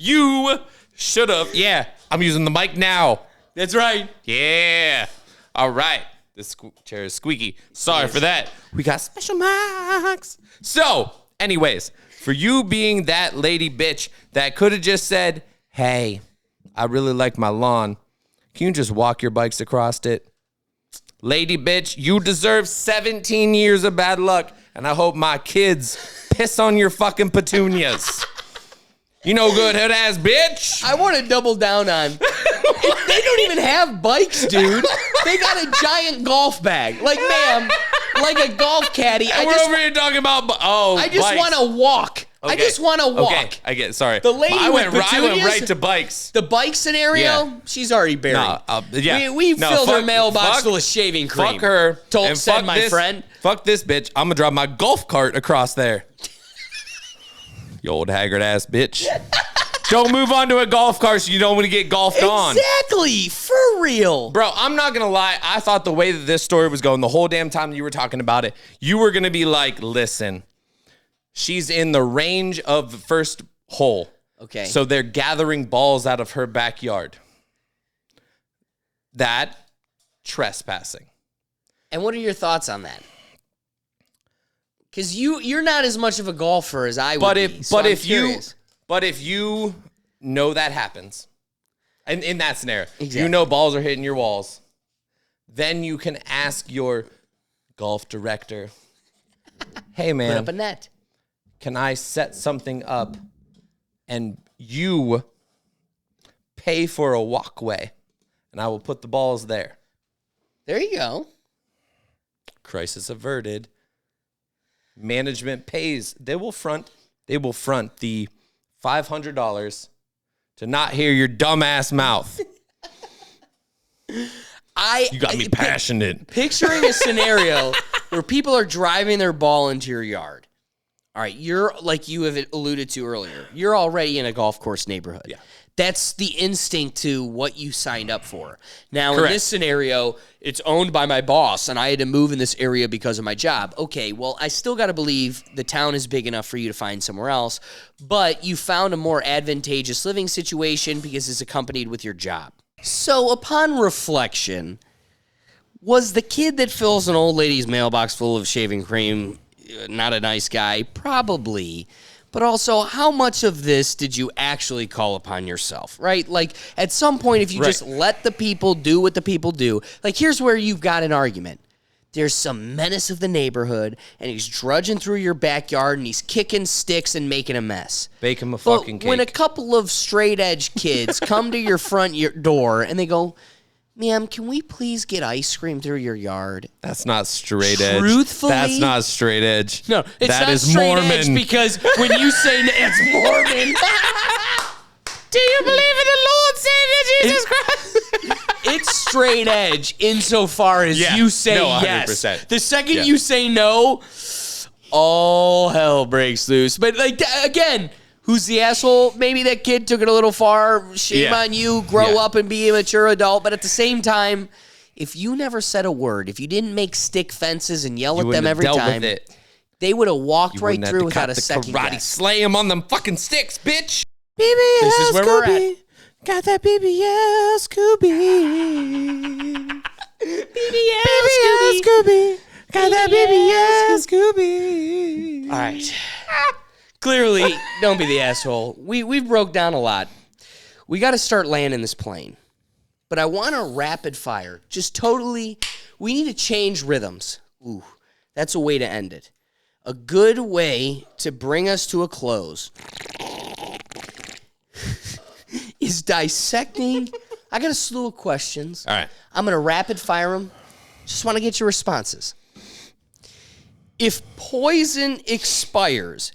You should have. Yeah, I'm using the mic now. That's right. Yeah. All right. This chair is squeaky. Sorry for that. We got special mics. So, anyways, for you being that lady bitch that could have just said, hey, I really like my lawn. Can you just walk your bikes across it? Lady bitch, you deserve 17 years of bad luck, and I hope my kids piss on your fucking petunias. You know good head ass bitch. I want to double down on. They don't even have bikes, dude. They got a giant golf bag. Like, ma'am, like a golf caddy. We're over here talking about I just want to walk. I just want to walk. Okay, I get it. Sorry. The lady I with went petunias? right to bikes. The bike scenario, Yeah. she's already buried. No, yeah. We No, filled her fuck- mailbox fuck- full of shaving cream. Fuck her. Told, said fuck my this, friend. Fuck this bitch. I'm going to drive my golf cart across there. You old haggard ass bitch. Don't move on to a golf cart so you don't want to get golfed on. Exactly. For real. Bro, I'm not going to lie. I thought the way that this story was going the whole damn time you were talking about it, you were going to be like, listen, she's in the range of the first hole. Okay. So they're gathering balls out of her backyard. That trespassing. And what are your thoughts on that? Because you're not as much of a golfer as I would be. So I'm curious. But if you know that happens, and in that scenario, Exactly. you know balls are hitting your walls, then you can ask your golf director, hey Put man, up a net. can I set something up and you pay for a walkway and I will put the balls there. There you go. Crisis averted. Management pays. They will front the $500 to not hear your dumbass mouth. You got me passionate. Picturing a scenario where people are driving their ball into your yard. All right, you're like you have alluded to earlier. You're already in a golf course neighborhood. Yeah. That's the instinct to what you signed up for. Now, Correct. in this scenario, it's owned by my boss, and I had to move in this area because of my job. Okay, well, I still got to believe the town is big enough for you to find somewhere else, but you found a more advantageous living situation because it's accompanied with your job. So, upon reflection, was the kid that fills an old lady's mailbox full of shaving cream not a nice guy? Probably. But also, how much of this did you actually call upon yourself, right? Like, at some point, if you just let the people do what the people do, like, here's where you've got an argument. There's some menace of the neighborhood, and he's drudging through your backyard, and he's kicking sticks and making a mess. Bake him a But fucking cake. when a couple of straight-edge kids come to your front door, and they go, ma'am, can we please get ice cream through your yard? That's not straight edge. Truthfully? That's not straight edge. No, it's that not is straight Mormon. edge because when you say it's Mormon. Do you believe in the Lord Savior Jesus Christ? It's straight edge insofar as Yeah. you say No, yes. 100%. The second Yeah. you say no, all hell breaks loose. But like again, who's the asshole? Maybe that kid took it a little far. Shame Yeah. on you. Grow Yeah. up and be a mature adult. But at the same time, if you never said a word, if you didn't make stick fences and yell You at them wouldn't have every dealt time, with it. they would have walked You right wouldn't have through to without cut a the second karate guess. slay him on them fucking sticks, bitch. This is where we're at. Got that BBL Scooby. BBL Scooby. Got that BBL Scooby. All right. Clearly, don't be the asshole. We broke down a lot. We got to start landing this plane. But I want to rapid fire. Just totally, we need to change rhythms. Ooh, that's a way to end it. A good way to bring us to a close is dissecting. I got a slew of questions. All right. I'm going to rapid fire them. Just want to get your responses. If poison expires,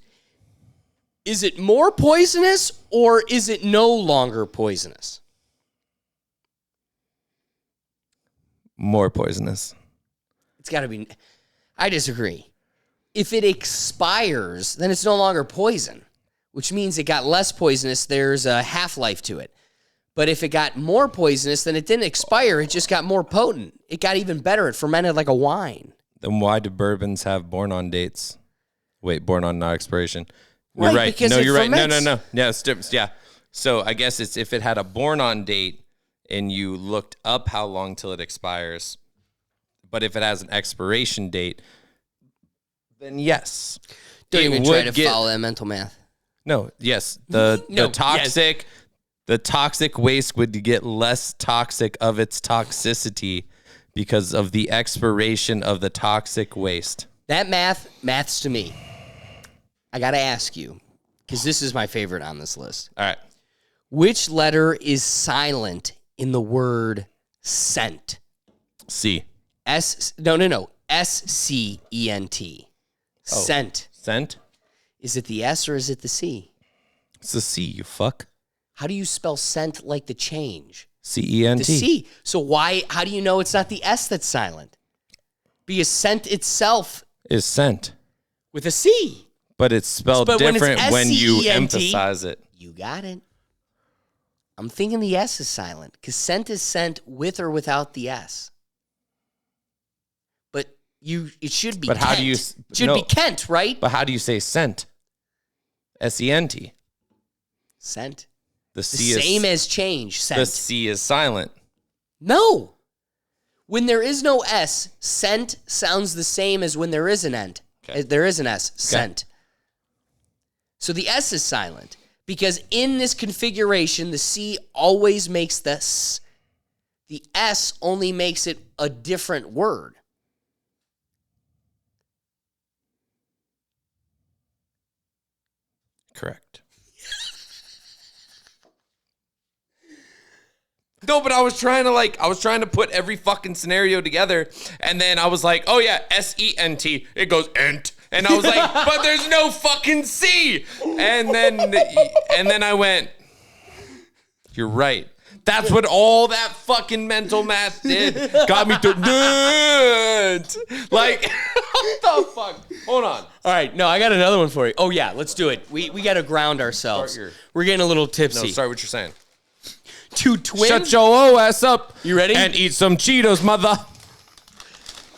is it more poisonous or is it no longer poisonous? More poisonous. It's got to be. I disagree. If it expires, then it's no longer poison, which means it got less poisonous. There's a half-life to it. But if it got more poisonous, then it didn't expire. It just got more potent. It got even better. It fermented like a wine. Then why do bourbons have born on dates? Wait, born on not expiration. You're Right, right. because No, it you're right. No, ferments. no. Yeah, yeah. So I guess it's if it had a born on date and you looked up how long till it expires. But if it has an expiration date, then yes. Don't it even try would to follow that mental math. No, yes. The No, the toxic waste would get less toxic of its toxicity because of the expiration of the toxic waste. That maths to me. I got to ask you, because this is my favorite on this list. All right. Which letter is silent in the word scent? C. No. S-C-E-N-T. Scent. Scent? Is it the S or is it the C? It's the C, you fuck. How do you spell scent like the change? C-E-N-T. The C. So how do you know it's not the S that's silent? Because scent itself Is scent. with a C. But it's spelled But when it's different when you S-C-E-N-T, emphasize it. You got it. I'm thinking the S is silent because scent is sent with or without the S. But it should be But Kent. how do you... It should be Kent, right? But how do you say scent? S-E-N-T. Scent. The The C is... same as change, scent. The C is silent. No. When there is no S, scent sounds the same as when there is an N. Okay. There is an S, scent. So the S is silent because in this configuration, the C always makes the S. The S only makes it a different word. Correct. No, but I was trying to put every fucking scenario together, and then I was like, oh yeah, S-E-N-T. It goes ent. And I was like, but there's no fucking C. And then I went, you're right. That's what all that fucking mental math did. Got me to ent. Like, what the fuck? Hold on. All right, no, I got another one for you. Oh yeah, let's do it. We got to ground ourselves. Start your- We're getting a little No, tipsy. start what you're saying. Two twins. Shut your ass up. You ready? And eat some Cheetos, mother.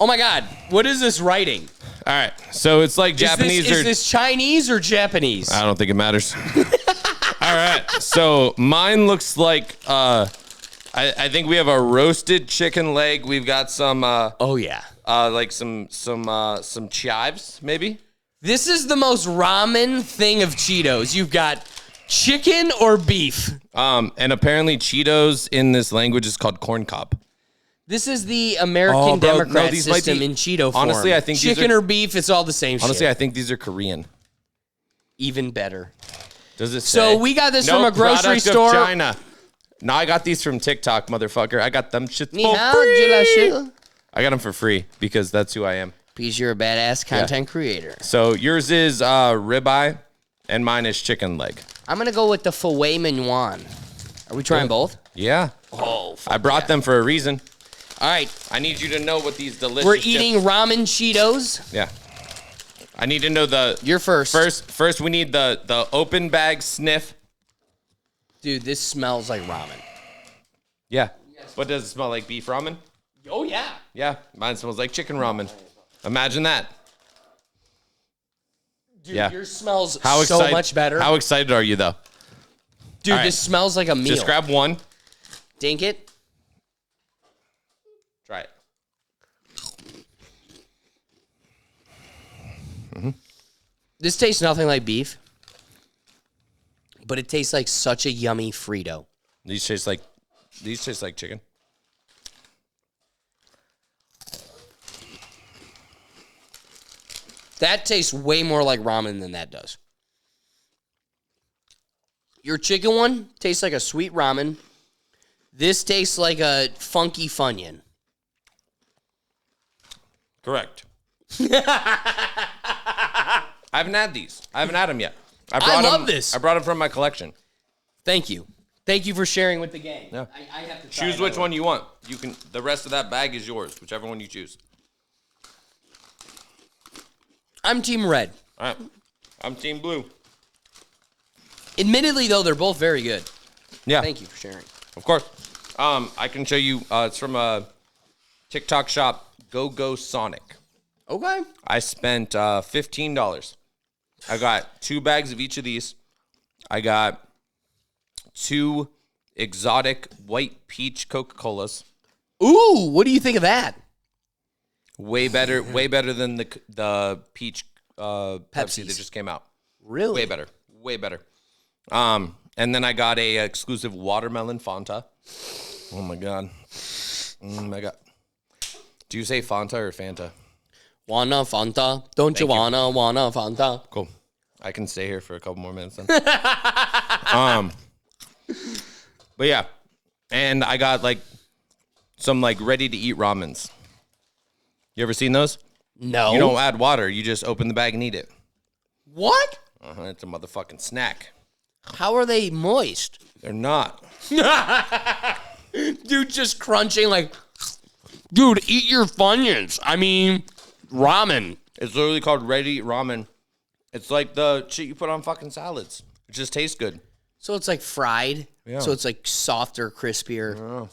Oh my God, what is this writing? All right, so it's like Japanese Is or... this Chinese or Japanese? I don't think it matters. All right, so mine looks like... I think we have a roasted chicken leg. We've got some... Oh yeah. like some chives, maybe? This is the most ramen thing of Cheetos. You've got chicken or beef. And apparently Cheetos in this language is called corn cob. This is the American Oh, bro, no, Democrat these might system be- in Cheeto form. Honestly, I think these chicken are- or beef, it's all the same Honestly, shit. I think these are Korean. Even better. Does it So say? we got this No from a grocery product of store. China. No, I got these from TikTok, motherfucker. I got them shit Ni for hao, free. jilashu. I got them for free because that's who I am. Because you're a badass content creator. So yours is ribeye, and mine is chicken leg. I'm going to go with the filet mignon. Are we trying both? Yeah. Oh, I brought them for a reason. All right. I need you to know what these delicious... We're eating ramen Cheetos. Yeah. I need to know the... You're first. First, we need the open bag sniff. Dude, this smells like ramen. Yeah. What does it smell like? Beef ramen? Oh, yeah. Yeah. Mine smells like chicken ramen. Imagine that. Dude, Yeah. yours smells How so excited? much better. How excited are you, though? Dude, all right. this smells like a meal. Just grab one. Dink it. Try it. This tastes nothing like beef, but it tastes like such a yummy Frito. These taste like chicken. That tastes way more like ramen than that does. Your chicken one tastes like a sweet ramen. This tastes like a funky Funyun. Correct. I haven't had these. I haven't had them yet. I love this. I brought them from my collection. Thank you. Thank you for sharing with the gang. Yeah. I have to try Choose which another one you want. You can. The rest of that bag is yours. Whichever one you choose. I'm Team Red. All right. I'm Team Blue. Admittedly, though, they're both very good. Yeah. Thank you for sharing. Of course. I can show you. It's from a TikTok shop, Go Sonic. Okay. I spent $15. I got 2 bags of each of these. I got 2 exotic white peach Coca-Colas. Ooh, what do you think of that? Way better than the peach Pepsi Pepsis. that just came out. Really? Way better. And then I got a exclusive watermelon Fanta. Oh my god. Do you say Fanta or Fanta? Wanna Fanta? Don't you Thank you. wanna Fanta? Cool. I can stay here for a couple more minutes then. But yeah. And I got like some like ready to eat ramens. You ever seen those? No. You don't add water. You just open the bag and eat it. What? It's a motherfucking snack. How are they moist? They're not. Dude, just crunching like, dude, eat your Funyuns. I mean, ramen. It's literally called ready ramen. It's like the shit you put on fucking salads. It just tastes good. So it's like fried. Yeah. So it's like softer, crispier. Yeah.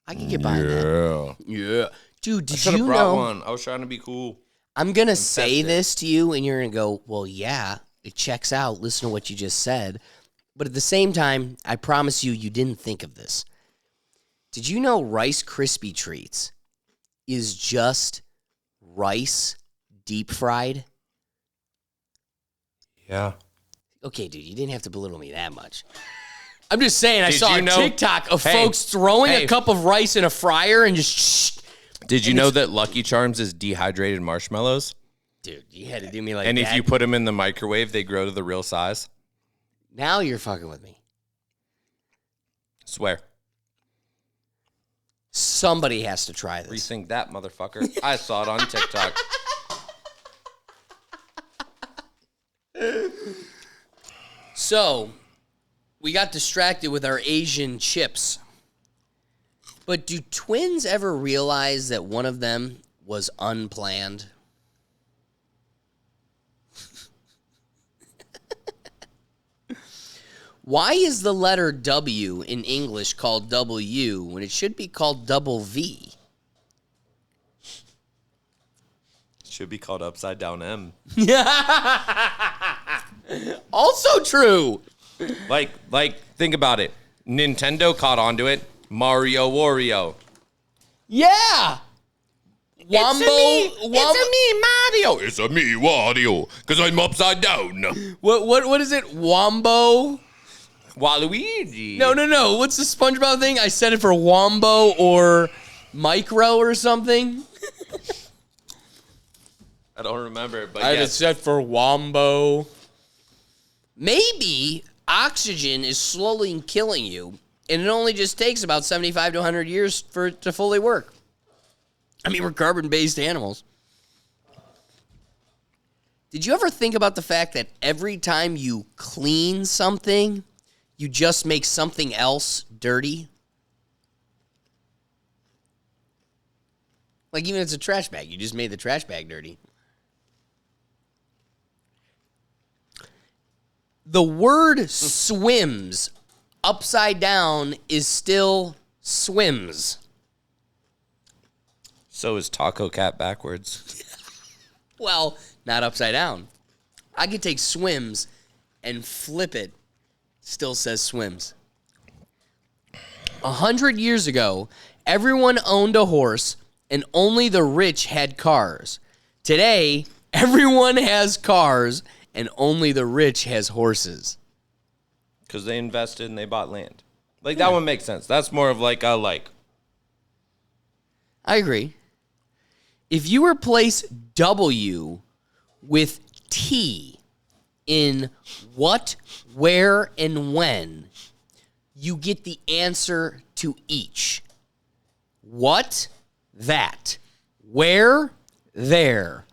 I can get behind that. Yeah. Dude, did Should you have brought know? one. I was trying to be cool. I'm going to say this to you, and you're going to go, well, yeah, it checks out. Listen to what you just said. But at the same time, I promise you, you didn't think of this. Did you know Rice Krispie Treats is just rice deep fried? Yeah. Okay, dude, you didn't have to belittle me that much. I'm just saying, I Did saw you a know- TikTok of Hey, folks throwing hey. a cup of rice in a fryer and just Did you know that Lucky Charms is dehydrated marshmallows? Dude, you had to do me like And that. if you put them in the microwave, they grow to the real size? Now you're fucking with me. Swear. Somebody has to try this. Rethink that, motherfucker. I saw it on TikTok. So, we got distracted with our Asian chips. But do twins ever realize that one of them was unplanned? Why is the letter W in English called W when it should be called double V? Should be called Upside Down M. Also true. Like, think about it. Nintendo caught onto it. Mario Wario. Yeah. Wombo. Mario. It's a me, Wario. Because I'm upside down. What is it? Wombo? Waluigi. No. What's the SpongeBob thing? I said it for Wombo or Micro or something. I don't remember, but I yes. just said for Wombo. Maybe oxygen is slowly killing you, and it only just takes about 75 to 100 years for it to fully work. I mean, we're carbon-based animals. Did you ever think about the fact that every time you clean something, you just make something else dirty? Like even if it's a trash bag, you just made the trash bag dirty. The word swims upside down is still swims. So is Taco Cat backwards. Well, not upside down. I could take swims and flip it. Still says swims. 100 years ago, everyone owned a horse and only the rich had cars. Today, everyone has cars and only the rich has horses. Because they invested and they bought land. Like, that one makes sense. That's more of like a, like. I agree. If you replace W with T in what, where, and when, you get the answer to each. What, that. Where, there.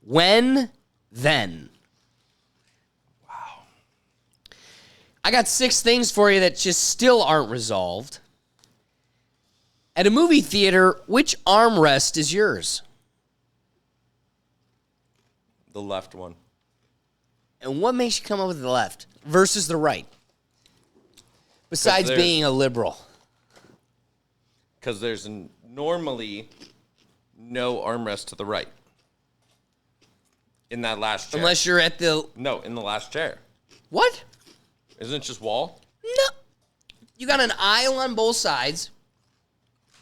When, then. Wow. I got 6 things for you that just still aren't resolved. At a movie theater, which armrest is yours? The left one. And what makes you come up with the left versus the right? Besides there's- being a liberal. Because there's normally no armrest to the right. In that last chair. Unless you're at the... No, in the last chair. What? Isn't it just wall? No. You got an aisle on both sides.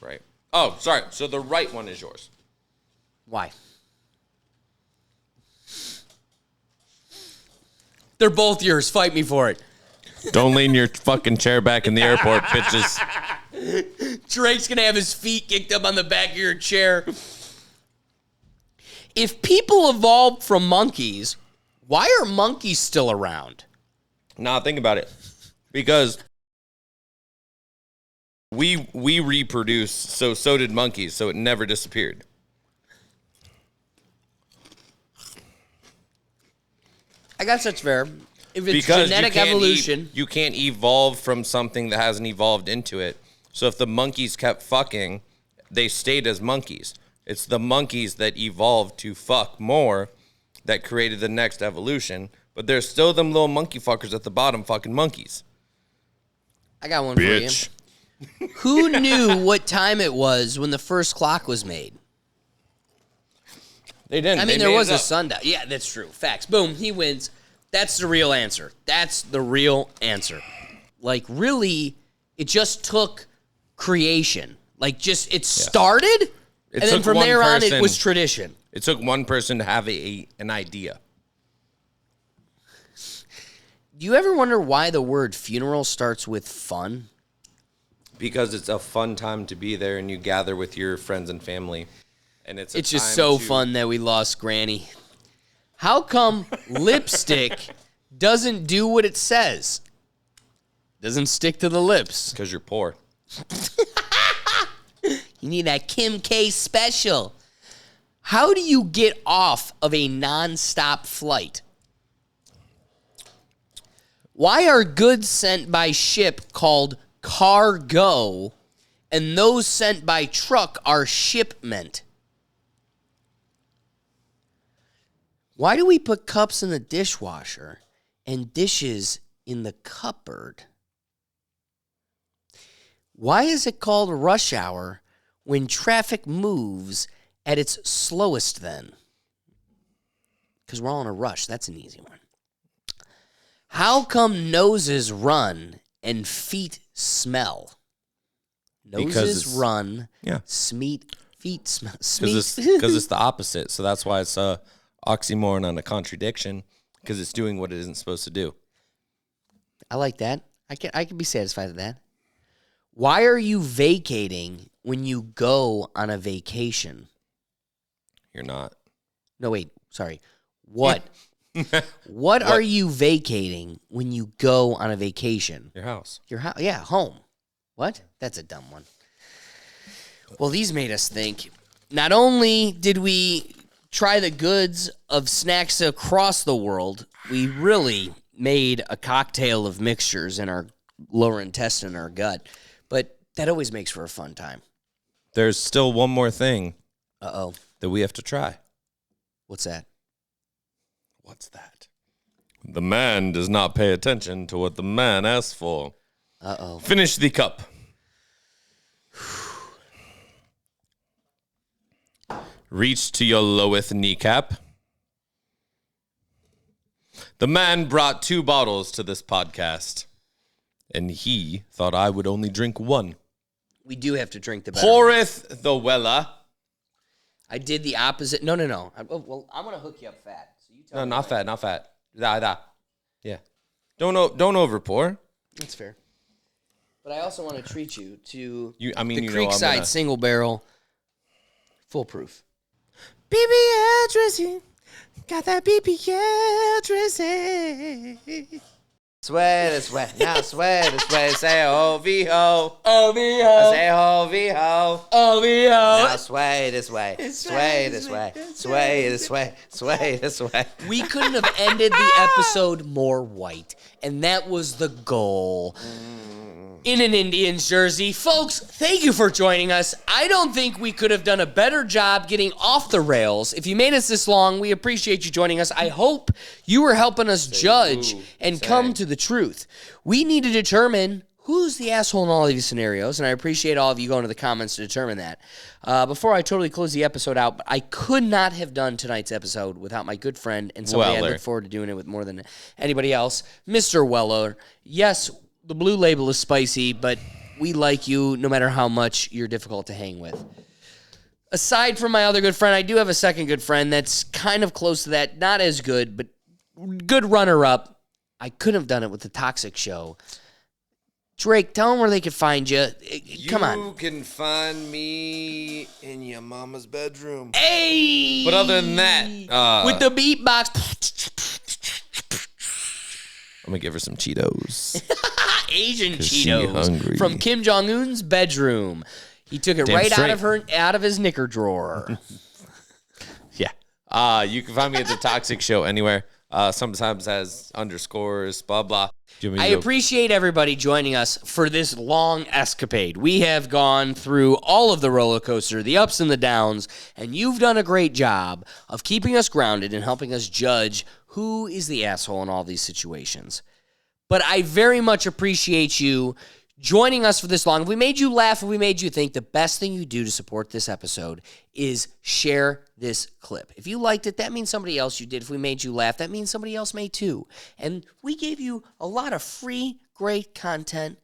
Right. Oh, sorry. So the right one is yours. Why? They're both yours. Fight me for it. Don't lean your fucking chair back in the airport, bitches. Drake's going to have his feet kicked up on the back of your chair. If people evolved from monkeys, why are monkeys still around? Nah, think about it. Because we reproduce, so did monkeys, so it never disappeared. I guess that's fair. If it's Because genetic evolution. you can't evolve from something that hasn't evolved into it. So if the monkeys kept fucking, they stayed as monkeys. It's the monkeys that evolved to fuck more that created the next evolution. But there's still them little monkey fuckers at the bottom fucking monkeys. I got one for you. Who knew what time it was when the first clock was made? They didn't. I mean, They there made was it a up. sundial. Yeah, that's true. Facts. Boom, he wins. That's the real answer. That's the real answer. Like, really, it just took creation. Like, just, it started, and then took from one there on, it person. was tradition. It took one person to have an idea. Do you ever wonder why the word funeral starts with fun? Because it's a fun time to be there and you gather with your friends and family. And it's It's time just so to- fun that we lost Granny. How come lipstick doesn't do what it says? Doesn't stick to the lips. Because you're poor. You need that Kim K special. How do you get off of a nonstop flight? Why are goods sent by ship called cargo and those sent by truck are shipment? Why do we put cups in the dishwasher and dishes in the cupboard? Why is it called rush hour when traffic moves at its slowest then? Because we're all in a rush. That's an easy one. How come noses run and feet smell? Because Noses it's- run, Yeah. feet smell. Because it's the opposite. So that's why it's a oxymoron and a contradiction. Because it's doing what it isn't supposed to do. I like that. I can be satisfied with that. Why are you vacating when you go on a vacation? You're not. No, wait. Sorry. What? What are you vacating when you go on a vacation? Your house. Your house? Yeah, home. What? That's a dumb one. Well, these made us think. Not only did we try the goods of snacks across the world, we really made a cocktail of mixtures in our lower intestine and our gut. But that always makes for a fun time. There's still one more thing Uh-oh. that we have to try. What's that? What's that? The man does not pay attention to what the man asks for. Uh-oh. Finish the cup. Reach to your lowest kneecap. The man brought 2 bottles to this podcast, and he thought I would only drink one. We do have to drink the better. Poureth the weller. I did the opposite. No. Well, I'm going to hook you up fat. So you tell No, me. not fat, not fat. Da. Yeah. Don't over pour. That's fair. But I also want to treat you to The the you know Creekside I'm gonna... single barrel foolproof. BBL dressing. Got that BBL dressing. Sweat, now sweat, say ho-vee-ho. Oh, Say ho-vee-ho. Oh, Now sway this way, sway this way, sway this way, sway this way. We couldn't have ended the episode more white, and that was the goal. In an Indians jersey. Folks, thank you for joining us. I don't think we could have done a better job getting off the rails. If you made us this long, we appreciate you joining us. I hope you were helping us judge and come to the truth. We need to determine who's the asshole in all of these scenarios, and I appreciate all of you going to the comments to determine that. Before I totally close the episode out, I could not have done tonight's episode without my good friend and somebody I Weller. look forward to doing it with more than anybody else, Mr. Weller. Yes, the blue label is spicy, but we like you no matter how much you're difficult to hang with. Aside from my other good friend, I do have a second good friend that's kind of close to that. Not as good, but good runner-up. I couldn't have done it with the Toxic Show. Drake, tell them where they could find you. Come on. You can find me in your mama's bedroom. Hey! But other than that, with the beatbox. I'm gonna give her some Cheetos. Asian 'Cause she Cheetos hungry. from Kim Jong-un's bedroom. He took it Damn right straight. out of his knicker drawer. Yeah. You can find me at the Toxic Show anywhere. sometimes has underscores, blah, blah. I appreciate everybody joining us for this long escapade. We have gone through all of the roller coaster, the ups and the downs, and you've done a great job of keeping us grounded and helping us judge who is the asshole in all these situations. But I very much appreciate you joining us for this long. If we made you laugh, if we made you think, the best thing you do to support this episode is share this clip. If you liked it, that means somebody else you did. If we made you laugh, that means somebody else may too. And we gave you a lot of free, great content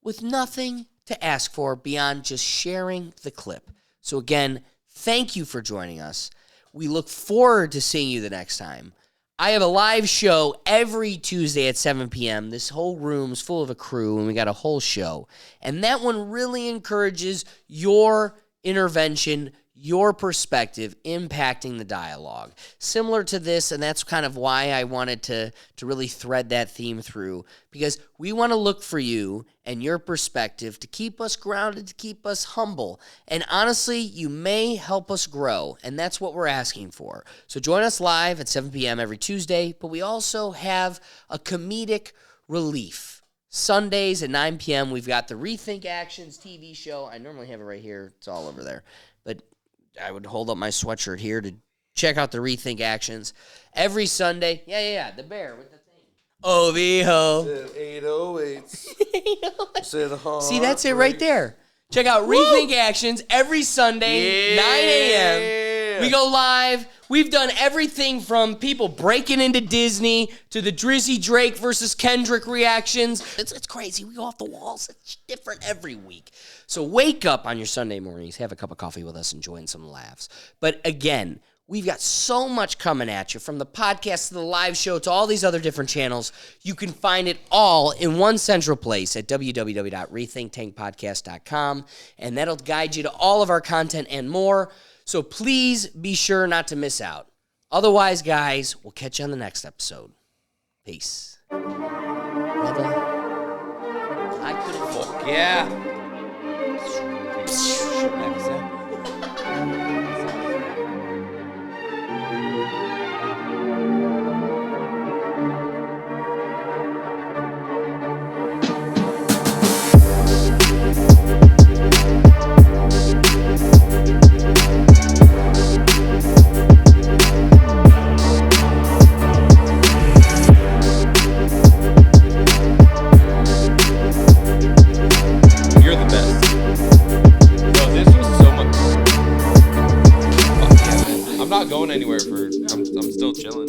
with nothing to ask for beyond just sharing the clip. So again, thank you for joining us. We look forward to seeing you the next time. I have a live show every Tuesday at 7 p.m. This whole room's full of a crew, and we got a whole show. And that one really encourages your intervention, your perspective impacting the dialogue. Similar to this, and that's kind of why I wanted to really thread that theme through, because we want to look for you and your perspective to keep us grounded, to keep us humble. And honestly, you may help us grow, and that's what we're asking for. So join us live at 7 p.m. every Tuesday, but we also have a comedic relief. Sundays at 9 p.m., we've got the Rethink Actions TV show. I normally have it right here. It's all over there. But I would hold up my sweatshirt here to check out the Rethink Actions. Every Sunday. Yeah, the bear with the thing. Oh, the ho. 808s. See, that's it right there. Check out Rethink Actions every Sunday, 9 a.m. We go live. We've done everything from people breaking into Disney to the Drizzy Drake versus Kendrick reactions. It's crazy. We go off the walls. It's different every week. So wake up on your Sunday mornings, have a cup of coffee with us, and join some laughs. But again, we've got so much coming at you, from the podcast to the live show to all these other different channels. You can find it all in one central place at www.rethinktankpodcast.com, and that'll guide you to all of our content and more. So please be sure not to miss out. Otherwise, guys, we'll catch you on the next episode. Peace. Mother, I couldn't fuck. Yeah. Shit, that was that. You're the best. Bro, this was so much. Fuck yeah, man. I'm not going anywhere I'm still chilling.